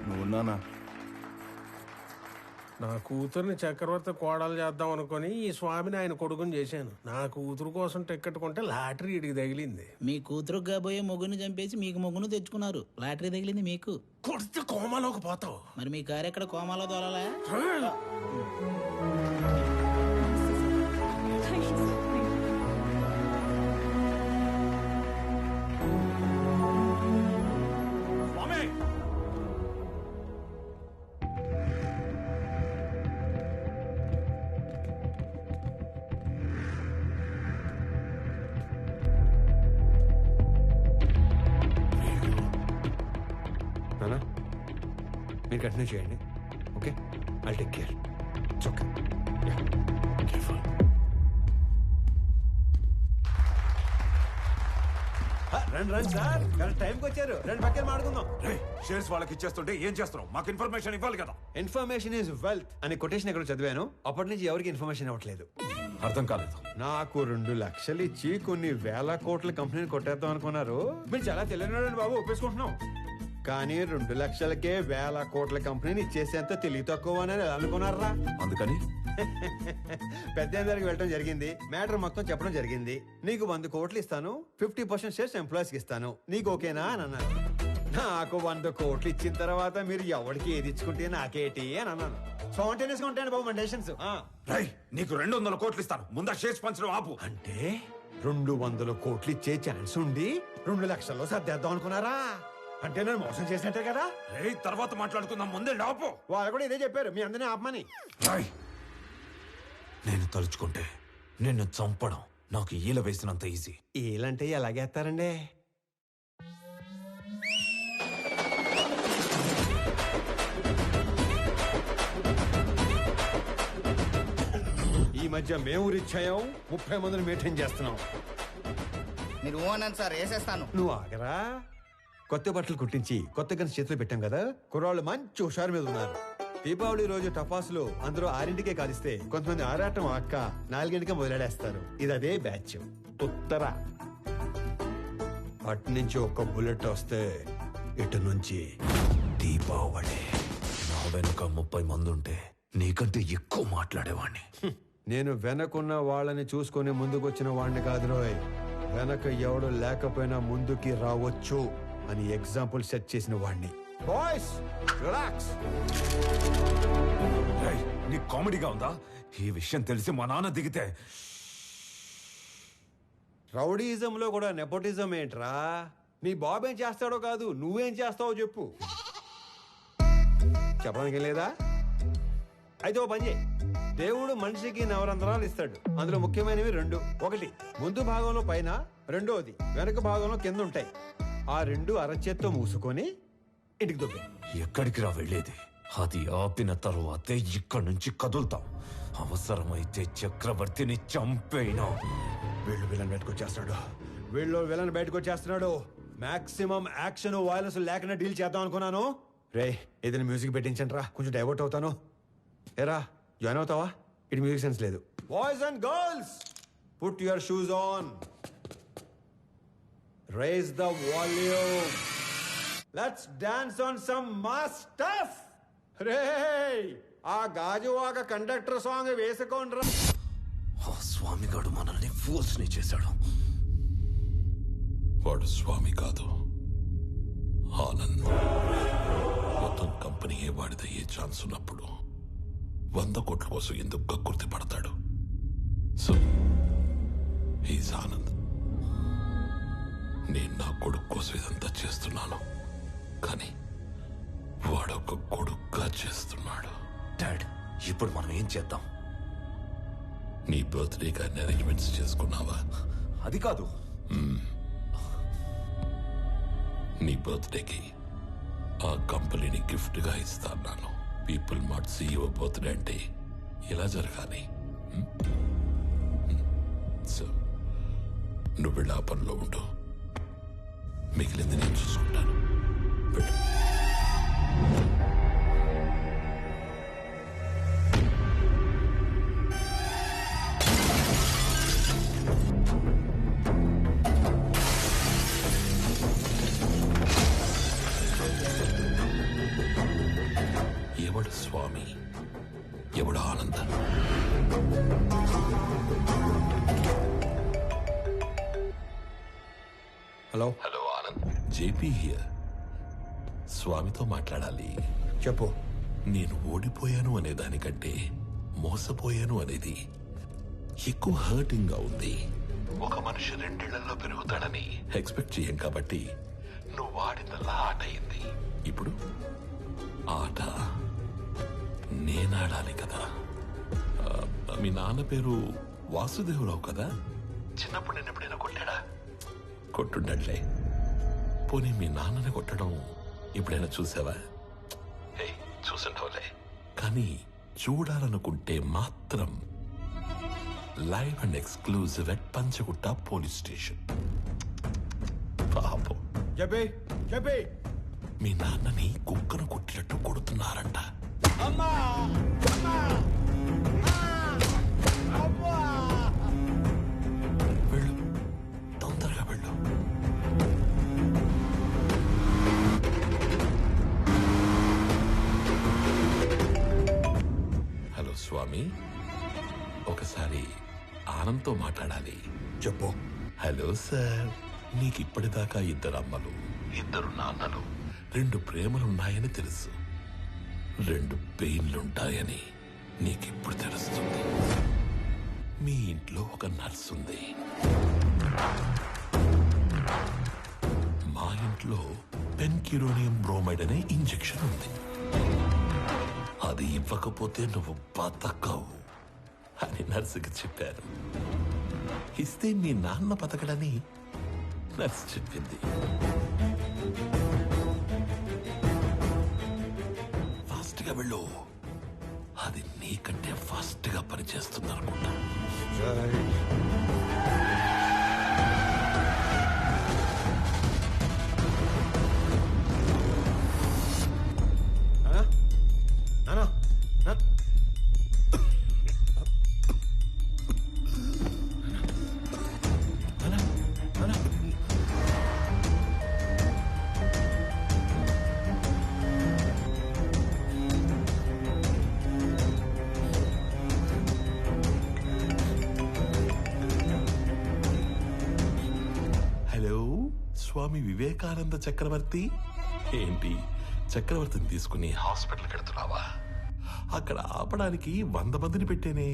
నువ్వున్నానా? నా కూతుర్ని చక్రవర్తి కోడలు చేద్దాం అనుకుని ఈ స్వామిని ఆయన కొడుకుని చేశాను. నా కూతురు కోసం టికెట్ కొంటే లాటరీ ఇడికి తగిలింది. మీ కూతురు కాబోయే మొగ్గుని చంపేసి మీకు మొగ్గును తెచ్చుకున్నారు. లాటరీ తగిలింది మీకు. కొడితే కోమాలోకి పోతావు. మరి మీ కారు ఎక్కడ కోమాలో దొరలా? మీరు కంటిన్యూ చేయండి. Okay, I'll take care. It's okay. Careful. రండి రండి సార్, కరెక్ట్ టైంకి వచ్చారు. రెండు పక్కన మాడుకుందాం. షేర్స్ వాళ్ళకి ఇచ్చేస్తుంటే ఏం చేస్తున్నాం? మాకు ఇన్ఫర్మేషన్ ఇవ్వాలి కదా. ఇన్ఫర్మేషన్ ఈజ్ వెల్త్ అని కొటేషన్ ఎక్కడ చదివాను. అప్పటి నుంచి ఎవరికి ఇన్ఫర్మేషన్ ఇవ్వట్లేదు. అర్థం కాలేదు. నాకు 2 లక్షలు ఇచ్చి కొన్ని వేల కోట్ల కంపెనీని కొట్టేద్దాం అనుకున్నారు. మీరు చాలా తెలియని బాబు, ఒప్పేసుకుంటున్నాం. కానీ 2 లక్షలకే వేల కోట్ల కంపెనీని ఇచ్చేసేంత తెలివి తక్కువ అని అనుకున్నారా? అందుకని పెద్ద దగ్గరికి వెళ్ళడం జరిగింది. మ్యాటర్ మొత్తం చెప్పడం జరిగింది. నీకు 100 కోట్లు ఇస్తాను, 50% షేర్స్ ఎంప్లాయీస్కి ఇస్తాను, నీకు ఓకేనా అని అన్నారు. నాకు 100 కోట్లు ఇచ్చిన తర్వాత మీరు ఎవరికి ఏది ఇచ్చుకుంటే నాకేటి అని అన్నాను. స్పాంటేనియస్ గా ఉంటాయండి బాబు మన డెసిషన్స్. నీకు 200 కోట్లు ఇస్తాను, ముందా షేర్స్ పంచడం ఆపు. అంటే 200 కోట్లు ఇచ్చే ఛాన్స్ ఉండి 2 లక్షల్లో సర్దేద్దాం అనుకున్నారా? అంటే నేను మోసం చేసినట్టే కదా. తర్వాత మాట్లాడుకుందాం, ముందే ఆపు. వాళ్ళు కూడా ఇదే చెప్పారు, మీ అందరినీ ఆపమని. నేను తలుచుకుంటే నిన్ను చంపడం నాకు ఈల వేసినంత ఈజీ. ఈలంటే ఎలాగేస్తారండి? ఈ మధ్య మేము రిచ్ అయ్యాం, 30 మందిని మెయింటైన్ చేస్తున్నాం. మీరు ఓనని సార్, వేసేస్తాను. నువ్వు ఆగరా. కొత్త బట్టలు కుట్టించి కొత్త గన్స్ చేతిలో పెట్టాం కదా, కుర్రాళ్ళు మంచి హుషారు మీద ఉన్నారు. దీపావళి రోజు టపాసులు అందరూ 6ంటికే కాలిస్తే కొంతమంది ఆరాటం అక్క 4ంటికే మొదలెడేస్తారు. ఇది అదే బ్యాచ్. ఉత్తర అటు నుంచి ఒక్క బుల్లెట్ వస్తే ఇటు నుంచి దీపావళి. నా వెనుక 30 మంది ఉంటే నీకంటే ఎక్కువ మాట్లాడేవాణ్ణి. నేను వెనకున్న వాళ్ళని చూసుకొని ముందుకొచ్చిన వాడిని కాదు రోయ్. వెనక ఎవడు లేకపోయినా ముందుకి రావచ్చు అని ఎగ్జాంపుల్ సెట్ చేసిన వాడిని. Boys relax. నీకు కామెడీగా ఉందా? ఈ విషయం తెలిసి మా నాన్న దిగితే రౌడీజంలో కూడా నెపోటిజం ఏంట్రా? నీ బాబు ఏం చేస్తాడో కాదు, నువ్వేం చేస్తావో చెప్పు. చెప్పడానికి లేదా? అయితే ఓ పని చేయి. దేవుడు మనిషికి నవరంధ్రాలు ఇస్తాడు. అందులో ముఖ్యమైనవి 2. ఒకటి ముందు భాగంలో పైన, రెండోది వెనక భాగంలో కింద ఉంటాయి. ఆ 2 అరచేత్తో మూసుకొని ఇంటికి దొబ్బే. ఎక్కడికి రా వెళ్ళేది? అది ఆపిన తరువాతే ఇక్కడి నుంచి కదులుతాం. అవసరమైతే చక్రవర్తిని చంపేనా. వీళ్ళు విలన్ బయటకు వచ్చేస్తున్నాడు. మాక్సిమం యాక్షన్ వైలెన్స్ లేకుండా డీల్ చేద్దాం అనుకున్నాను. రే ఏదైనా మ్యూజిక్ పెట్టించండి రా, కొంచెం డైవర్ట్ అవుతాను. ఏరా జాయిన్ అవుతావా? ఇటు మ్యూజిక్ సెన్స్ లేదు. Boys and girls, put your shoes on, rise the volume, let's dance on some mass stuff. రే ఆ గాజువాక కండక్టర్ సాంగ్ వేసుకోండి. ఆ స్వామిగాడు మనల్ని ఫోర్స్ ని చేశాడు. వాడు స్వామి కాదు, ఆనంద్. మొత్తం కంపెనీయే వాడిదయ్యే ఛాన్స్ ఉన్నప్పుడు 100 కోట్ల కోసం ఎందుకు కక్కుర్తి పడతాడు? So he's Anand. నేను నా కొడుకు కోసం ఇదంతా చేస్తున్నాను, కానీ వాడొక కొడుకుగా చేస్తున్నాడు. డాడ్, ఇప్పుడు మనం ఏం చేద్దాం? నీ బర్త్డే కానీ అరేంజ్మెంట్స్ చేసుకున్నావా? అది కాదు. నీ బర్త్డేకి ఆ కంపెనీని గిఫ్ట్ గా ఇస్తాను. పీపుల్ మార్ట్ CEO బర్త్డే అంటే ఇలా జరగాలి. సో నువ్వు వెళ్ళి ఆ పనిలో ఉండు, మిగిలింది నేను చూసుకుంటాను. ఎవడు స్వామి, ఎవడు ఆనంద? Hello Anand, JP here. స్వామితో మాట్లాడాలి. చెప్పు. నేను ఓడిపోయాను అనే దానికంటే మోసపోయాను అనేది ఎక్కువ హర్టింగ్ గా ఉంది. ఒక మనిషి 2 ఏళ్లలో పెరుగుతాడని ఎక్స్పెక్ట్ చేయం కాబట్టి నువ్వు వాడినలా ఆట అయింది. ఇప్పుడు ఆట నేనాడాలి కదా. మీ నాన్న పేరు వాసుదేవరావు కదా? చిన్నప్పుడు నేను ఎప్పుడైనా కొట్టాడా? కొట్టుండట్లే. పోనీ మీ నాన్నని కొట్టడం ఎప్పుడైనా చూసావా? చూసుంటావులే. కానీ చూడాలనుకుంటే మాత్రం live and exclusive at Panjagutta police station. పాపం మీ నాన్నని కుక్కను కొట్టినట్టు కొడుతున్నారంట. వెళ్ళు, తొందరగా వెళ్ళు. హలో స్వామి, ఒకసారి ఆనంద్తో మాట్లాడాలి. చెప్పు. హలో సార్, నీకు ఇప్పటిదాకా 2 అమ్మలు, 2 నాన్నలు, 2 ప్రేమలున్నాయని తెలుసు. 2 పెయిన్లుంటాయని నీకిప్పుడు తెలుస్తుంది. మీ ఇంట్లో ఒక నర్స్ ఉంది. మా ఇంట్లో పెన్కిరోనియం బ్రోమైడ్ అనే ఇంజెక్షన్ ఉంది. అది ఇవ్వకపోతే నువ్వు బతకవు అని నర్సుకి చెప్పారు. ఇస్తే మీ నాన్న బతకడని నర్సు చెప్పింది. ఫాస్ట్ గా వెళ్ళు, అది నీకంటే ఫాస్ట్ గా పనిచేస్తుంది అనుకుంటా. స్వామి వివేకానంద చక్రవర్తి ఏంటి చక్రవర్తిని తీసుకుని హాస్పిటల్కి వెళ్తున్నావా? అక్కడ ఆపడానికి 100 మందిని పెట్టేనే.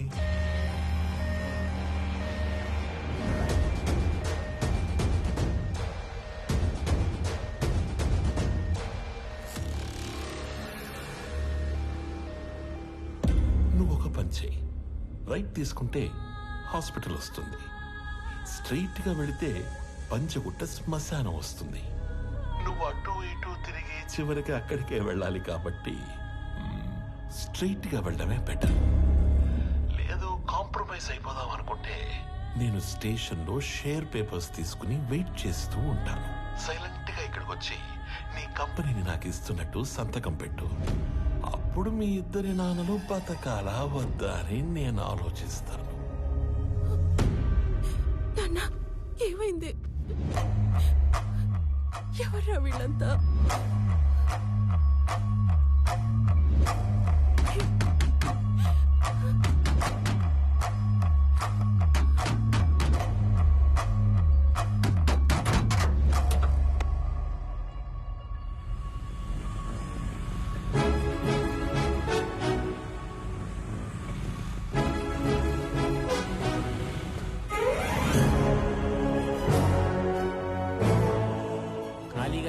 నువ్వు ఒక పని చేయి. రైట్ తీసుకుంటే హాస్పిటల్ వస్తుంది, స్ట్రైట్ గా వెళితే పంచగుట్ట శ్మశానం వస్తుంది. నువ్వు అటు ఇటు తిరిగి చివరికి అక్కడికే వెళ్ళాలి కాబట్టి స్ట్రైట్ గా వెళ్ళడమే బెటర్. లేదు కాంప్రమైజ్ అయిపోదాం అనుకుంటే నేను స్టేషన్ లో షేర్ పేపర్స్ తీసుకుని వెయిట్ చేస్తూ ఉంటాను. సైలెంట్ గా ఇక్కడికి వచ్చి నీ కంపెనీని నాకు ఇస్తున్నట్టు సంతకం పెట్టు. అప్పుడు మీ ఇద్దరి నాన్నలు బతకాలా వద్దా అని నేను ఆలోచిస్తాను. నాన్న ఏమైంది? ఎవర్రా వీళ్ళంతా?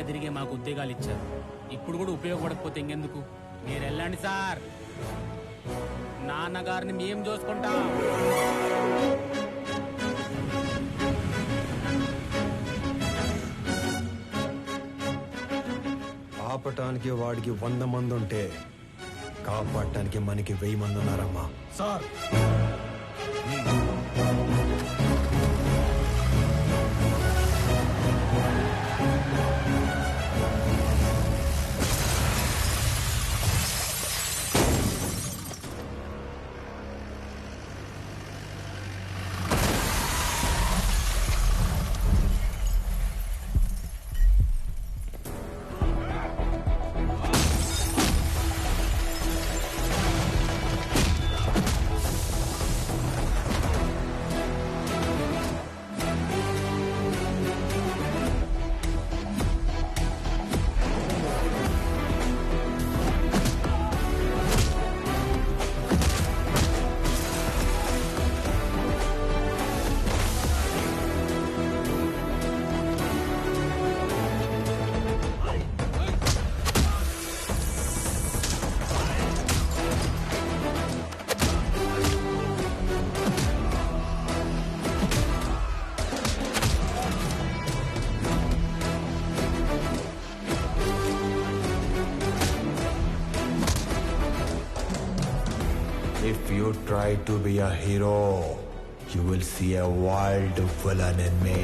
తిరిగే మాకు ఉద్యోగాలు ఇచ్చారు, ఇప్పుడు కూడా ఉపయోగపడకపోతే ఇంకెందుకు? మీరు వెళ్ళండి సార్, నాన్నగారిని మేము చూసుకుంటాం. ఆపటానికి వాడికి 100 మంది ఉంటే కాపాడటానికి మనకి 1000 మంది ఉన్నారమ్మా. Sir If you try to be a hero, you will see a wild villain in me.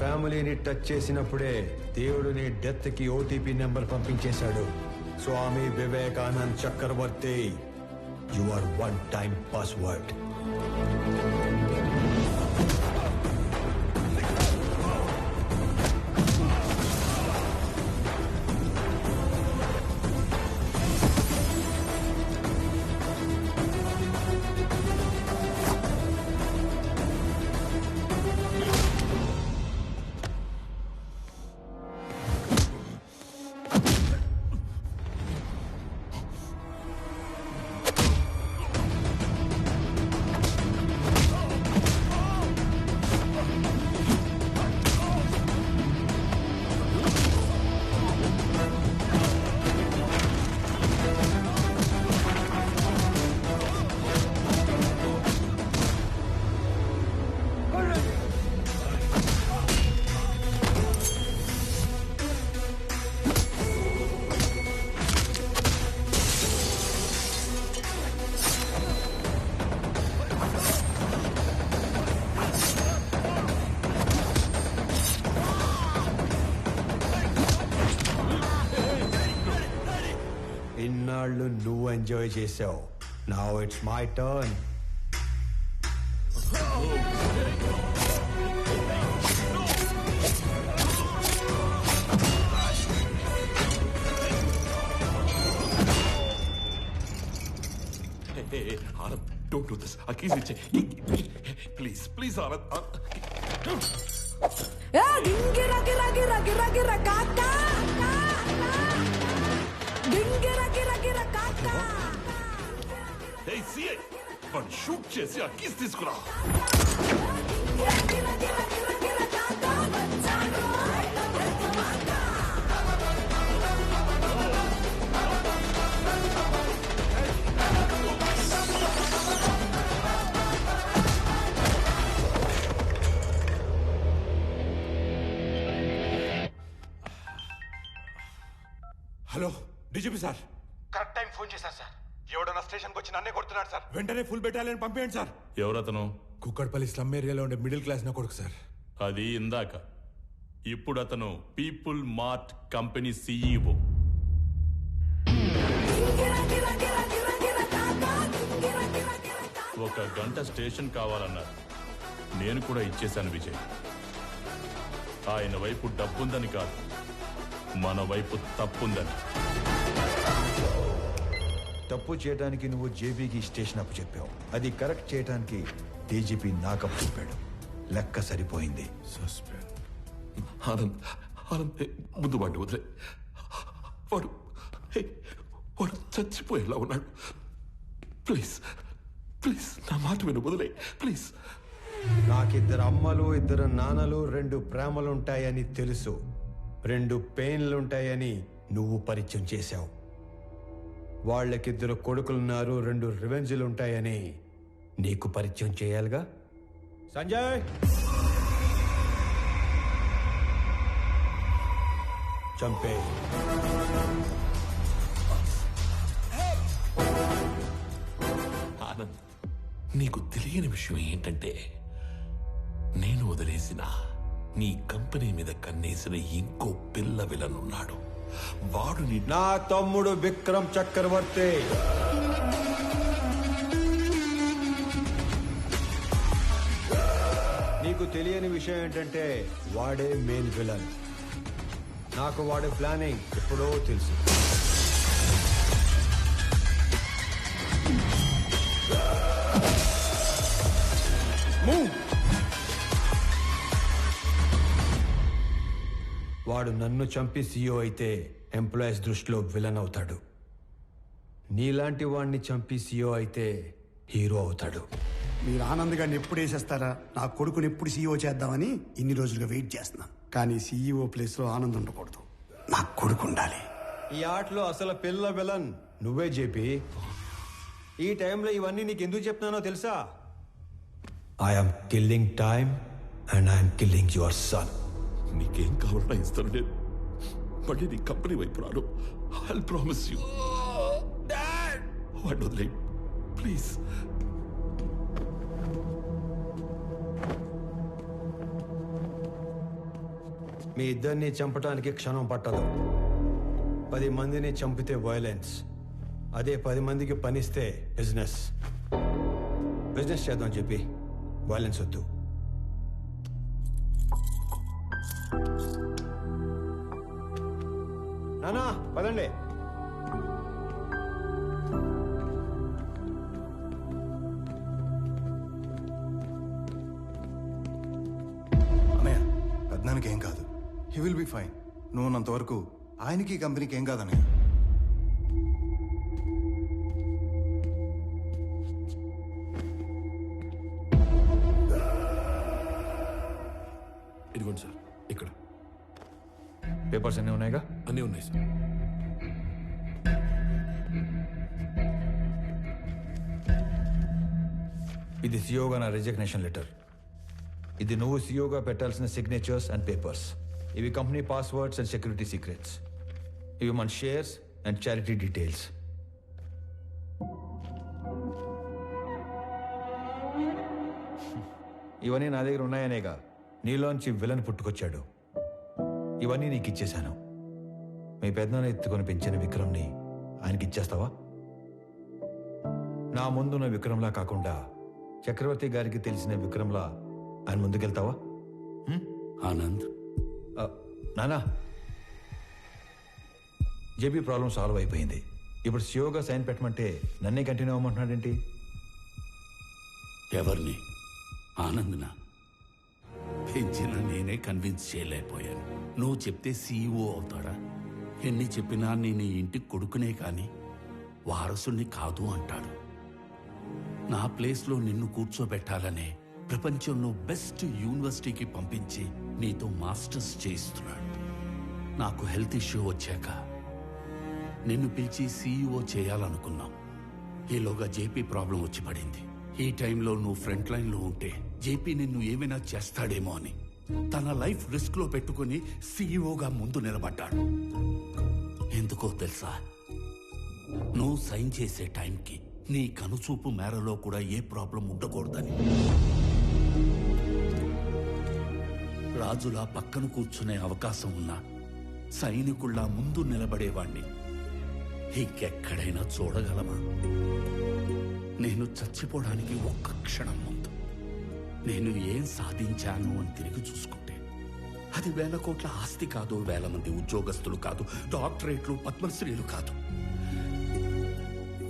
ఫ్యామిలీని టచ్ చేసినప్పుడే దేవుడు నీ డెత్ కి ఓటీపీ నెంబర్ పంపించేశాడు. Swami Vivekanand Chakravarthy, you are 1 time password. Enjoy చేసావు. Now it's my turn. Anand, don't do this. A keys iche. Please, please, Anand. గింగిర గిర గిర గిర గిర కాకా గింగిర గిర గిర కాకా. Hey, CI, వాడు షూట్ చేసి ఆ కీస్ తీసుకురా. Hello DGP sir, correct time phone చేశారు సార్. ఎవడన్నా స్టేషన్కి వచ్చి నన్నే కొడుతున్నాడు సార్. వెంటనే ఫుల్ బెటాలియన్ పంపేయండి సార్. ఎవరతను? కుక్కడపల్లి స్లమ్ ఏరియాలో ఉండే మిడిల్ క్లాస్ నా కొడుకు సార్. అది ఇందాక. ఇప్పుడు అతను పీపుల్ మార్ట్ కంపెనీ CEO. ఒక గంట స్టేషన్ కావాలన్నారు. నేను కూడా ఇచ్చేశాను విజయ్. ఆయన వైపు డబ్బుందని కాదు, మన వైపు తప్పుందని. తప్పు చేయడానికి నువ్వు జేబీకి స్టేషన్ అప్పు చెప్పావు. అది కరెక్ట్ చేయడానికి డీజీపీ నాకు అప్పు చెప్పాడు. లెక్క సరిపోయింది. ఆనంద్, ఆనంద్, ముందు వాడిని వదిలే. వాడు వాడు చచ్చిపోయేలా ఉన్నాడు. ప్లీజ్ ప్లీజ్ నా మాట విను, వదిలే ప్లీజ్. నాకిద్దరు అమ్మలు, ఇద్దరు నాన్నలు, 2 ప్రేమలుంటాయని తెలుసు. 2 పెయిన్లుంటాయని నువ్వు పరిచయం చేశావు. వాళ్ళకిద్దరు కొడుకులున్నారు, 2 రివెంజ్లుంటాయని నీకు పరిచయం చేయాలిగా. సంజయ్, చంపే. ఆనంద్, నీకు తెలియని విషయం ఏంటంటే నేను వదిలేసిన నీ కంపెనీ మీద కన్నేసిన ఇంకో పిల్ల విలనున్నాడు. వాడు నా తమ్ముడు విక్రమ్ చక్రవర్తి. నీకు తెలియని విషయం ఏంటంటే వాడే మెయిన్ విలన్. నాకు వాడి ప్లానింగ్ ఎప్పుడో తెలుసు. వాడు నన్ను చంపి CEO అయితే ఎంప్లాయీస్ దృష్టిలో విలన్ అవుతాడు. నీలాంటి వాడిని చంపి CEO అయితే హీరో అవుతాడు. మీరు ఆనంద్ గారిని ఎప్పుడు వేసేస్తారా, నా కొడుకుని ఎప్పుడు CEO చేద్దామని ఇన్ని రోజులుగా వెయిట్ చేస్తున్నాను. కానీ CEO ప్లేస్లో ఆనంద్ ఉండకూడదు, నా కొడుకు ఉండాలి. ఈ ఆటలో అసలు పిల్ల విలన్ నువ్వే జేపీ. ఈ టైంలో ఇవన్నీ నీకు ఎందుకు చెప్తున్నానో తెలుసా? I'm killing time and I'm killing your son. నీకేం కావాలన్నా ఇస్తాను. నేను మళ్ళీ నీ కంపెనీ వైపు రాను. I promise you. వాడిని వదిలే ప్లీజ్. మీ ఇద్దరిని చంపడానికి క్షణం పట్టదు. 10 మందిని చంపితే వైలెన్స్, అదే 10 మందికి పనిస్తే బిజినెస్. బిజినెస్ చేద్దాం చెప్పి వైలెన్స్ వద్దు. నానా పదండి. అన్నయ్య, పెద్దనానికి ఏం కాదు. He will be fine. నువ్వు ఉన్నంత వరకు ఆయనకి కంపెనీకి ఏం కాదన్నయ్య. ఇదిగోండి సార్, ఇక్కడ పేపర్స్ అన్నీ ఉన్నాయిగా? అన్నీ ఉన్నాయి సార్. ఇది సిఓగా నా రిజిగ్నేషన్ లెటర్. ఇది నువ్వు సిఓగా పెట్టాల్సిన సిగ్నేచర్స్ అండ్ పేపర్స్. ఇవి company passwords and security secrets. ఇవి మన షేర్స్ అండ్ చారిటీ డీటెయిల్స్. ఇవన్నీ నా దగ్గర ఉన్నాయనేగా నీలోంచి విలన్ పుట్టుకొచ్చాడు. ఇవన్నీ నీకు ఇచ్చేశాను. మీ పెద్దనాన్న ఎత్తుకొని పెంచిన విక్రమ్ని ఆయనకి ఇచ్చేస్తావా? నా ముందున్న విక్రమ్లా కాకుండా చక్రవర్తి గారికి తెలిసిన విక్రమ్లా ఆయన ముందుకెళ్తావా? ఆనంద్, నానా, జేబీ ప్రాబ్లం సాల్వ్ అయిపోయింది. ఇప్పుడు సియోగా సైన్ పెట్టమంటే నన్నే కంటిన్యూ అవ్వమంటున్నాడేంటి? ఎవరిని? ఆనంద్నా? పెంచిన నేనే కన్విన్స్ చేయలేకపోయాను. నువ్వు చెప్తే సీఈఓ అవుతాడా? ఎన్ని చెప్పినా నేను ఈ ఇంటికి కొడుకునే కాని వారసుని కాదు అంటాడు. నా ప్లేస్లో నిన్ను కూర్చోబెట్టాలనే ప్రపంచంలో బెస్ట్ యూనివర్సిటీకి పంపించి నీతో మాస్టర్స్ చేయిస్తున్నాడు. నాకు హెల్త్ ఇష్యూ వచ్చాక నిన్ను పిలిచి సీఈఓ చేయాలనుకున్నాం. ఈలోగా జేపీ ప్రాబ్లం వచ్చి పడింది. ఈ టైంలో నువ్వు ఫ్రంట్ లైన్లో ఉంటే జేపీ నిన్ను ఏమైనా చేస్తాడేమో అని తన లైఫ్ రిస్క్ లో పెట్టుకుని సీఈఓగా ముందు నిలబడ్డాడు. ఎందుకో తెలుసా? నువ్వు సైన్ చేసే టైంకి నీ కనుచూపు మేరలో కూడా ఏ ప్రాబ్లం ఉండకూడదని. రాజులా పక్కన కూర్చునే అవకాశం ఉన్నా సైనికుల్లా ముందు నిలబడేవాణ్ణి ఇంకెక్కడైనా చూడగలమా? నేను చచ్చిపోవడానికి ఒక్క క్షణం ముందు నేను ఏం సాధించాను అని తిరిగి చూసుకుంటే అది 1,000 కోట్ల ఆస్తి కాదు, 1,000 మంది ఉద్యోగస్తులు కాదు, డాక్టరేట్లు, పద్మశ్రీలు కాదు.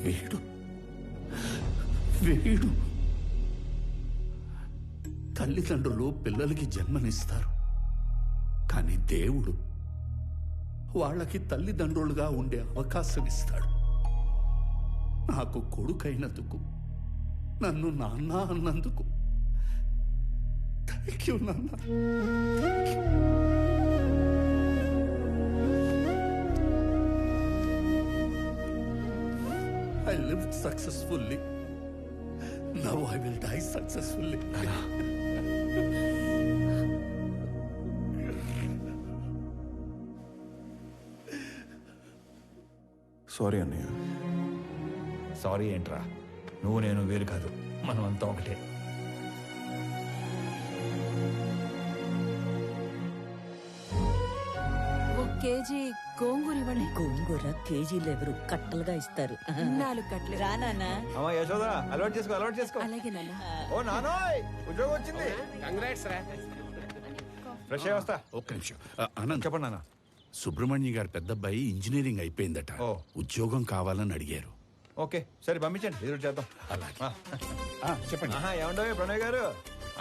వీడు వీడు తల్లిదండ్రులు పిల్లలకి జన్మనిస్తారు, కానీ దేవుడు వాళ్ళకి తల్లిదండ్రులుగా ఉండే అవకాశం ఇస్తాడు. నాకు కొడుకైనందుకు, నన్ను నాన్న అన్నందుకు థ్యాంక్ యూ నాన్న. I lived successfully. Now I will die successfully. Sorry అన్నయ్య. సారీ ఏంట్రా? నువ్వు నేను వేరు కాదు, మనం అంతా ఒకటే. కేజీ గోంగూర ఇవ్వండి. గోంగూర కేజీలు ఎవరు కట్టలుగా ఇస్తారు. 4 కట్టలు. రా నాన్న. అమ్మా యశోదా, అలవాటు చేసుకో, అలవాటు చేసుకో. అలాగే నాన్న. ఓ నానోయ్, ఉద్యోగం వచ్చింది. కంగ్రాట్స్ రా. ఫ్రెష్ అయ్యి వస్తా. ఒక్క నిమిషం. ఆనంద్, చెప్పండి నాన్న. సుబ్రహ్మణ్య గారి పెద్దబ్బాయి ఇంజనీరింగ్ అయిపోయిందట, ఉద్యోగం కావాలని అడిగారు. ఓకే సరే, పంపించండి, ఎదురు చేద్దాం. అలాగే. చెప్పండి. ఏమంటావు ప్రణయ్ గారు,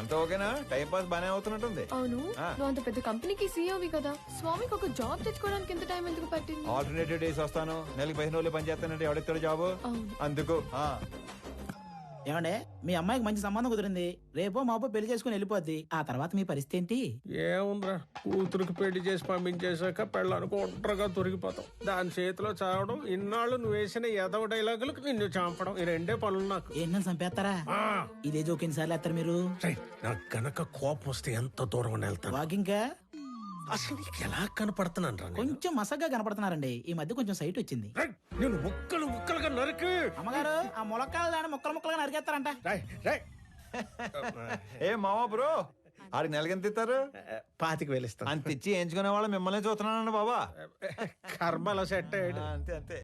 అంతా ఓకేనా? టైం పాస్ బానే అవుతున్నట్టుంది. అవును, నువ్వు అంత పెద్ద కంపెనీకి సీఈఓవి కదా, స్వామికి ఒక జాబ్ తెచ్చుకోవడానికి ఎంత టైం ఎందుకు పట్టింది? ఆల్టర్నేటివ్ డేస్ వస్తాను, నెలకి 15 రోజులు పని చేస్తానంటే ఎవడెత్తాడు జాబ్? అందుకు. ఏమండే, మీ అమ్మాయికి మంచి సంబంధం కుదిరింది, రేపో మాపో పెళ్లి చేసుకుని వెళ్ళిపోద్ది. ఆ తర్వాత మీ పరిస్థితి ఏంటి? ఏముందిరా, కూతురికి పెళ్లి చేసి పంపించేశాక పెళ్ళానికి ఒంటరిగా దొరికిపోతాం. దాని చేతిలో చావడం, ఇన్నాళ్ళు నువ్వు వేసిన ఎదవ డైలాగులకు నిన్ను చంపడం, ఈ 2 పనులు నాకు. ఏంటని చంపేస్తారా? ఇదే జోకిన్ సార్లు వేస్తారు మీరు. నాకు గనక కోపం వస్తే ఎంత దూరం వెళ్తాను. వాకింగ్ అసలు నీకు ఎలా కనపడుతున్నాను రా? కొంచెం మసగ్గా కనపడుతున్నారండి, ఈ మధ్య కొంచెం సైట్ వచ్చింది. నేను ముక్కలుగా నరికి. అమ్మగారు, ఆ ములక్కాయలు దాన్ని ముక్కలుగా నరికేస్తారంట. ఏ మావా బ్రో, ఆడికి నెలకెంత ఇస్తారు? 25,000 ఇస్తాను. అంత ఇచ్చి ఎంచుకునే వాళ్ళు మిమ్మల్ని చూస్తున్నానండి బాబా. కర్మలో సెట్ అయ్యాడు. అంతే అంతే.